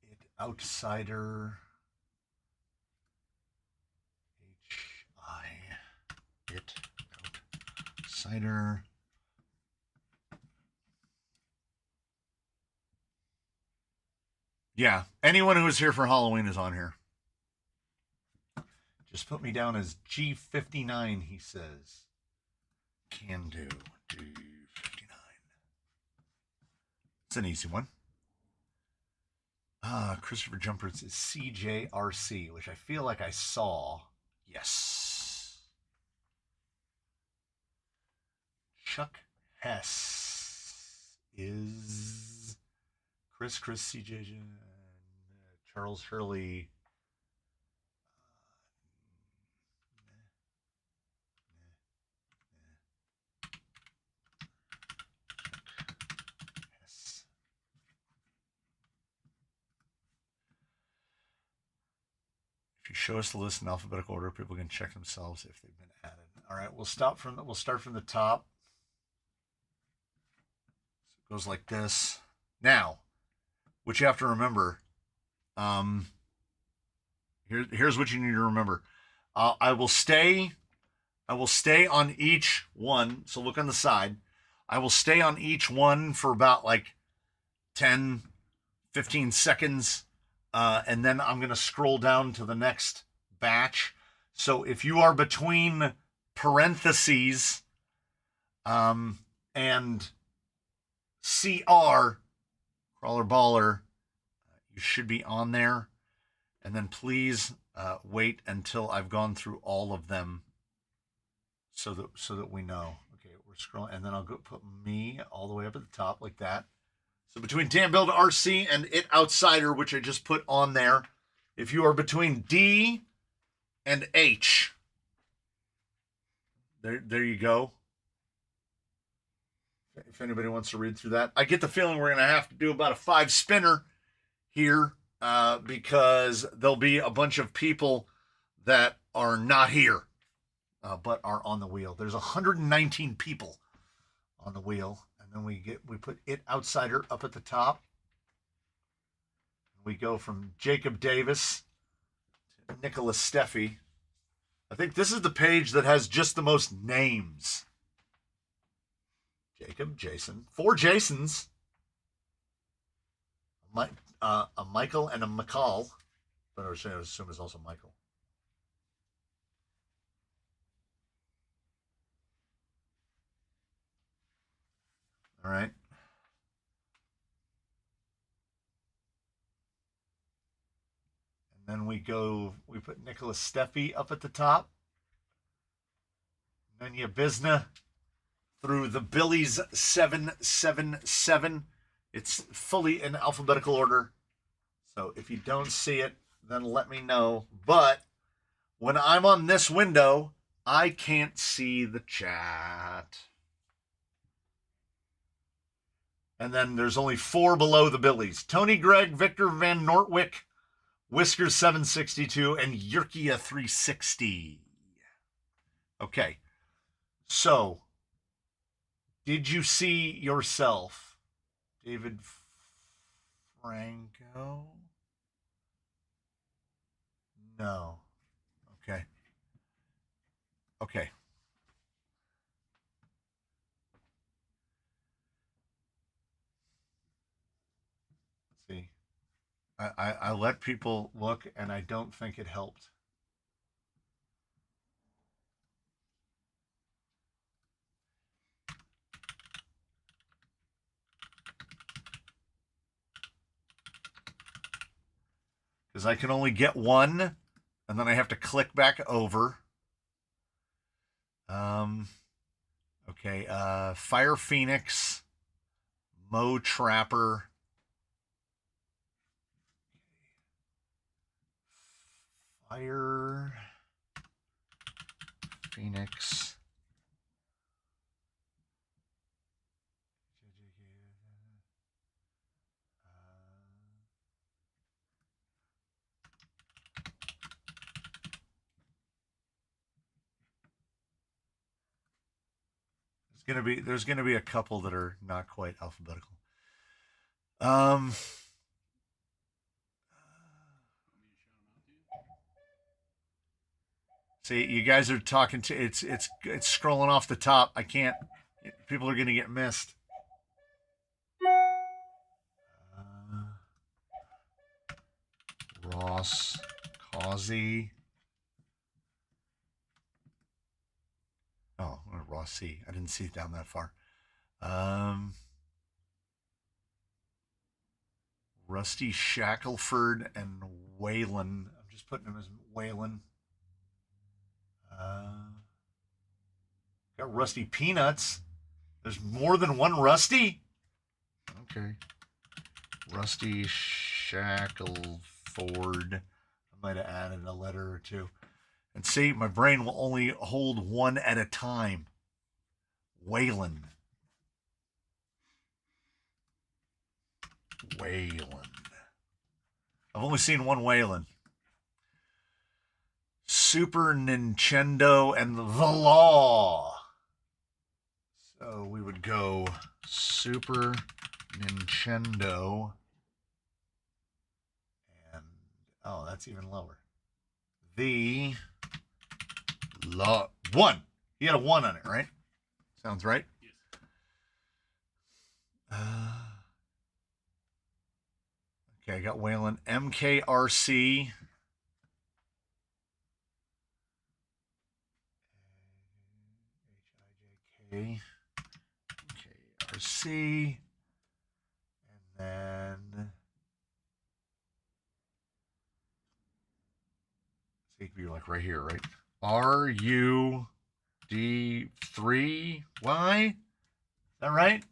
It outsider. It outsider. Yeah, anyone who was here for Halloween is on here. Just put me down as G59, he says. Can do. G59. It's an easy one. Christopher Jumpers is CJRC, which I feel like I saw. Yes. Chuck Hess is Chris CJ, Charles Hurley. If you show us the list in alphabetical order, people can check themselves if they've been added. All right, we'll start from the top. So it goes like this. Now, what you have to remember, Here's what you need to remember. I will stay on each one. So look on the side. I will stay on each one for about like 10, 15 seconds. And then I'm going to scroll down to the next batch. So if you are between parentheses and CR, crawler baller, you should be on there. And then please wait until I've gone through all of them so that we know. Okay, we're scrolling, and then I'll go put me all the way up at the top like that. So between Dan Build RC and It Outsider, which I just put on there, if you are between D and H, there you go. If anybody wants to read through that, I get the feeling we're going to have to do about a 5 spinner here because there'll be a bunch of people that are not here but are on the wheel. There's 119 people on the wheel, and then we put It Outsider up at the top. We go from Jacob Davis to Nicholas Steffi. I think this is the page that has just the most names. Jacob, Jason, 4 Jasons, a Michael and a McCall, but I assume it's also Michael. All right. And then we put Nicholas Steffi up at the top. Nanya Bisna through the Billies 777. It's fully in alphabetical order. So if you don't see it, then let me know. But when I'm on this window, I can't see the chat. And then there's only 4 below the Billies. Tony Gregg, Victor Van Nortwick, Whiskers 762, and Yurkia 360. Okay. So, did you see yourself, David Franco? No. Okay. Okay. Let's see. I let people look, and I don't think it helped. Because I can only get one, and then I have to click back over. Okay, Fire Phoenix, Mo Trapper, Fire Phoenix. There's gonna be a couple that are not quite alphabetical. See, you guys are talking to it's scrolling off the top. I can't. People are gonna get missed. Ross Causey. Oh, Ross C. I didn't see it down that far. Rusty Shackelford and Waylon. I'm just putting him as Waylon. Got Rusty Peanuts. There's more than one Rusty? Okay. Rusty Shackelford. I might have added a letter or two. And see, my brain will only hold one at a time. Waylon. I've only seen one Waylon. Super Nintendo and the Law. So we would go Super Nintendo and oh, that's even lower. the one. He had a 1 on it, right? Sounds right. Yes. Okay, I got Waylon. MKRC. HIJK. MKRC. And then. So it could be like right here, right? RUD3Y. Is that right?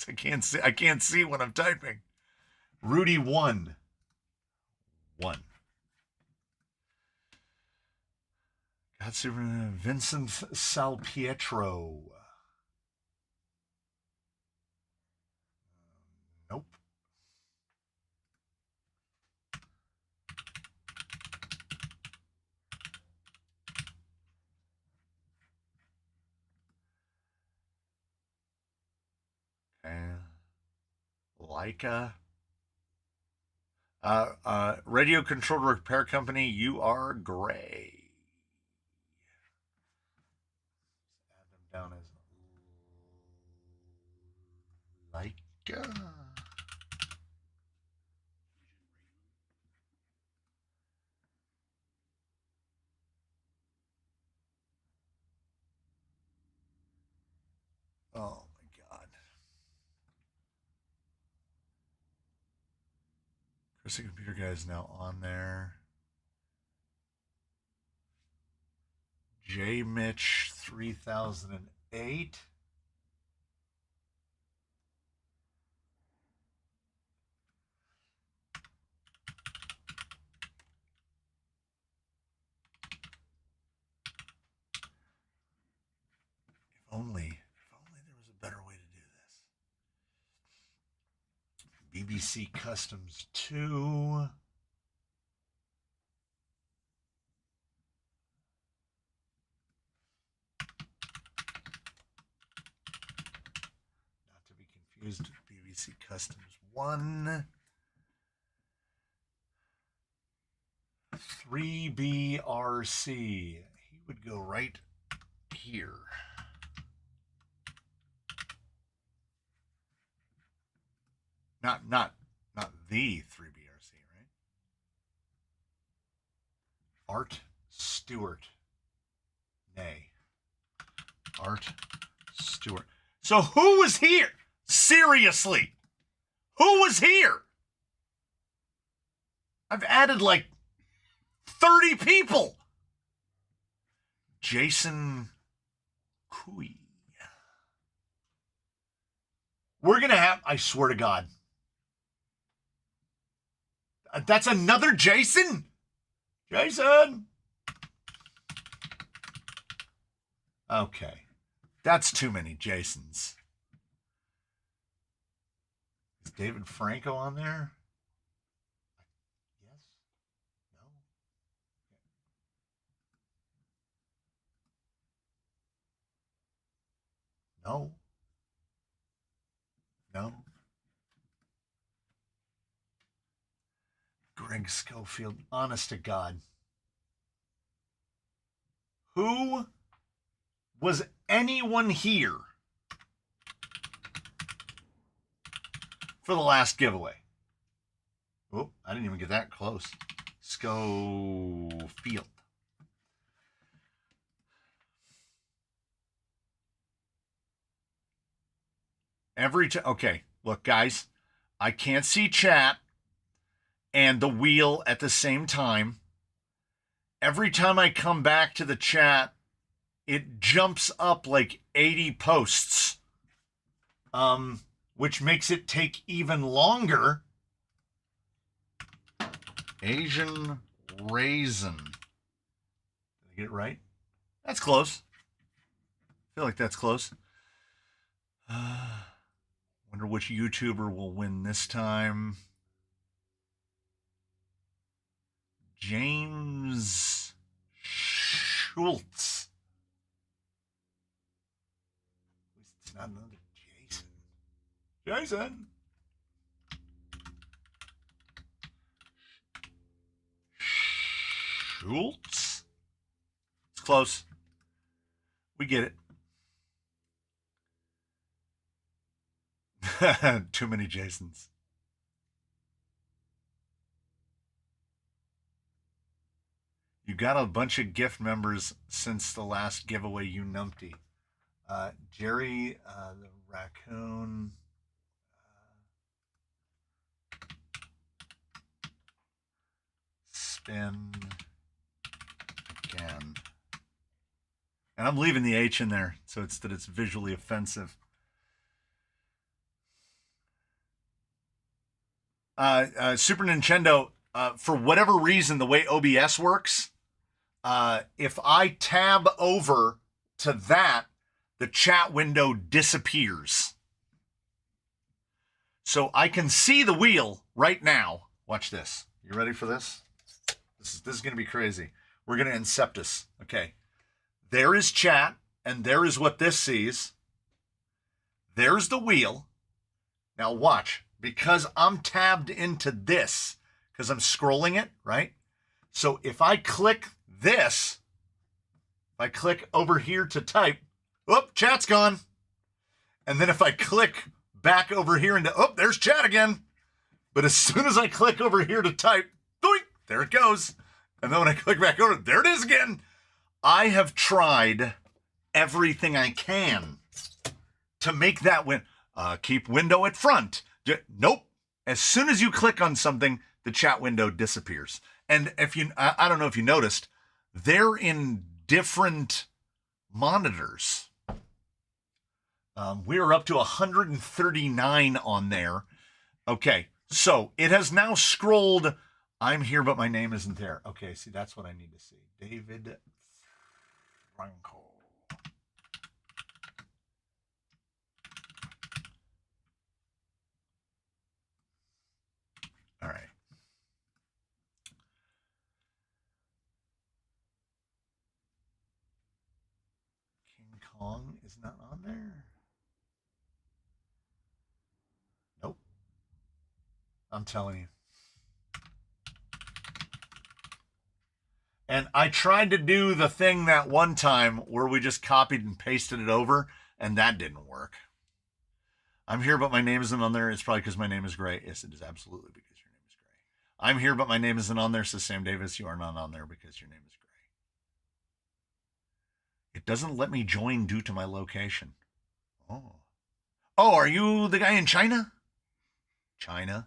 I can't see when I'm typing. Rudy 1. Got Super Vincent Salpietro. Nope. Okay. Leica. Radio controlled repair company. You are gray. Add them down as Leica. Oh my god. Chris the computer guy is now on there. J Mitch 3008. If only there was a better way to do this. BBC Customs 2. Not to be confused with BBC Customs 1. 3BRC. He would go right here. Not the 3BRC, right? Art Stewart. Nay. Art Stewart. So who was here? Seriously. Who was here? I've added like 30 people. Jason Cooey. We're going to have, I swear to God. That's another Jason? Jason. Okay. That's too many Jasons. Is David Franco on there? Yes? No? No? Greg Schofield, honest to God. Who was anyone here for the last giveaway? Oh, I didn't even get that close. Schofield. Okay, look, guys, I can't see chat and the wheel at the same time. Every time I come back to the chat, it jumps up like 80 posts, which makes it take even longer. Asian raisin. Did I get it right? That's close. I feel like that's close. Wonder which YouTuber will win this time. James Schultz. At least it's not another Jason. Jason. Schultz. It's close. We get it. Too many Jasons. You got a bunch of gift members since the last giveaway, you numpty. Jerry, the raccoon. Spin again. And I'm leaving the H in there so it's visually offensive. Super Nintendo, for whatever reason, the way OBS works, if I tab over to that, the chat window disappears. So I can see the wheel right now. Watch this. You ready for this? This is going to be crazy. We're going to Inceptus. Okay. There is chat, and there is what this sees. There's the wheel. Now watch. Because I'm tabbed into this, because I'm scrolling it, right? So if I click this, if I click over here to type, whoop, chat's gone. And then if I click back over here into, oh, there's chat again. But as soon as I click over here to type, doink, there it goes. And then when I click back over, there it is again. I have tried everything I can to make that keep window at front. Nope. As soon as you click on something, the chat window disappears. And if you, I don't know if you noticed, they're in different monitors. We are up to 139 on there. Okay, so it has now scrolled. I'm here, but my name isn't there. Okay, see, that's what I need to see. David Franco. All right. King Kong is not on there. Nope. I'm telling you. And I tried to do the thing that one time where we just copied and pasted it over, and that didn't work. I'm here, but my name isn't on there. It's probably because my name is Gray. Yes, it is absolutely because your name is Gray. I'm here, but my name isn't on there, says Sam Davis. You are not on there because your name is Gray. It doesn't let me join due to my location. Oh. Oh, are you the guy in China? China.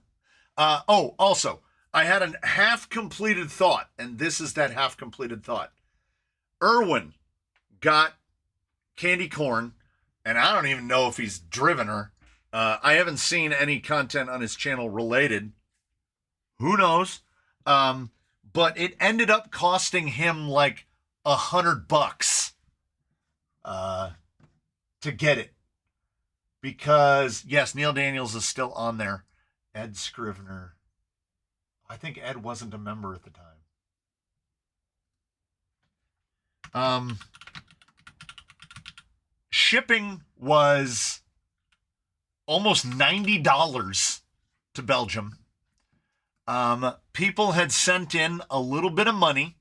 Oh, also, I had a half-completed thought, and this is that half-completed thought. Irwin got candy corn, and I don't even know if he's driven her. I haven't seen any content on his channel related. Who knows? But it ended up costing him like $100 to get it. Because, yes, Neil Daniels is still on there. Ed Scrivener. I think Ed wasn't a member at the time. Shipping was almost $90 to Belgium. People had sent in a little bit of money.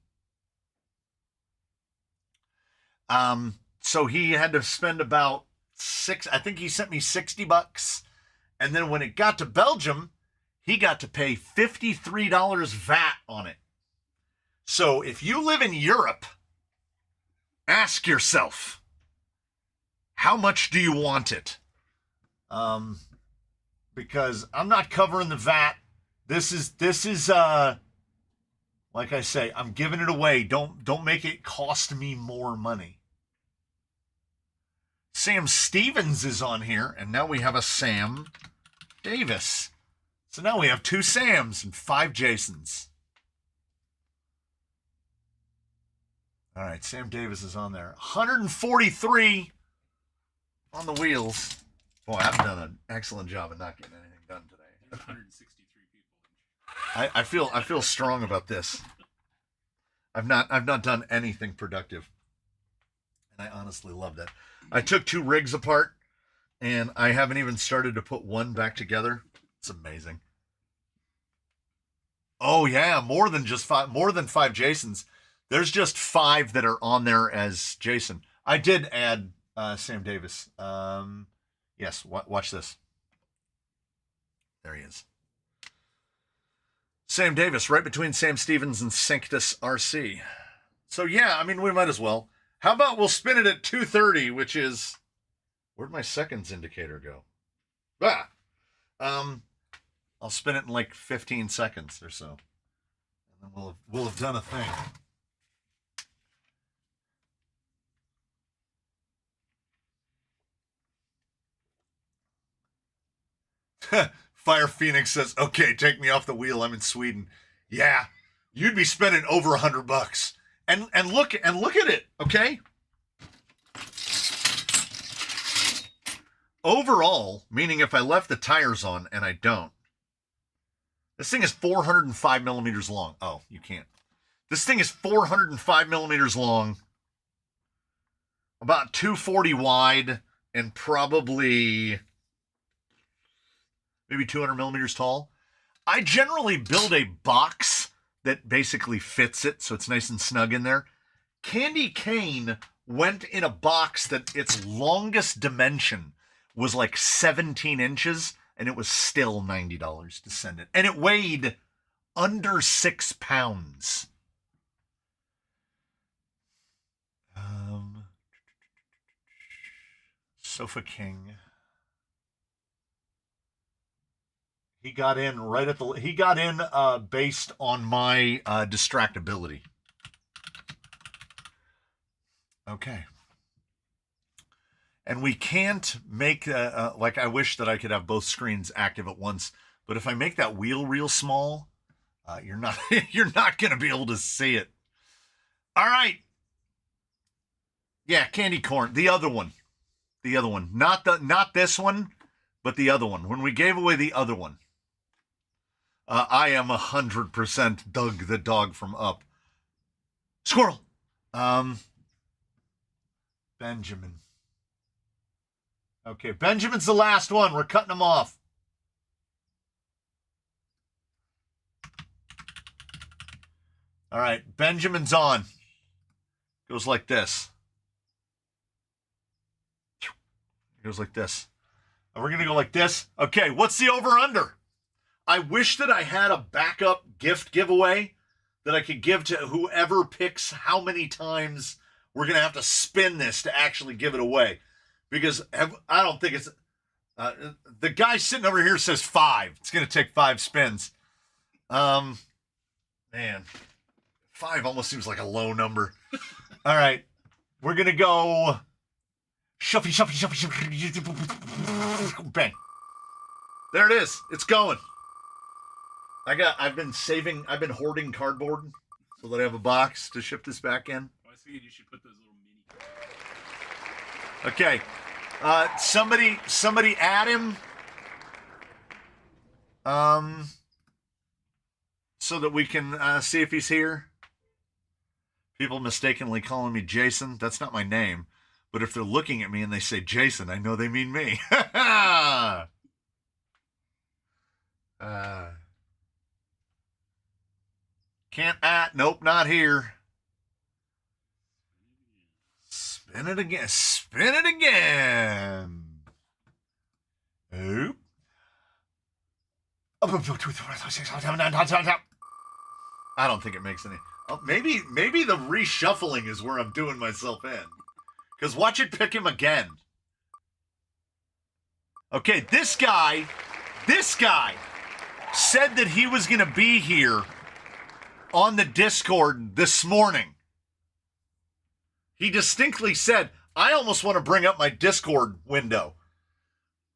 So he had to spend about I think he sent me $60. And then when it got to Belgium, he got to pay $53 VAT on it. So if you live in Europe, ask yourself, how much do you want it? Because I'm not covering the VAT. This is like I say, I'm giving it away. Don't make it cost me more money. Sam Stevens is on here, and now we have a Sam Davis. So now we have 2 Sams and 5 Jasons. All right, Sam Davis is on there. 143 on the wheels. Boy, I've done an excellent job of not getting anything done today. There's 163 people. I feel strong about this. I've not done anything productive, and I honestly loved it. I took 2 rigs apart, and I haven't even started to put one back together. It's amazing. Oh yeah, more than 5 Jasons. There's just 5 that are on there as Jason. I did add Sam Davis. Yes, watch this. There he is. Sam Davis, right between Sam Stevens and Sanctus RC. So yeah, I mean, we might as well. How about we'll spin it at 2:30, which is... Where'd my seconds indicator go? I'll spin it in like 15 seconds or so. And then we'll have done a thing. Fire Phoenix says, okay, take me off the wheel. I'm in Sweden. Yeah, you'd be spending over $100. And look at it, okay? Overall, meaning if I left the tires on and I don't, this thing is 405 millimeters long. Oh, you can't. This thing is 405 millimeters long, about 240 wide, and probably maybe 200 millimeters tall. I generally build a box that basically fits it, so it's nice and snug in there. Candy Cane went in a box that its longest dimension was like 17 inches, and it was still $90 to send it. And it weighed under 6 pounds. Sofa King. He got in right at the... He got in based on my distractibility. Okay. And we can't make... like, I wish that I could have both screens active at once. But if I make that wheel real small, you're not you're not going to be able to see it. All right. Yeah, candy corn. The other one. The other one. Not this one, but the other one. When we gave away the other one. I am 100% Doug the dog from Up. Squirrel. Benjamin. Okay, Benjamin's the last one. We're cutting him off. All right, Benjamin's on. Goes like this. Goes like this. And we're going to go like this. Okay, what's the over-under? I wish that I had a backup gift giveaway that I could give to whoever picks how many times we're going to have to spin this to actually give it away. Because I don't think it's... the guy sitting over here says 5. It's going to take 5 spins. Man. 5 almost seems like a low number. All right. We're going to go... Shuffy. Bang. There it is. It's going. I've been hoarding cardboard so that I have a box to ship this back in. Oh, I was thinking you should put those little mini. Okay. Somebody add him. So that we can see if he's here. People mistakenly calling me Jason. That's not my name. But if they're looking at me and they say Jason, I know they mean me. Can't nope, not here. Spin it again. Spin it again. Oop. I don't think it makes any. Oh, maybe the reshuffling is where I'm doing myself in. Because watch it pick him again. Okay, this guy said that he was going to be here on the Discord this morning. He distinctly said, I almost want to bring up my Discord window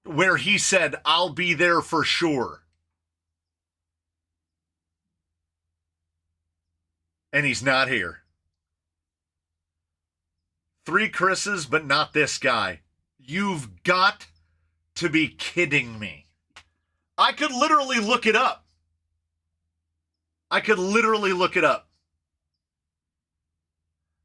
where he said, I'll be there for sure. And he's not here. 3 Chris's, but not this guy. You've got to be kidding me. I could literally look it up.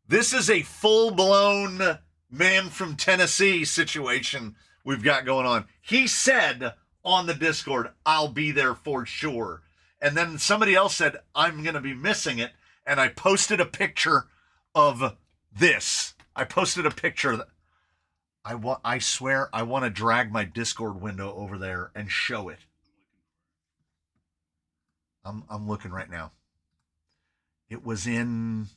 This is a full-blown man from Tennessee situation we've got going on. He said on the Discord, I'll be there for sure. And then somebody else said, I'm going to be missing it. and I posted a picture of this. I posted a picture that I swear I want to drag my Discord window over there and show it. I'm looking right now. It was in.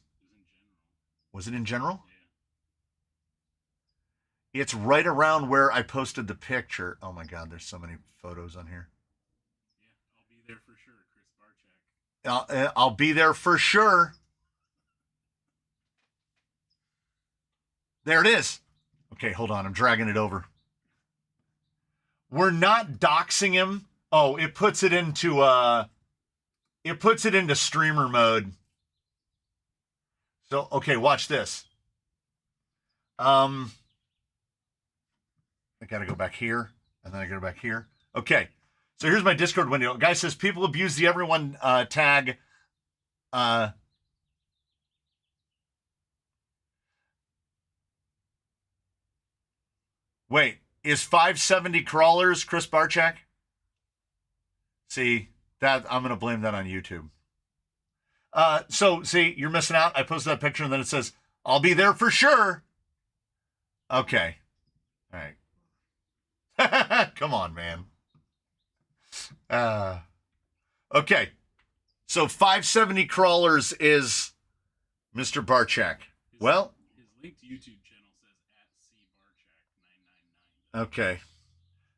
Was it in general? Yeah. It's right around where I posted the picture. Oh my God, there's so many photos on here. Yeah, I'll be there for sure, Chris Barchak. I'll be there for sure. There it is. Okay, hold on. I'm dragging it over. We're not doxing him. Oh, it puts it into streamer mode. So, okay, watch this. I got to go back here, and then I go back here. Okay, so here's my Discord window. Guy says, people abuse the everyone tag. Wait, is 570 crawlers Chris Barchak? See, that I'm going to blame that on YouTube. So, see, you're missing out. I posted that picture, and then it says, I'll be there for sure. Okay. All right. Come on, man. Okay. So 570 crawlers is Mr. Barchak. Well. His link to YouTube channel says @cbarchak999. Okay.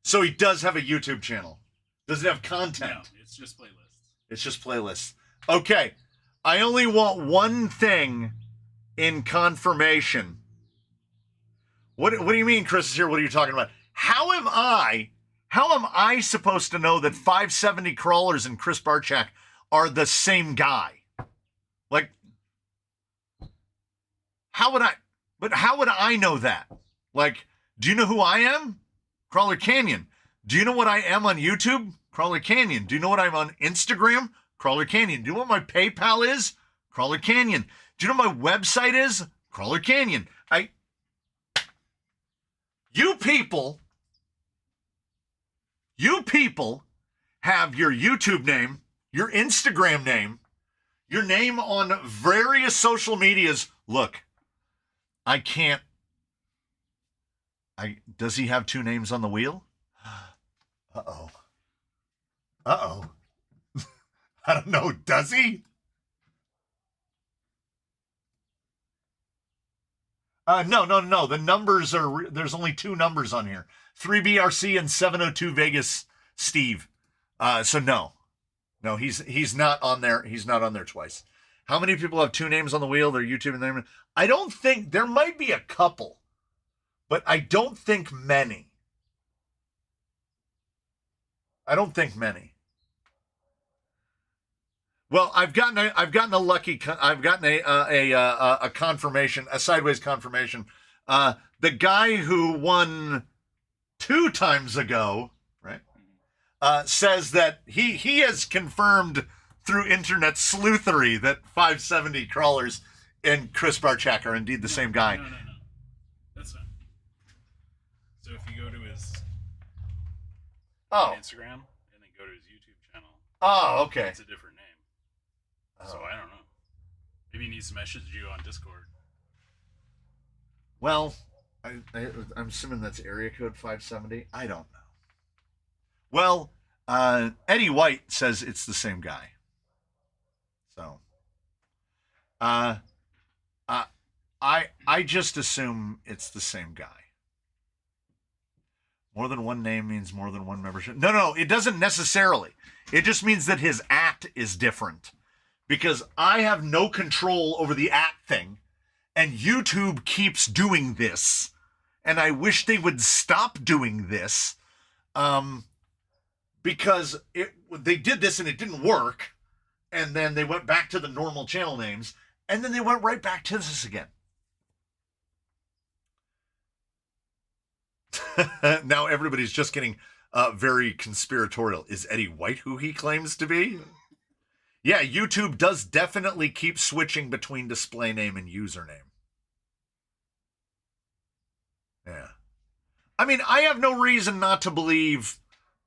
So he does have a YouTube channel. Does it have content? No, it's just playlists. It's just playlists. Okay. I only want one thing in confirmation. What do you mean, Chris is here? What are you talking about? How am I supposed to know that 570 crawlers and Chris Barchak are the same guy? Like, how would I know that? Like, do you know who I am? Crawler Canyon. Do you know what I am on YouTube? Crawler Canyon. Do you know what I'm on Instagram? Crawler Canyon. Do you know what my PayPal is? Crawler Canyon. Do you know what my website is? Crawler Canyon. You people have your YouTube name, your Instagram name, your name on various social medias. Look, does he have two names on the wheel? Uh-oh. I don't know. Does he? No. The numbers are, there's only two numbers on here. 3BRC and 702 Vegas Steve. So no, he's not on there. He's not on there twice. How many people have two names on the wheel? Their YouTube name. I don't think, there might be a couple, but I don't think many. Well, I've gotten a confirmation, a sideways confirmation. The guy who won 2 times ago, right, says that he has confirmed through internet sleuthery that 570 crawlers and Chris Barchak are indeed the same guy. No. That's not. So if you go to his Instagram and then go to his YouTube channel. Oh, okay. It's a different name. So I don't know. Maybe he needs to message you on Discord. Well, I'm assuming that's area code 570. I don't know. Well, Eddie White says it's the same guy. So, I just assume it's the same guy. More than one name means more than one membership. No, it doesn't necessarily. It just means that his act is different. Because I have no control over the at thing, and YouTube keeps doing this, and I wish they would stop doing this, because they did this and it didn't work, and then they went back to the normal channel names, and then they went right back to this again. Now everybody's just getting very conspiratorial. Is Eddie White who he claims to be? Yeah, YouTube does definitely keep switching between display name and username. Yeah. I mean, I have no reason not to believe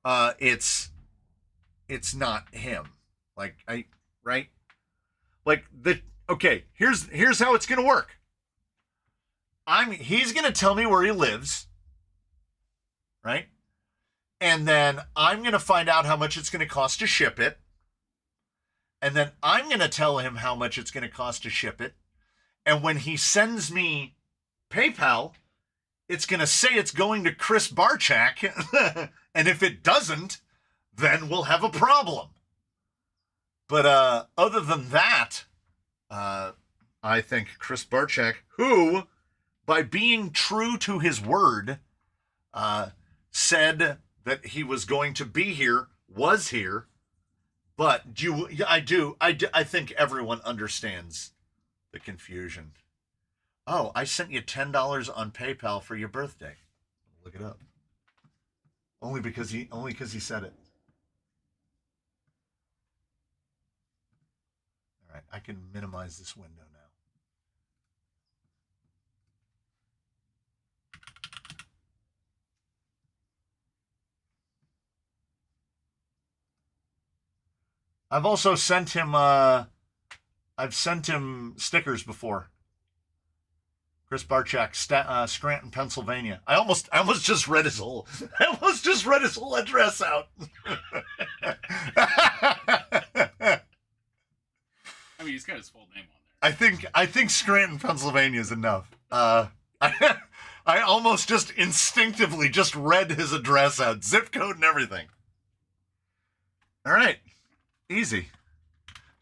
it's not him. Right? Like okay, here's how it's going to work. He's going to tell me where he lives, right? And then I'm going to find out how much it's going to cost to ship it. And then I'm going to tell him how much it's going to cost to ship it. And when he sends me PayPal, it's going to say it's going to Chris Barchak. And if it doesn't, then we'll have a problem. But other than that, I think Chris Barchak, who, by being true to his word, said that he was going to be here, was here. But I think everyone understands the confusion. Oh, I sent you $10 on PayPal for your birthday. Look it up. Only because he said it. All right, I can minimize this window now. I've also sent him I've sent him stickers before. Chris Barchak, Scranton, Pennsylvania. I almost just read his whole address out. I mean, he's got his full name on there. I think Scranton, Pennsylvania is enough. I almost just instinctively just read his address out, zip code and everything. All right, easy.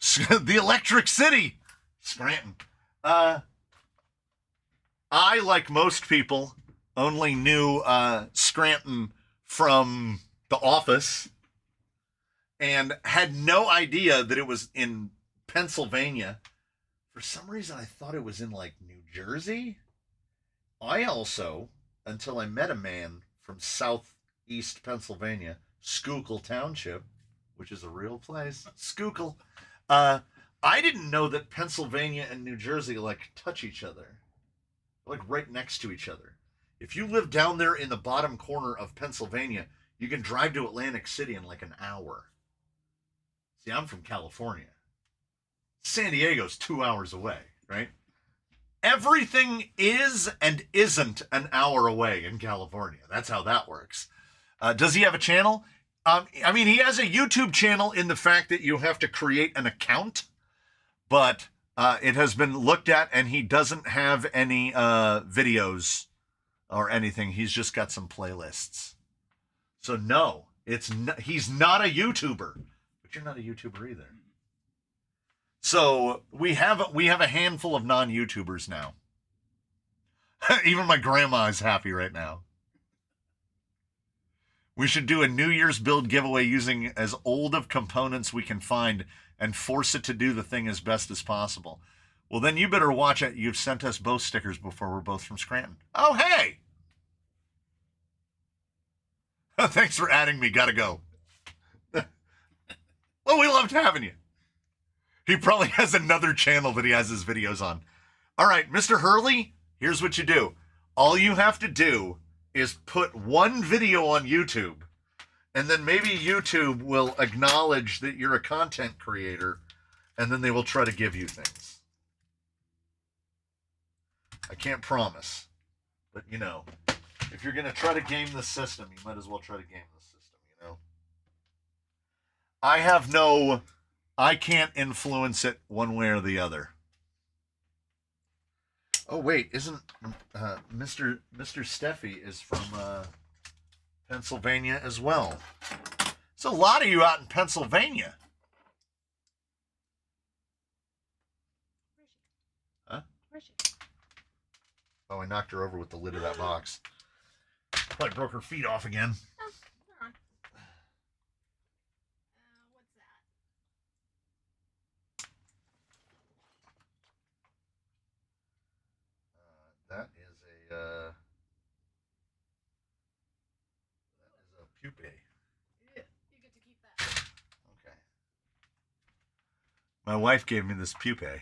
The Electric City, Scranton. I, like most people, only knew Scranton from The Office and had no idea that it was in Pennsylvania. For some reason, I thought it was in, like, New Jersey. I also, until I met a man from southeast Pennsylvania, Schuylkill Township, which is a real place, Schuylkill, I didn't know that Pennsylvania and New Jersey, like, touch each other. Like right next to each other. If you live down there in the bottom corner of Pennsylvania, you can drive to Atlantic City in like an hour. See, I'm from California. San Diego's 2 hours away, right? Everything is and isn't an hour away in California. That's how that works. Does he have a channel? I mean, he has a YouTube channel in the fact that you have to create an account, but it has been looked at, and he doesn't have any videos or anything. He's just got some playlists. So no, he's not a YouTuber, but you're not a YouTuber either. So we have a handful of non-YouTubers now. Even my grandma is happy right now. We should do a New Year's build giveaway using as old of components we can find and force it to do the thing as best as possible. Well, then you better watch it. You've sent us both stickers before. We're both from Scranton. Oh, hey! Thanks for adding me. Gotta go. Well, we loved having you. He probably has another channel that he has his videos on. All right, Mr. Hurley, here's what you do. All you have to do is put one video on YouTube, and then maybe YouTube will acknowledge that you're a content creator, and then they will try to give you things. I can't promise, but, you know, if you're going to try to game the system, you might as well try to game the system, you know? I can't influence it one way or the other. Oh, wait, isn't Mr. Steffi is from Pennsylvania as well? There's a lot of you out in Pennsylvania. Huh? Where's she? Oh, I knocked her over with the lid of that box. Probably broke her feet off again. Oh, hold on. What's that? That is a pupae. Yeah, you get to keep that. Okay. My wife gave me this pupae,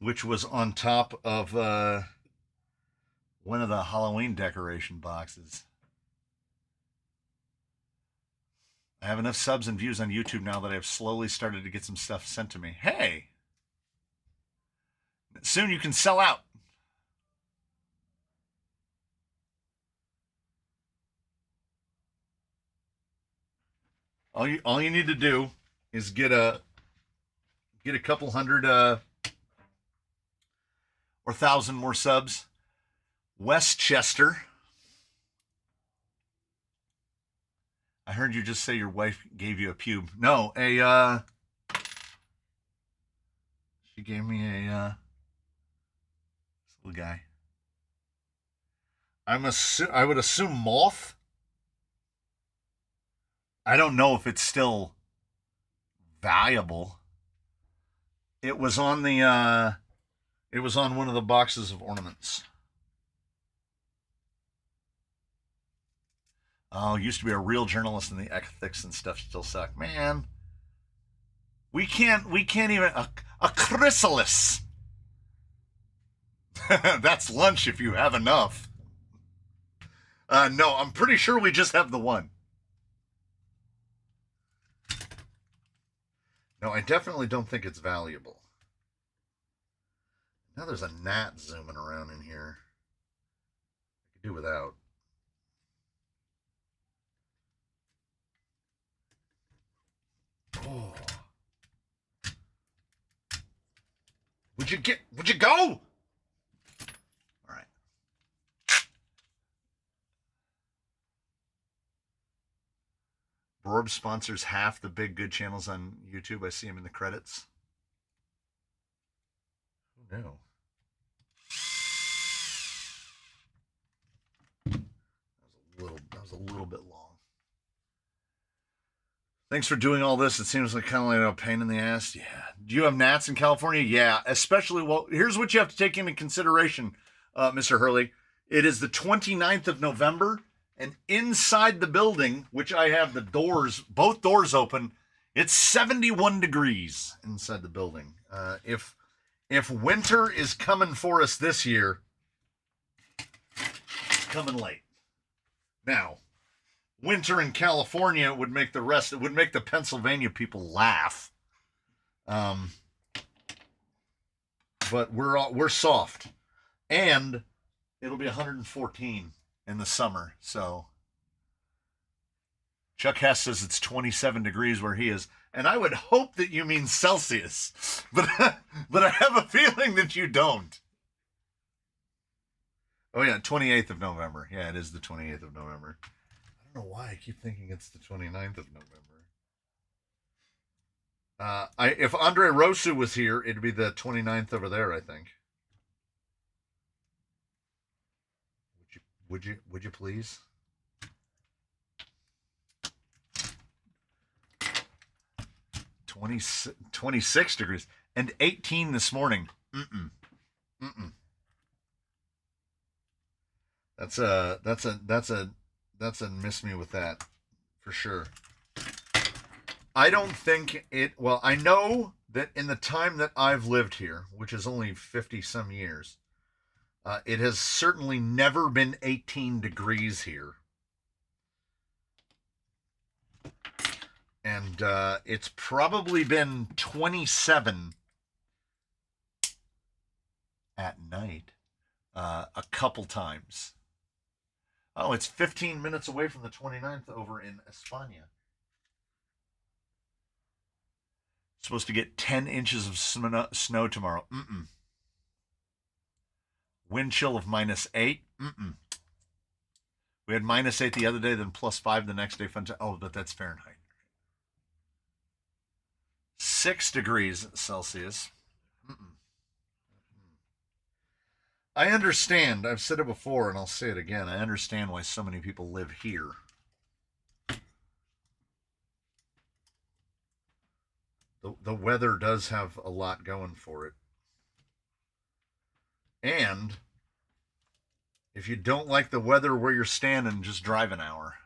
which was on top of one of the Halloween decoration boxes. I have enough subs and views on YouTube now that I've slowly started to get some stuff sent to me. Hey, soon you can sell out. All you need to do is get a couple hundred or 1,000 more subs. Westchester. I heard you just say your wife gave you a pube. No, she gave me a little guy. I would assume moth. I don't know if it's still valuable. It was on the it was on one of the boxes of ornaments. Oh, used to be a real journalist, and the ethics and stuff still suck. Man, we can't even a chrysalis. That's lunch if you have enough. No, I'm pretty sure we just have the one. No, I definitely don't think it's valuable. Now there's a gnat zooming around in here. I could do without. Oh. Would you go? All right. Borb sponsors half the big good channels on YouTube. I see him in the credits. Who knew? That was a little bit long. Thanks for doing all this. It seems like kind of like a pain in the ass. Yeah. Do you have gnats in California? Yeah. Especially, well, here's what you have to take into consideration, Mr. Hurley. It is the 29th of November, and inside the building, which I have the doors, both doors open, it's 71 degrees inside the building. If winter is coming for us this year, it's coming late. Now, winter in California would make the Pennsylvania people laugh. But we're soft, and it'll be 114 in the summer. So Chuck Hess says it's 27 degrees where he is, and I would hope that you mean Celsius, but I have a feeling that you don't. Oh yeah, 28th of November. Yeah, it is the 28th of November. I don't know why I keep thinking it's the 29th of November. If Andre Rosu was here, it'd be the 29th over there, I think. Would you please? $26 26 and 18 this morning. Mm-mm. That's a miss me with that for sure. I don't think it, well, I know that in the time that I've lived here, which is only 50 some years, it has certainly never been 18 degrees here. And it's probably been 27 at night a couple times. Oh, it's 15 minutes away from the 29th over in España. Supposed to get 10 inches of snow tomorrow. Wind chill of -8. We had -8 the other day, then +5 the next day. Oh, but that's Fahrenheit. 6 degrees Celsius. I understand. I've said it before, and I'll say it again. I understand why so many people live here. The weather does have a lot going for it. And if you don't like the weather where you're standing, just drive an hour.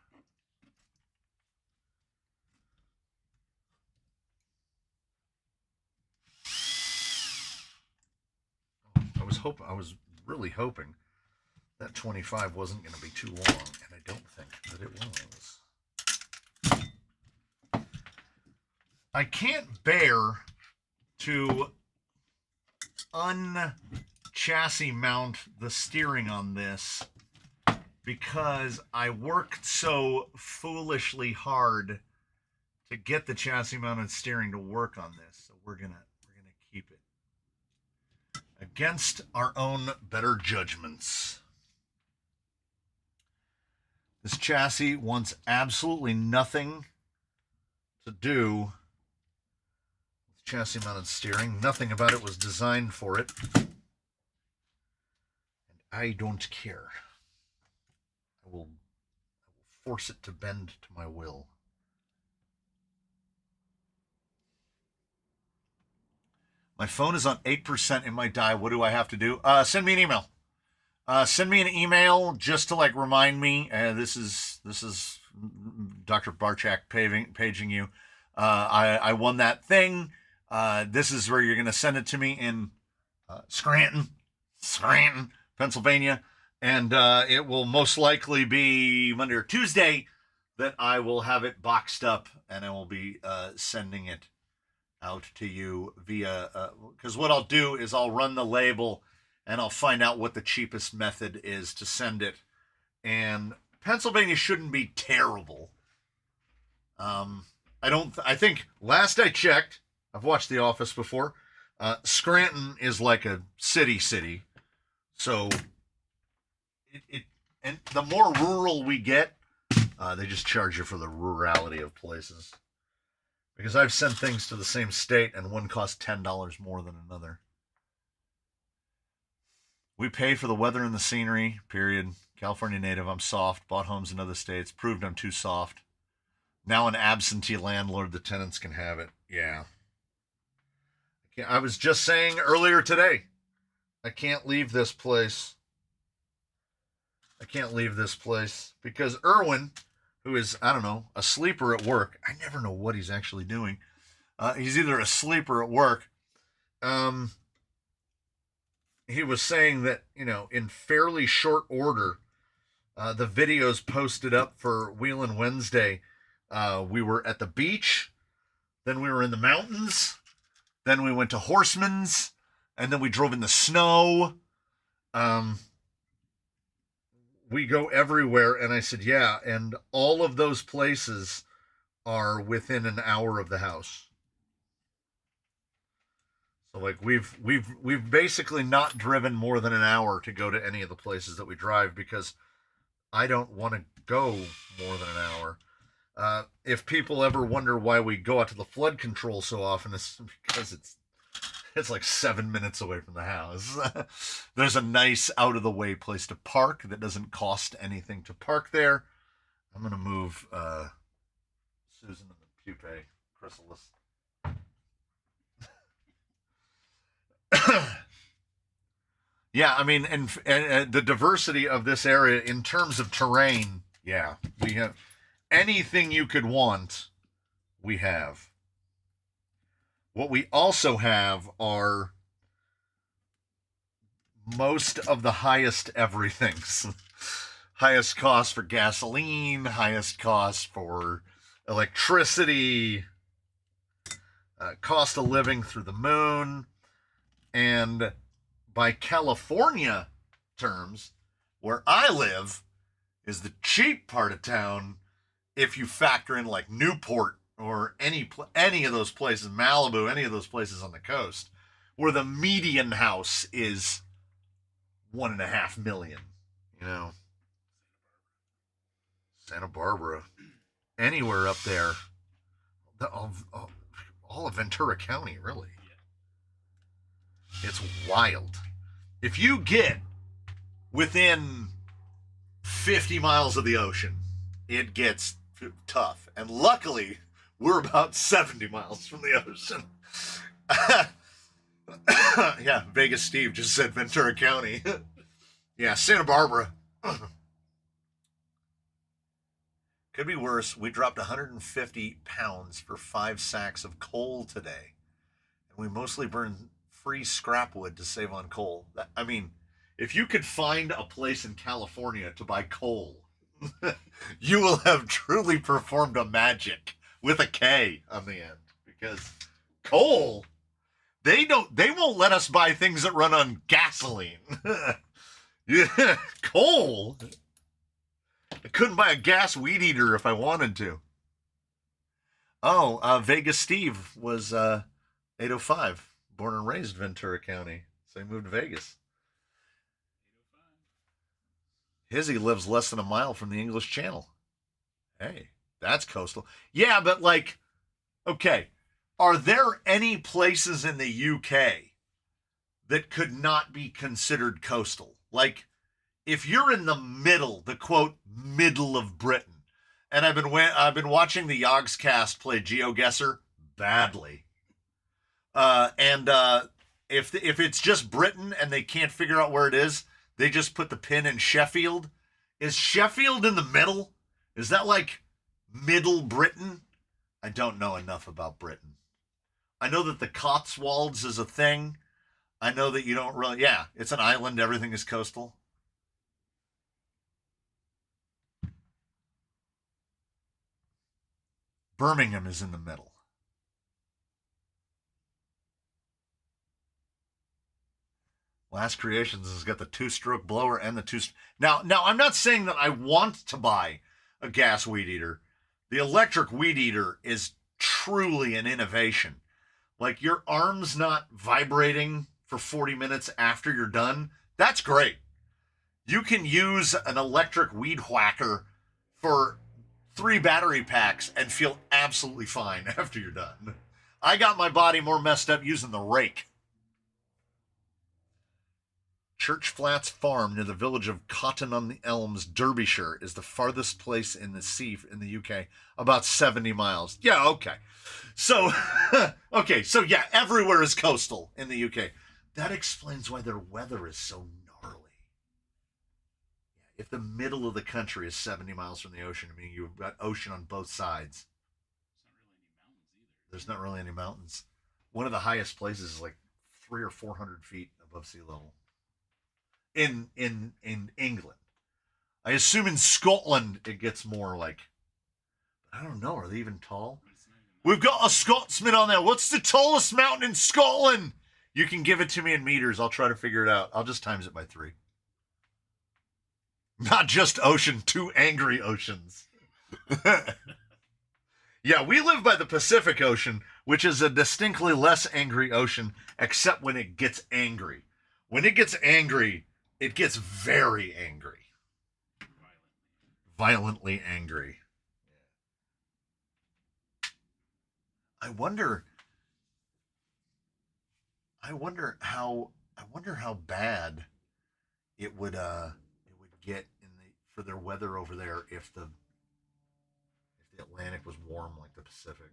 I was really hoping that 25 wasn't going to be too long, and I don't think that it was. I can't bear to chassis mount the steering on this because I worked so foolishly hard to get the chassis mounted steering to work on this. So we're gonna keep it against our own better judgments. This chassis wants absolutely nothing to do with chassis mounted steering. Nothing about it was designed for it. And I don't care. I will force it to bend to my will. My phone is on 8%. It might die. What do I have to do? Send me an email. Send me an email just to like remind me. This is Dr. Barchak paging you. I won that thing. This is where you're going to send it to me in Scranton, Pennsylvania. And it will most likely be Monday or Tuesday that I will have it boxed up and I will be sending it out to you via, because what I'll do is I'll run the label and I'll find out what the cheapest method is to send it. And Pennsylvania shouldn't be terrible. I think last I checked, I've watched The Office before, Scranton is like a city. So and the more rural we get, they just charge you for the rurality of places. Because I've sent things to the same state and one costs $10 more than another. We paid for the weather and the scenery, period. California native, I'm soft. Bought homes in other states. Proved I'm too soft. Now an absentee landlord, the tenants can have it. Yeah. I was just saying earlier today, I can't leave this place. Because Erwin, who is, I don't know, a sleeper at work. I never know what he's actually doing. He's either a sleeper at work. He was saying that, in fairly short order, the videos posted up for Wheelin' Wednesday, we were at the beach, then we were in the mountains, then we went to Horseman's, and then we drove in the snow. We go everywhere, and I said, yeah, and all of those places are within an hour of the house. So like we've basically not driven more than an hour to go to any of the places that we drive because I don't want to go more than an hour. If people ever wonder why we go out to the flood control so often, it's because it's like 7 minutes away from the house. There's a nice out-of-the-way place to park that doesn't cost anything to park there. I'm going to move Susan and the pupae chrysalis. Yeah, I mean, and the diversity of this area in terms of terrain, yeah, we have anything you could want, we have. What we also have are most of the highest everythings. Highest cost for gasoline, highest cost for electricity, cost of living through the moon. And by California terms, where I live is the cheap part of town if you factor in like Newport or any of those places, Malibu, any of those places on the coast, where the median house is $1.5 million. Santa Barbara, anywhere up there, all of Ventura County, really. It's wild. If you get within 50 miles of the ocean, it gets tough. And luckily, we're about 70 miles from the ocean. Yeah, Vegas Steve just said Ventura County. Yeah, Santa Barbara. Could be worse. We dropped 150 pounds for 5 sacks of coal today. And we mostly burned free scrap wood to save on coal. I mean, if you could find a place in California to buy coal, you will have truly performed a magic with a K on the end. because coal, they won't let us buy things that run on gasoline. Yeah, coal. I couldn't buy a gas weed eater if I wanted to. Oh, Vegas Steve was 805, born and raised Ventura County, so he moved to Vegas. 805. Hizzy lives less than a mile from the English Channel. Hey, that's coastal. Yeah, but like, okay, are there any places in the UK that could not be considered coastal? Like, if you're in the middle, the quote middle of Britain, and I've been watching the Yogscast play GeoGuessr badly, and if it's just Britain and they can't figure out where it is, they just put the pin in Sheffield. Is Sheffield in the middle? Is that like middle Britain? I don't know enough about Britain. I know that the Cotswolds is a thing. I know that you don't really, yeah, it's an island. Everything is coastal. Birmingham is in the middle. Last Creations has got the two-stroke blower and the two. Now, I'm not saying that I want to buy a gas weed eater. The electric weed eater is truly an innovation. Like your arm's not vibrating for 40 minutes after you're done. That's great. You can use an electric weed whacker for 3 battery packs and feel absolutely fine after you're done. I got my body more messed up using the rake. Church Flats Farm near the village of Cotton on the Elms, Derbyshire, is the farthest place in the sea in the UK, about 70 miles. Yeah, okay. So, so yeah, everywhere is coastal in the UK. That explains why their weather is so gnarly. If the middle of the country is 70 miles from the ocean, I mean, you've got ocean on both sides. There's not really any mountains. One of the highest places is like 300 or 400 feet above sea level. In England. I assume in Scotland it gets more like, I don't know, are they even tall? We've got a Scotsman on there. What's the tallest mountain in Scotland? You can give it to me in meters. I'll try to figure it out. I'll just times it by 3. Not just ocean, 2 angry oceans. Yeah, we live by the Pacific Ocean, which is a distinctly less angry ocean, except when it gets angry. When it gets angry, it gets very angry. Violently angry. I wonder how bad it would get for their weather over there if the Atlantic was warm like the Pacific.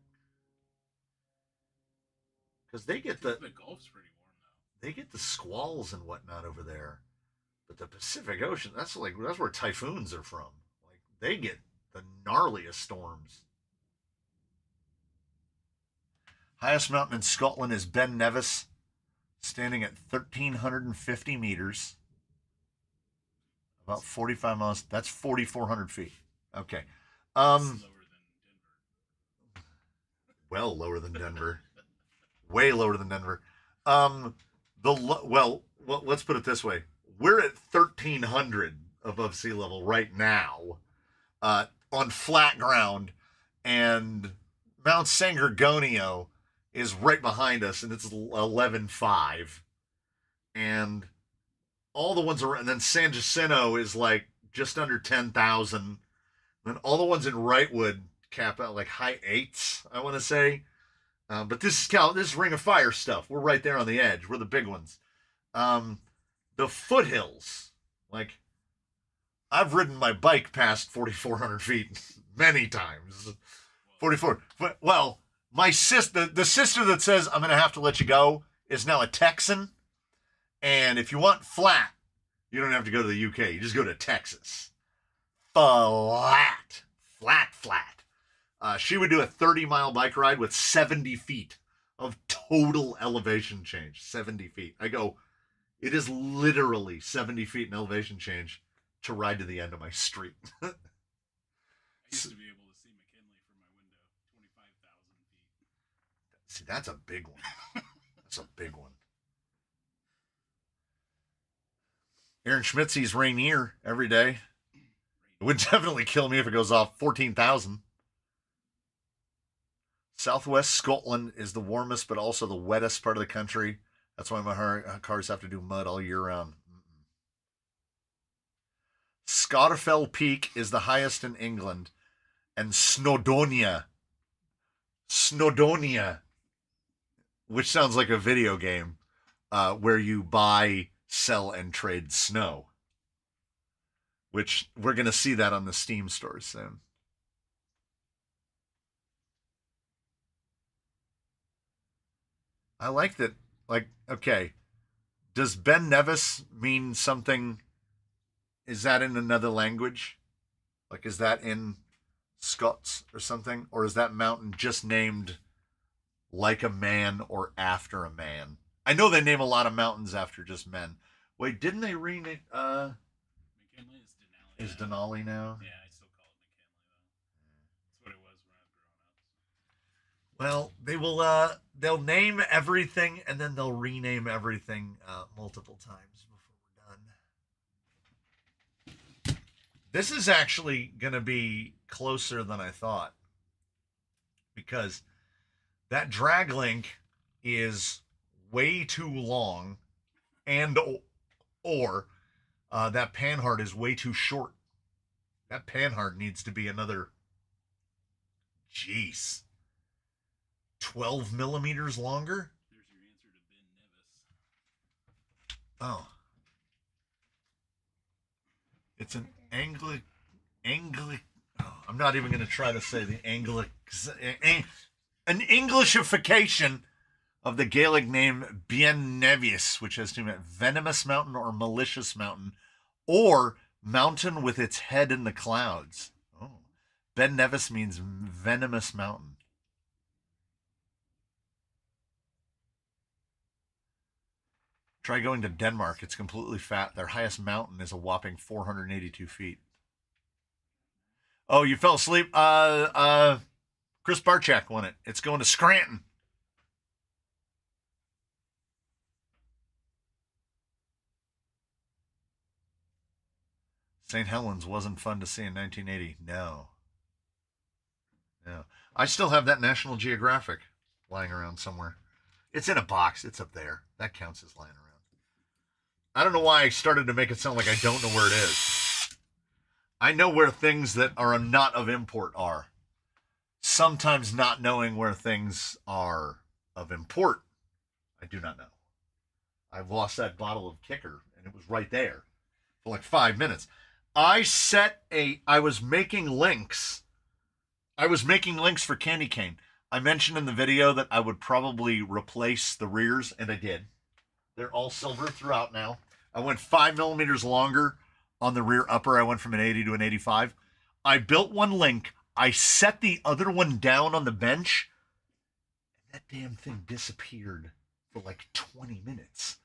Because they get the Gulf's pretty warm though. They get the squalls and whatnot over there. But the Pacific Ocean, that's where typhoons are from. Like they get the gnarliest storms. Highest mountain in Scotland is Ben Nevis, standing at 1,350 meters. About 45 miles. That's 4,400 feet. Okay. Lower than Denver. Well lower than Denver. Way lower than Denver. Let's put it this way. We're at 1,300 above sea level right now on flat ground, and Mount San Gorgonio is right behind us, and it's 11.5. And all the ones around, and then San Jacinto is like just under 10,000. Then all the ones in Wrightwood cap out like high 8s, I want to say. But this is Ring of Fire stuff. We're right there on the edge. We're the big ones. The foothills, like I've ridden my bike past 4,400 feet many times. 44. Well, my the sister that says I'm going to have to let you go is now a Texan. And if you want flat, you don't have to go to the UK. You just go to Texas. Flat. She would do a 30-mile bike ride with 70 feet of total elevation change. 70 feet. I go, it is literally 70 feet in elevation change to ride to the end of my street. I used to be able to see McKinley from my window, 25,000 feet. See, that's a big one. That's a big one. Aaron Schmidt sees Rainier every day. It would definitely kill me if it goes off 14,000. Southwest Scotland is the warmest but also the wettest part of the country. That's why my cars have to do mud all year round. Scotterfell Peak is the highest in England. And Snowdonia, which sounds like a video game where you buy, sell, and trade snow. Which we're going to see that on the Steam stores soon. I like that. Like, okay, does Ben Nevis mean something? Is that in another language? Like, is that in Scots or something? Or is that mountain just named like a man or after a man? I know they name a lot of mountains after just men. Wait, didn't they rename McKinley is Denali now? Yeah, I still call it McKinley though. That's what it was when I was growing up. Well, they will they'll name everything and then they'll rename everything multiple times before we're done. This is actually going to be closer than I thought. Because that drag link is way too long and or that panhard is way too short. That panhard needs to be another 12 millimeters longer. There's your answer to Ben Nevis. Oh, it's an Anglic. Oh, I'm not even going to try to say the an Englishification of the Gaelic name Bien Nevis, which has to mean venomous mountain or malicious mountain, or mountain with its head in the clouds. Oh, Ben Nevis means venomous mountain. Try going to Denmark. It's completely fat. Their highest mountain is a whopping 482 feet. Oh, you fell asleep? Chris Barchak won it. It's going to Scranton. St. Helens wasn't fun to see in 1980. No. I still have that National Geographic lying around somewhere. It's in a box. It's up there. That counts as lying around. I don't know why I started to make it sound like I don't know where it is. I know where things that are not of import are. Sometimes not knowing where things are of import, I do not know. I've lost that bottle of Kicker, and it was right there for like 5 minutes. I was making links. I was making links for Candy Cane. I mentioned in the video that I would probably replace the rears, and I did. They're all silver throughout now. I went 5 millimeters longer on the rear upper. I went from an 80 to an 85. I built one link. I set the other one down on the bench, and that damn thing disappeared for like 20 minutes.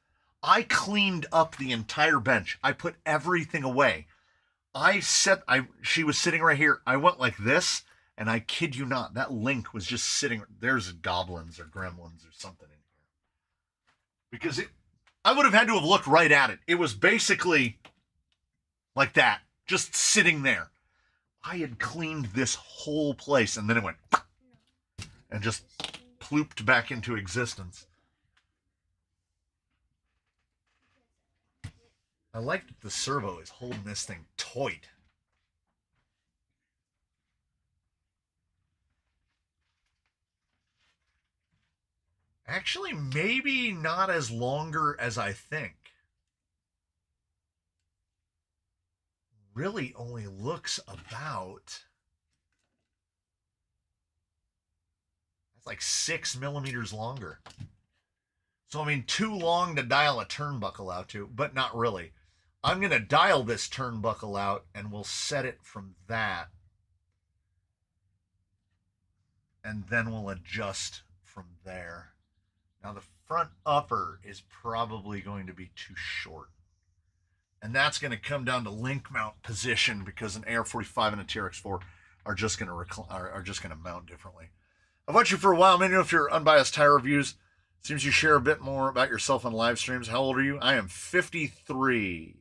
I cleaned up the entire bench. I put everything away. She was sitting right here. I went like this, and I kid you not, that link was just sitting. There's goblins or gremlins or something in here. Because I would have had to have looked right at it. It was basically like that, just sitting there. I had cleaned this whole place, and then it went and just plooped back into existence. I like that the servo is holding this thing tight. Actually, maybe not as longer as I think. Really only looks about... That's like 6 millimeters longer. So, I mean, too long to dial a turnbuckle out to, but not really. I'm going to dial this turnbuckle out, and we'll set it from that. And then we'll adjust from there. Now, the front upper is probably going to be too short. And that's going to come down to link mount position, because an AR-45 and a TRX-4 are just going to mount differently. I've watched you for a while. Many of your unbiased tire reviews. Seems you share a bit more about yourself on live streams. How old are you? I am 53.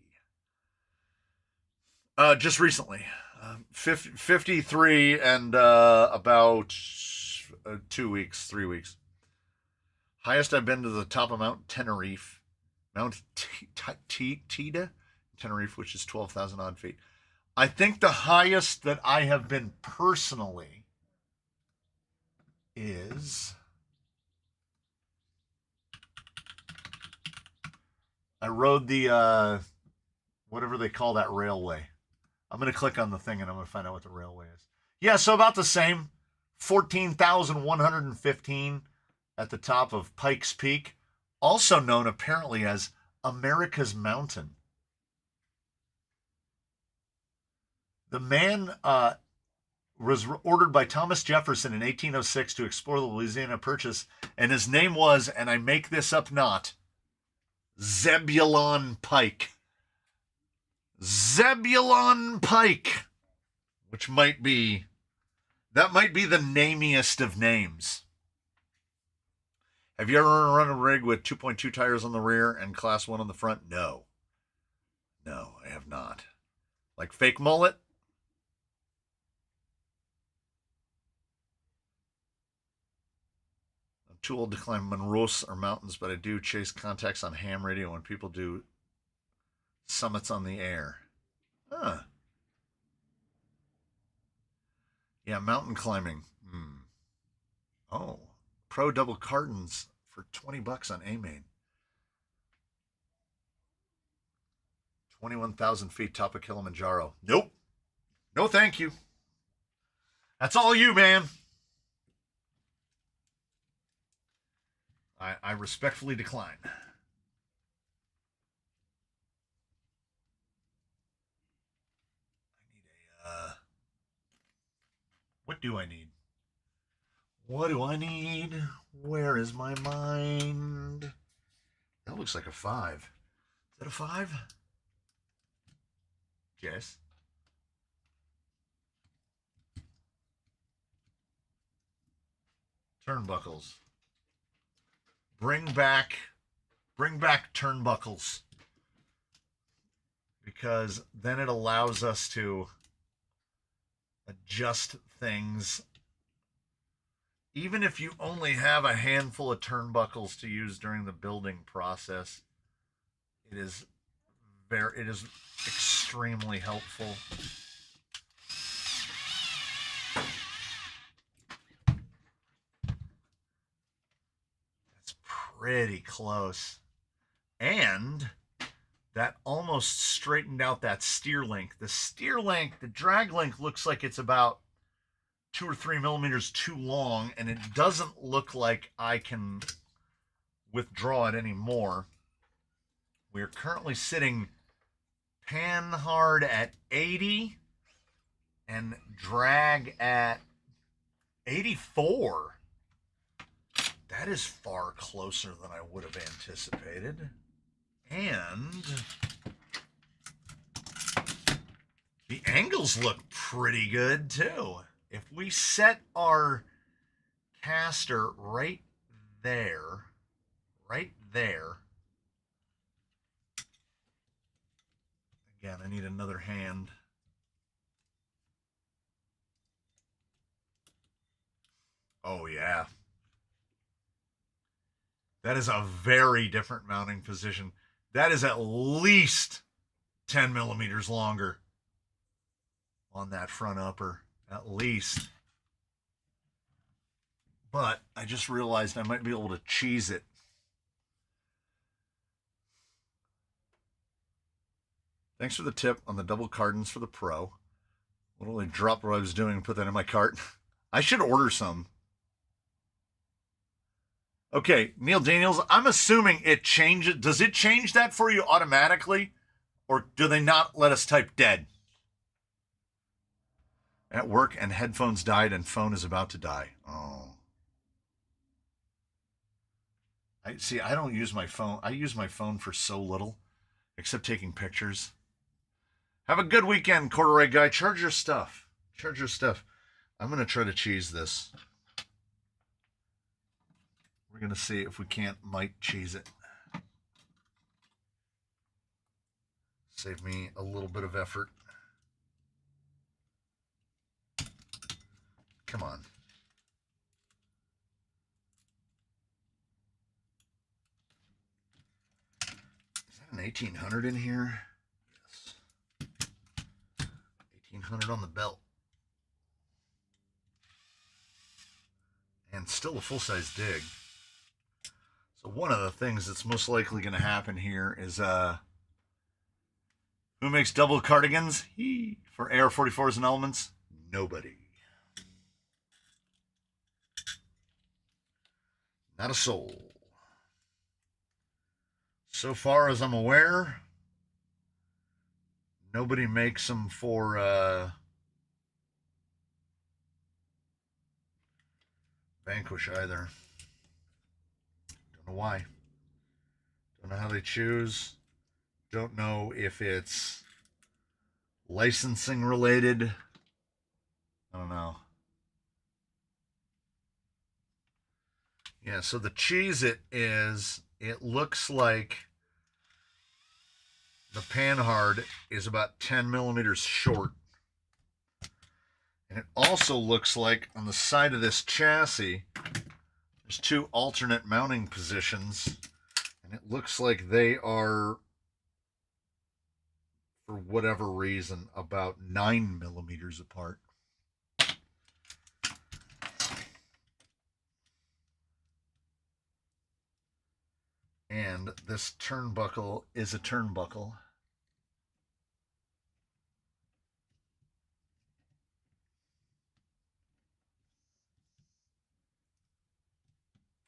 Just recently. 53 and about 2 weeks, 3 weeks. Highest I've been to the top of Mount Tenerife. Mount Tida, Tenerife, which is 12,000 odd feet. I think the highest that I have been personally is... I rode the, whatever they call that railway. I'm going to click on the thing and I'm going to find out what the railway is. Yeah, so about the same. 14,115 at the top of Pikes Peak, also known apparently as America's Mountain. The man was ordered by Thomas Jefferson in 1806 to explore the Louisiana Purchase, and his name was, and I make this up not, Zebulon Pike. Zebulon Pike, which might be the namiest of names. Have you ever run a rig with 2.2 tires on the rear and class 1 on the front? No. No, I have not. Like fake mullet? I'm too old to climb Monroes or mountains, but I do chase contacts on ham radio when people do summits on the air. Huh. Yeah, mountain climbing. Oh, pro double cartons for $20 on A-Main. 21,000 feet top of Kilimanjaro. Nope. No, thank you. That's all you, man. I respectfully decline. What do I need? What do I need? Where is my mind? That looks like a 5. Is that a 5? Yes. Turnbuckles. Bring back turnbuckles. Because then it allows us to adjust things. Even if you only have a handful of turnbuckles to use during the building process, it is extremely helpful. That's pretty close. And that almost straightened out that steer link. The drag link looks like it's about 2 or 3 millimeters too long, and it doesn't look like I can withdraw it anymore. We are currently sitting pan hard at 80 and drag at 84. That is far closer than I would have anticipated. And the angles look pretty good too. If we set our caster right there, again, I need another hand. Oh yeah. That is a very different mounting position. That is at least 10 millimeters longer on that front upper. At least. But I just realized I might be able to cheese it. Thanks for the tip on the double cardons for the Pro. Literally dropped what I was doing and put that in my cart. I should order some. Okay, Neil Daniels, I'm assuming it changes. Does it change that for you automatically? Or do they not let us type dead? At work and headphones died and phone is about to die. Oh. I don't use my phone. I use my phone for so little, except taking pictures. Have a good weekend, corduroy guy. Charge your stuff. I'm going to try to cheese this. We're going to see if we might cheese it. Save me a little bit of effort. Come on. Is that an 1800 in here? Yes. 1800 on the belt. And still a full-size dig. So one of the things that's most likely going to happen here is who makes double cardigans for AR-44s and elements? Nobody. Not a soul. So far as I'm aware, nobody makes them for Vanquish either. Don't know why. Don't know how they choose. Don't know if it's licensing related. I don't know. Yeah, so the cheese it looks like the panhard is about 10 millimeters short. And it also looks like on the side of this chassis, there's two alternate mounting positions. And it looks like they are, for whatever reason, about 9 millimeters apart. And this turnbuckle is a turnbuckle.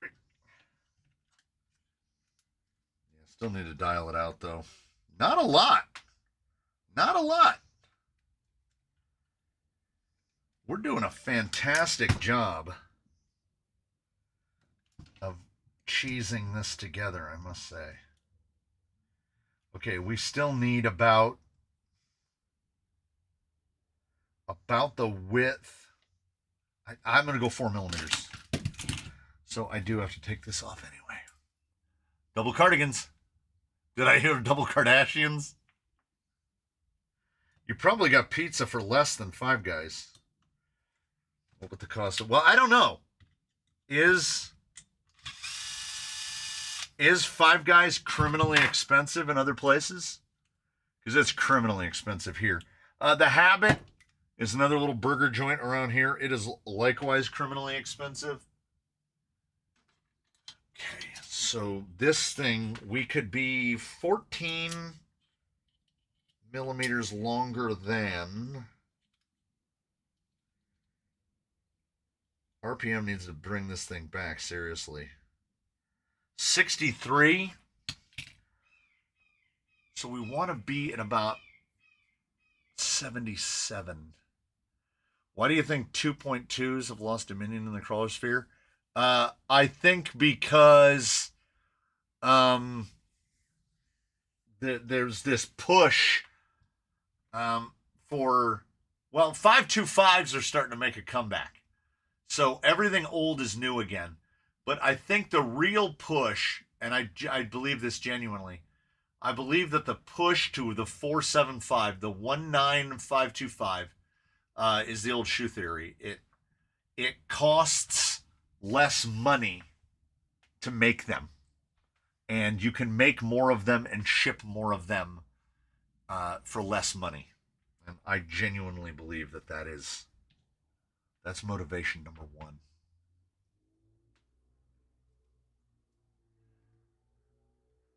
Yeah, still need to dial it out though. Not a lot. Not a lot. We're doing a fantastic job of cheesing this together, I must say. Okay, we still need about the width. I'm going to go 4 millimeters. So I do have to take this off anyway. Double cardigans. Did I hear double Kardashians? You probably got pizza for less than Five Guys. What would the cost of? Well, I don't know. Is Five Guys criminally expensive in other places? Because it's criminally expensive here. The Habit is another little burger joint around here. It is likewise criminally expensive. Okay, so this thing, we could be 14 millimeters longer than. RPM needs to bring this thing back, seriously. 63. So we want to be at about 77. Why do you think 2.2s have lost dominion in the crawler sphere? I think because there's this push for, well, 5.25s are starting to make a comeback. So everything old is new again. But I think the real push, and I believe this genuinely, I believe that the push to the 475, the 19525, is the old shoe theory. It costs less money to make them, and you can make more of them and ship more of them for less money. And I genuinely believe that that's motivation number one.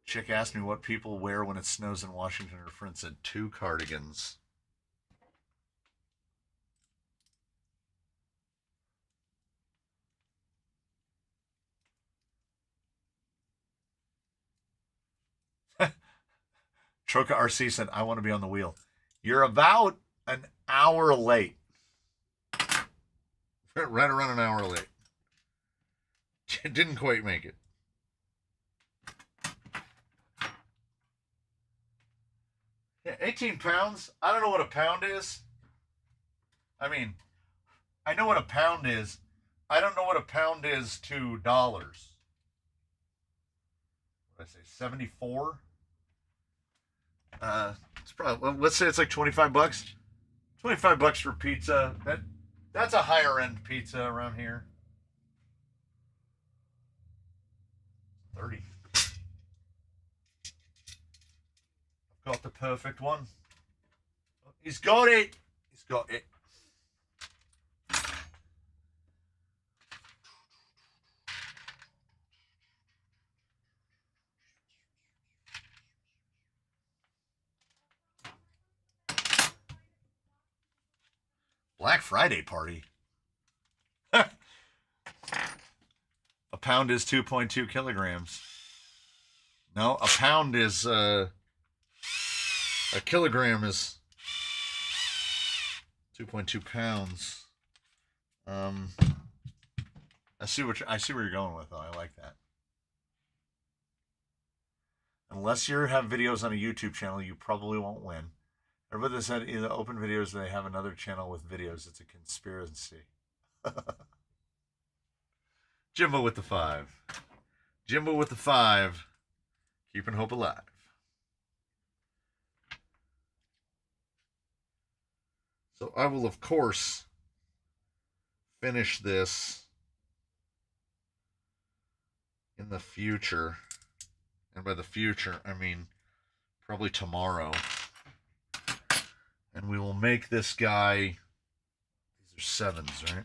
Chick asked me what people wear when it snows in Washington. Her friend said 2 cardigans. Troca RC said, I want to be on the wheel. You're about an hour late. Right around an hour late. Didn't quite make it. Yeah, 18 pounds. I don't know what a pound is. I mean, I know what a pound is. I don't know what a pound is to dollars. I say, 74. It's probably, well, let's say it's like 25 bucks. 25 bucks for pizza. That's a higher end pizza around here. 30. I've got the perfect one. He's got it. He's got it. Black Friday party. A pound is 2.2 kilograms. No, a pound is a kilogram is 2.2 pounds. I see where you're going with though. I like that. Unless you have videos on a YouTube channel, you probably won't win. Everybody that said either open videos or they have another channel with videos. It's a conspiracy. Jimbo with the 5. Jimbo with the 5. Keeping hope alive. So I will, of course, finish this in the future. And by the future, I mean probably tomorrow. And we will make this guy, these are 7s, right?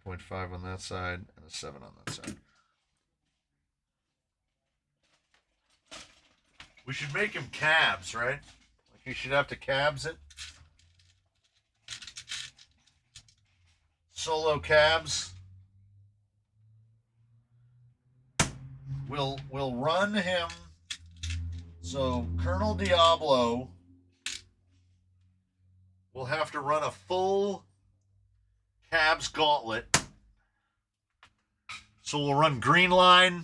7.5 on that side and a 7 on that side. We should make him cabs, right? Like you should have to cabs it. Solo cabs. We'll run him. So Colonel Diablo will have to run a full cabs gauntlet. So we'll run green line.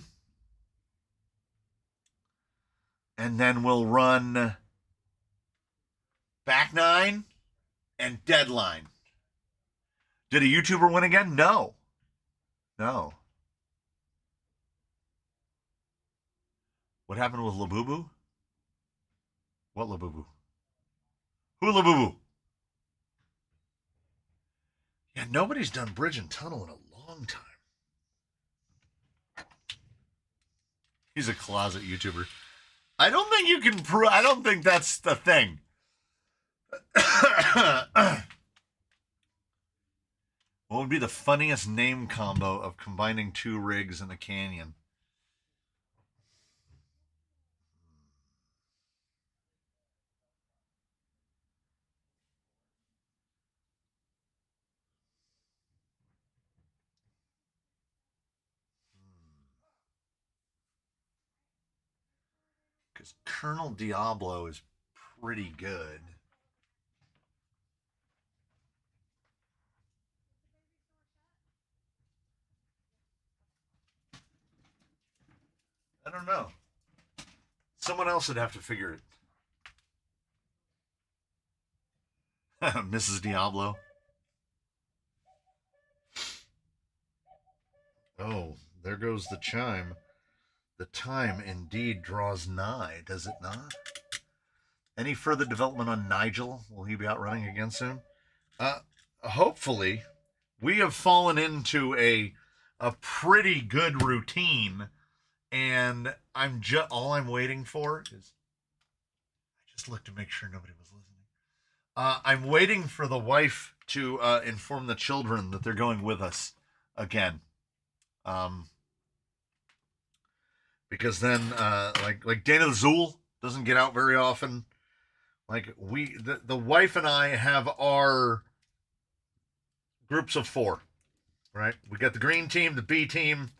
And then we'll run back 9 and deadline. Did a YouTuber win again? No. No. What happened with Labubu? What Labubu? Who Labubu? Yeah, nobody's done Bridge and Tunnel in a long time. He's a closet YouTuber. I don't think you can prove. I don't think that's the thing. What would be the funniest name combo of combining 2 rigs in the canyon? Because Colonel Diablo is pretty good. I don't know. Someone else would have to figure it. Mrs. Diablo. Oh, there goes the chime. The time indeed draws nigh, does it not? Any further development on Nigel? Will he be out running again soon? Hopefully. We have fallen into a pretty good routine, and all I'm waiting for is I just looked to make sure nobody was listening. I'm waiting for the wife to inform the children that they're going with us again. Because then, like Dana the Zool doesn't get out very often. Like the wife and I have our groups of 4, right? We got the green team, the B team,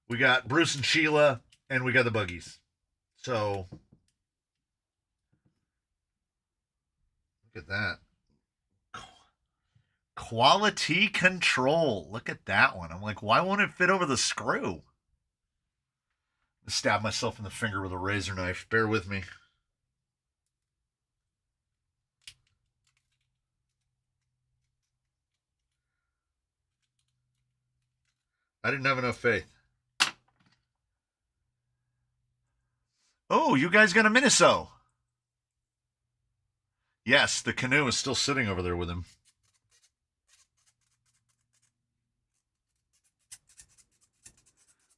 we got Bruce and Sheila, and we got the buggies. So look at that. Quality control. Look at that one. I'm like, why won't it fit over the screw? I stabbed myself in the finger with a razor knife. Bear with me. I didn't have enough faith. Oh, you guys got a Miniso. Yes, the canoe is still sitting over there with him.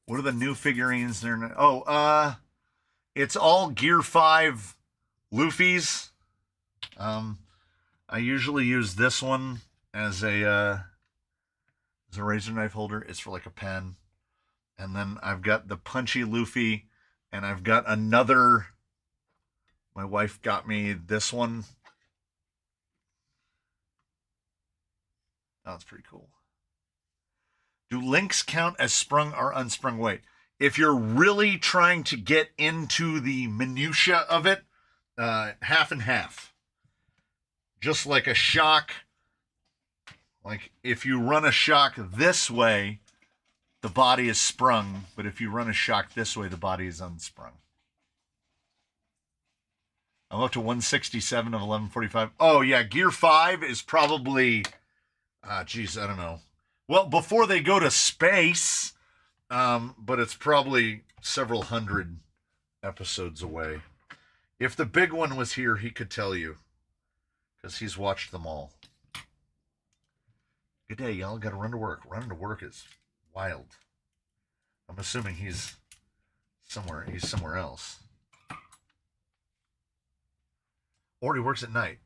What are the new figurines? It's all Gear 5 Luffy's. I usually use this one as a razor knife holder. It's for like a pen. And then I've got the punchy Luffy, and I've got another. My wife got me this one. Oh, that's pretty cool. Do links count as sprung or unsprung weight? If you're really trying to get into the minutia of it, half and half. Just like a shock. Like if you run a shock this way, the body is sprung. But if you run a shock this way, the body is unsprung. I'm up to 167 of 1145. Oh, yeah. Gear 5 is probably, I don't know. Well, before they go to space, but it's probably several hundred episodes away. If the big one was here, he could tell you, because he's watched them all. Good day, y'all. Got to run to work. Running to work is wild. I'm assuming he's somewhere else. Or he works at night.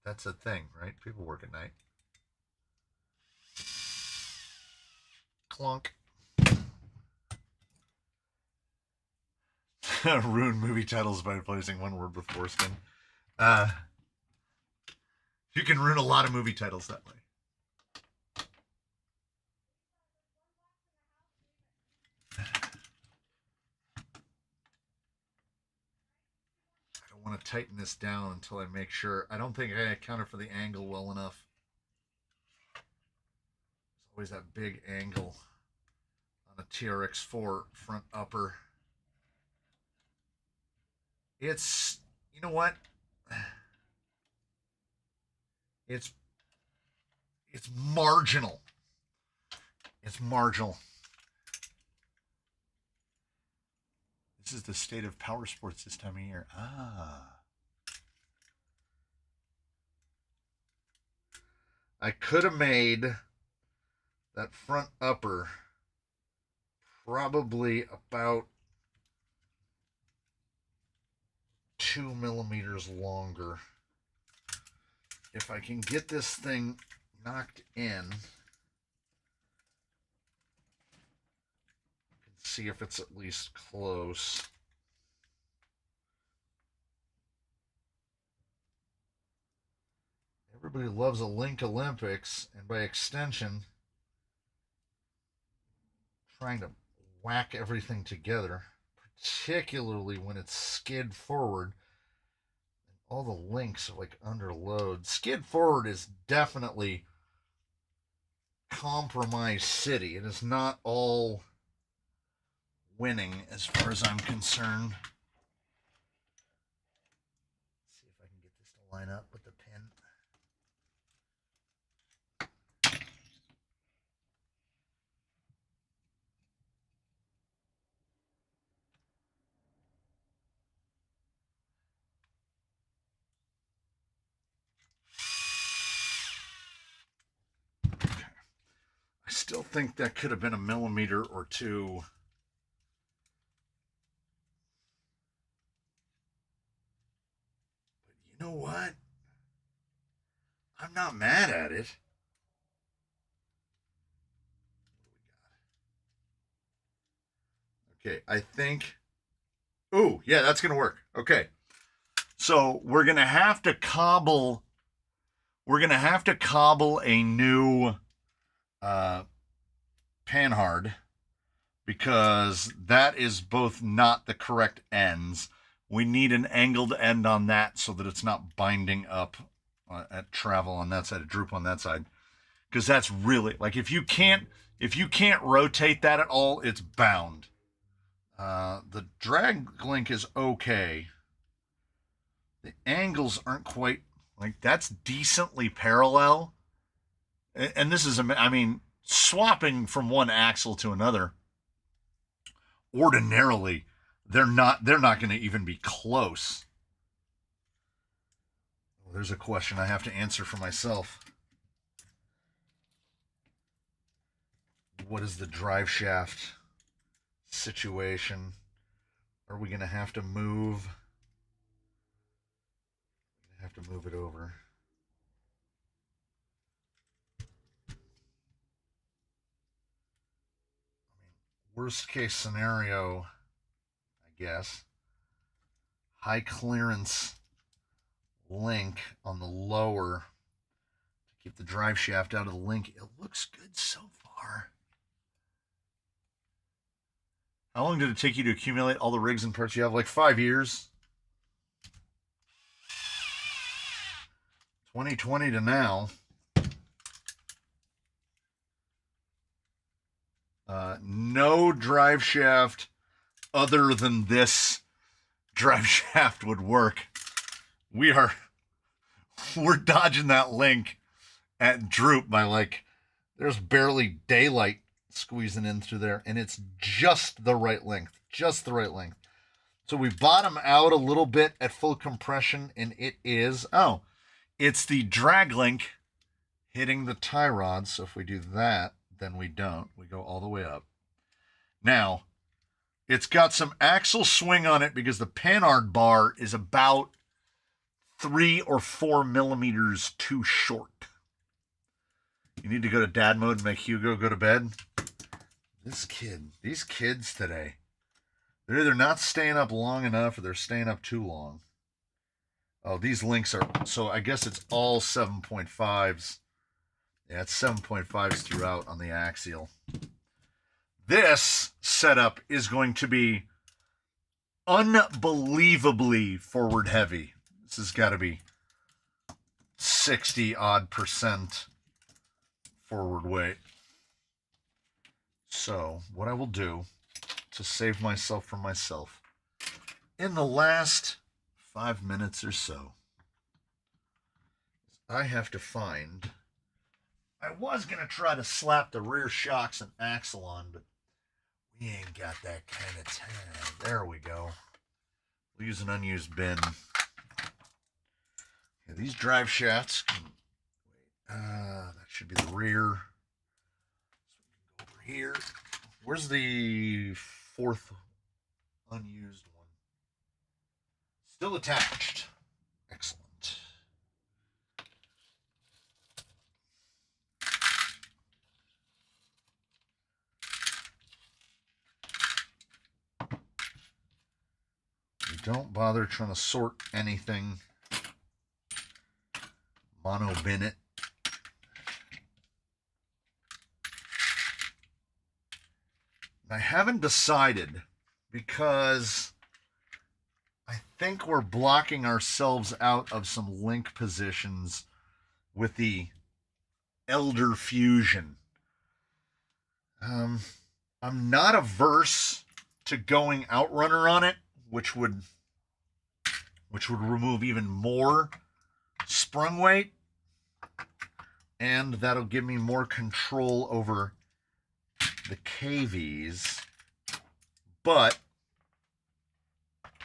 That's a thing, right? People work at night. Clunk. Ruin movie titles by replacing one word with foreskin. You can ruin a lot of movie titles that way. I don't want to tighten this down until I make sure. I don't think I accounted for the angle well enough. There's always that big angle on a TRX4 front upper. It's, you know what? It's marginal. It's marginal. This is the state of power sports this time of year. I could have made that front upper probably about 2 millimeters longer. If I can get this thing knocked in, see if it's at least close. Everybody loves a Link Olympics, and by extension, trying to whack everything together, particularly when it's skid forward. And all the links are like under load. Skid forward is definitely compromise city. It is not all winning as far as I'm concerned. Let's see if I can get this to line up with the pin. Okay. I still think that could have been a millimeter or two. You know what? I'm not mad at it. Okay, I think. Ooh, yeah, that's going to work. Okay. So we're going to have to cobble. We're going to have to cobble a new panhard, because that is both not the correct ends. We need an angled end on that so that it's not binding up at travel on that side, a droop on that side, because that's really, like, if you can't rotate that at all, it's bound. The drag link is okay. The angles aren't quite, like, that's decently parallel. And this is, I mean, swapping from one axle to another, ordinarily, They're not going to even be close. Well, there's a question I have to answer for myself. What is the drive shaft situation? Are we going to have to move? Have to move it over. Worst case scenario, I guess. High clearance link on the lower to keep the drive shaft out of the link. It looks good so far. How long did it take you to accumulate all the rigs and parts you have? Like 5 years. 2020 to now. No drive shaft other than this drive shaft would work. We're dodging that link at droop by like, there's barely daylight squeezing in through there, and it's just the right length. Just the right length. So we bottom out a little bit at full compression, and it is, it's the drag link hitting the tie rod. So if we do that, then we don't. We go all the way up. Now, it's got some axle swing on it because the Panhard bar is about 3 or 4 millimeters too short. You need to go to dad mode and make Hugo go to bed. These kids today, they're either not staying up long enough or they're staying up too long. Oh, these links are, so I guess it's all 7.5s. Yeah, it's 7.5s throughout on the axial. This setup is going to be unbelievably forward heavy. This has got to be 60 odd % forward weight. So what I will do to save myself from myself in the last 5 minutes or so, I have to find, I was going to try to slap the rear shocks and axle on, but we ain't got that kind of time. There we go. We'll use an unused bin. Yeah, these drive shafts can, that should be the rear. So we can go over here. Where's the 4th unused one? Still attached. Excellent. Don't bother trying to sort anything. Mono bin it. I haven't decided because I think we're blocking ourselves out of some link positions with the Elder Fusion. I'm not averse to going Outrunner on it, which would remove even more sprung weight, and that'll give me more control over the KVs. But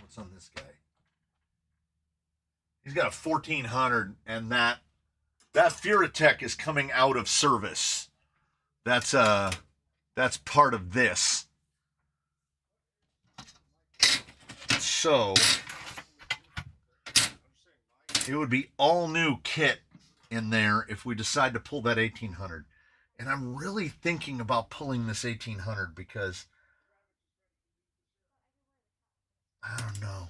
what's on this guy? He's got a 1400, and that Furatech is coming out of service. That's part of this. So it would be all new kit in there if we decide to pull that 1800. And I'm really thinking about pulling this 1800 because I don't know.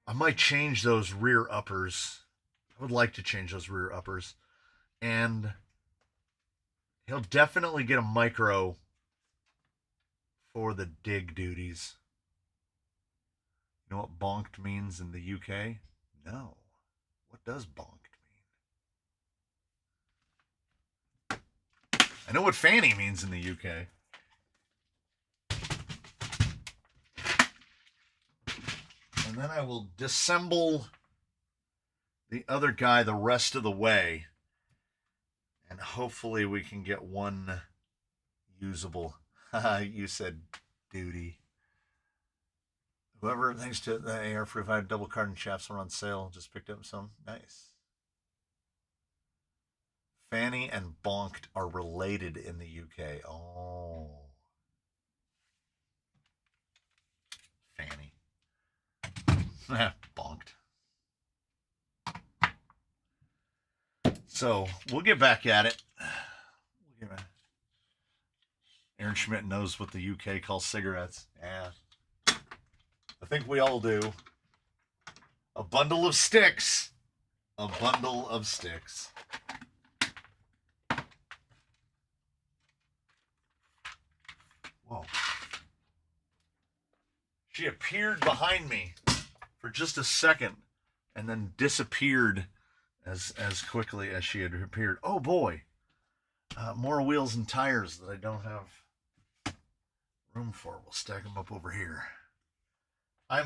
I might change those rear uppers. I would like to change those rear uppers. And he'll definitely get a micro for the dig duties. You know what bonked means in the UK? No. What does bonked mean? I know what fanny means in the UK. And then I will disassemble the other guy the rest of the way. And hopefully we can get one usable. You said duty. Whoever, thanks to the AR-45 double cardan shafts are on sale. Just picked up some. Nice. Fanny and bonked are related in the UK. Oh. Fanny. Bonked. So we'll get back at it. Aaron Schmidt knows what the UK calls cigarettes. Yeah. I think we all do. A bundle of sticks. A bundle of sticks. Whoa. She appeared behind me for just a second and then disappeared as quickly as she had appeared. Oh boy. More wheels and tires that I don't have room for. We'll stack them up over here. I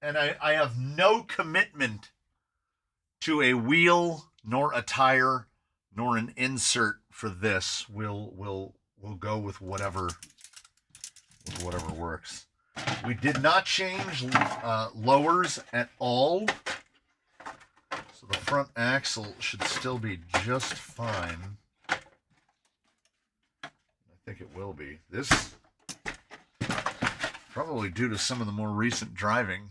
have no commitment to a wheel nor a tire nor an insert for this. We'll go with whatever works. We did not change lowers at all, so the front axle should still be just fine. I think it will be. This probably due to some of the more recent driving.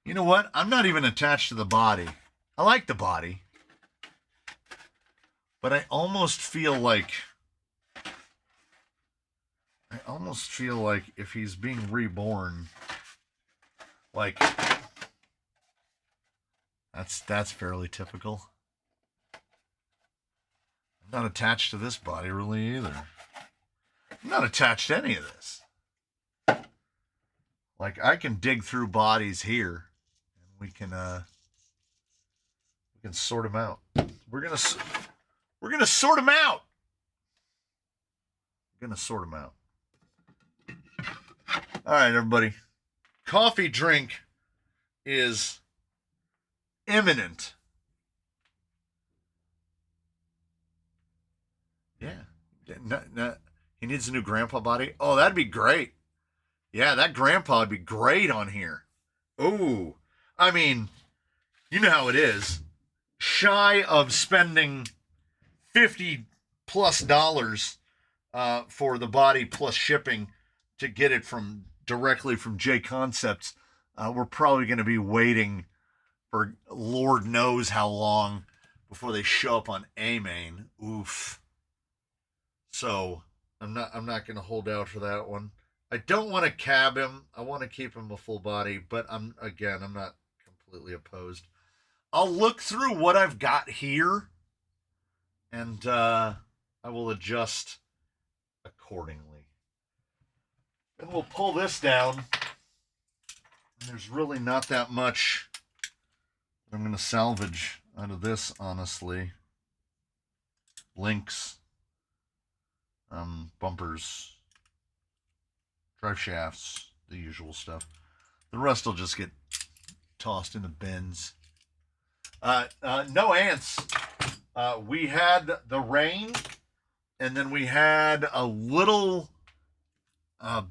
You know what? I'm not even attached to the body. I like the body, but I almost feel like if he's being reborn, like that's fairly typical. I'm not attached to this body really either. I'm not attached to any of this. Like I can dig through bodies here, and we can sort them out. We're gonna sort them out. We're gonna sort them out. All right, everybody. Coffee drink is imminent. Yeah. He needs a new grandpa body. Oh, that'd be great. Yeah, that grandpa would be great on here. Ooh. I mean, you know how it is. Shy of spending $50+ for the body plus shipping to get it directly from J Concepts, we're probably going to be waiting for Lord knows how long before they show up on A-Main. Oof. So I'm not going to hold out for that one. I don't want to cab him. I want to keep him a full body, but I'm not completely opposed. I'll look through what I've got here, and I will adjust accordingly. And we'll pull this down. There's really not that much I'm going to salvage out of this, honestly. Links, bumpers, drive shafts, the usual stuff. The rest will just get tossed in the bins. No ants. We had the rain, and then we had a little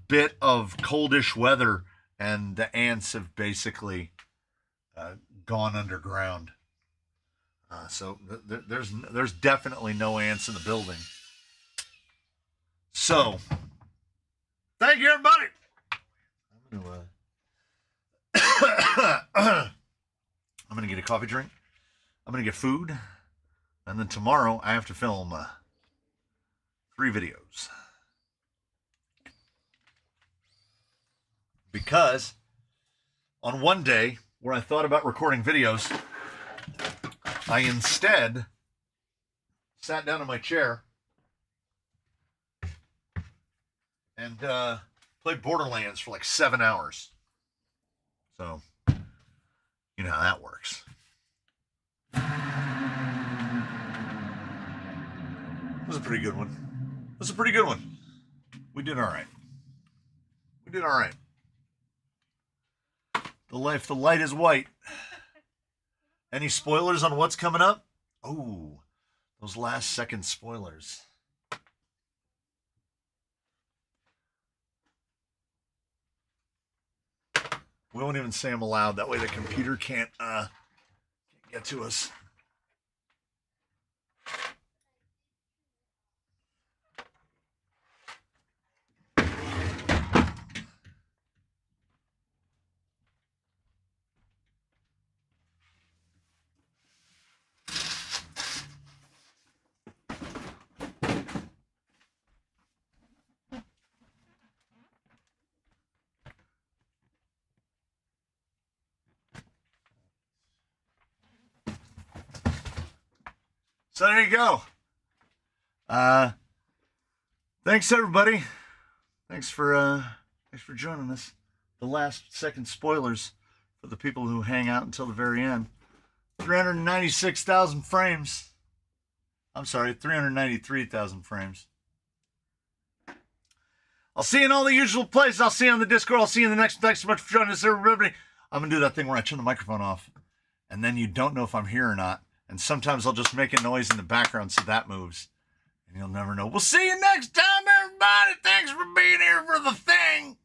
bit of coldish weather, and the ants have basically gone underground. So there's definitely no ants in the building. So, thank you, everybody. I'm gonna get a coffee drink. I'm gonna get food, and then tomorrow I have to film 3 videos because on one day where I thought about recording videos, I instead sat down in my chair and played Borderlands for like 7 hours. So, you know how that works. It was a pretty good one. We did all right. The light is white. Any spoilers on what's coming up? Oh, those last second spoilers. We won't even say them aloud. That way the computer can't get to us. So there you go. Thanks everybody. Thanks for joining us. The last second spoilers for the people who hang out until the very end. 396,000 frames. I'm sorry, 393,000 frames. I'll see you in all the usual places. I'll see you on the Discord. I'll see you in the next. Thanks so much for joining us, everybody. I'm gonna do that thing where I turn the microphone off, and then you don't know if I'm here or not. And sometimes I'll just make a noise in the background so that moves. And you'll never know. We'll see you next time, everybody. Thanks for being here for the thing.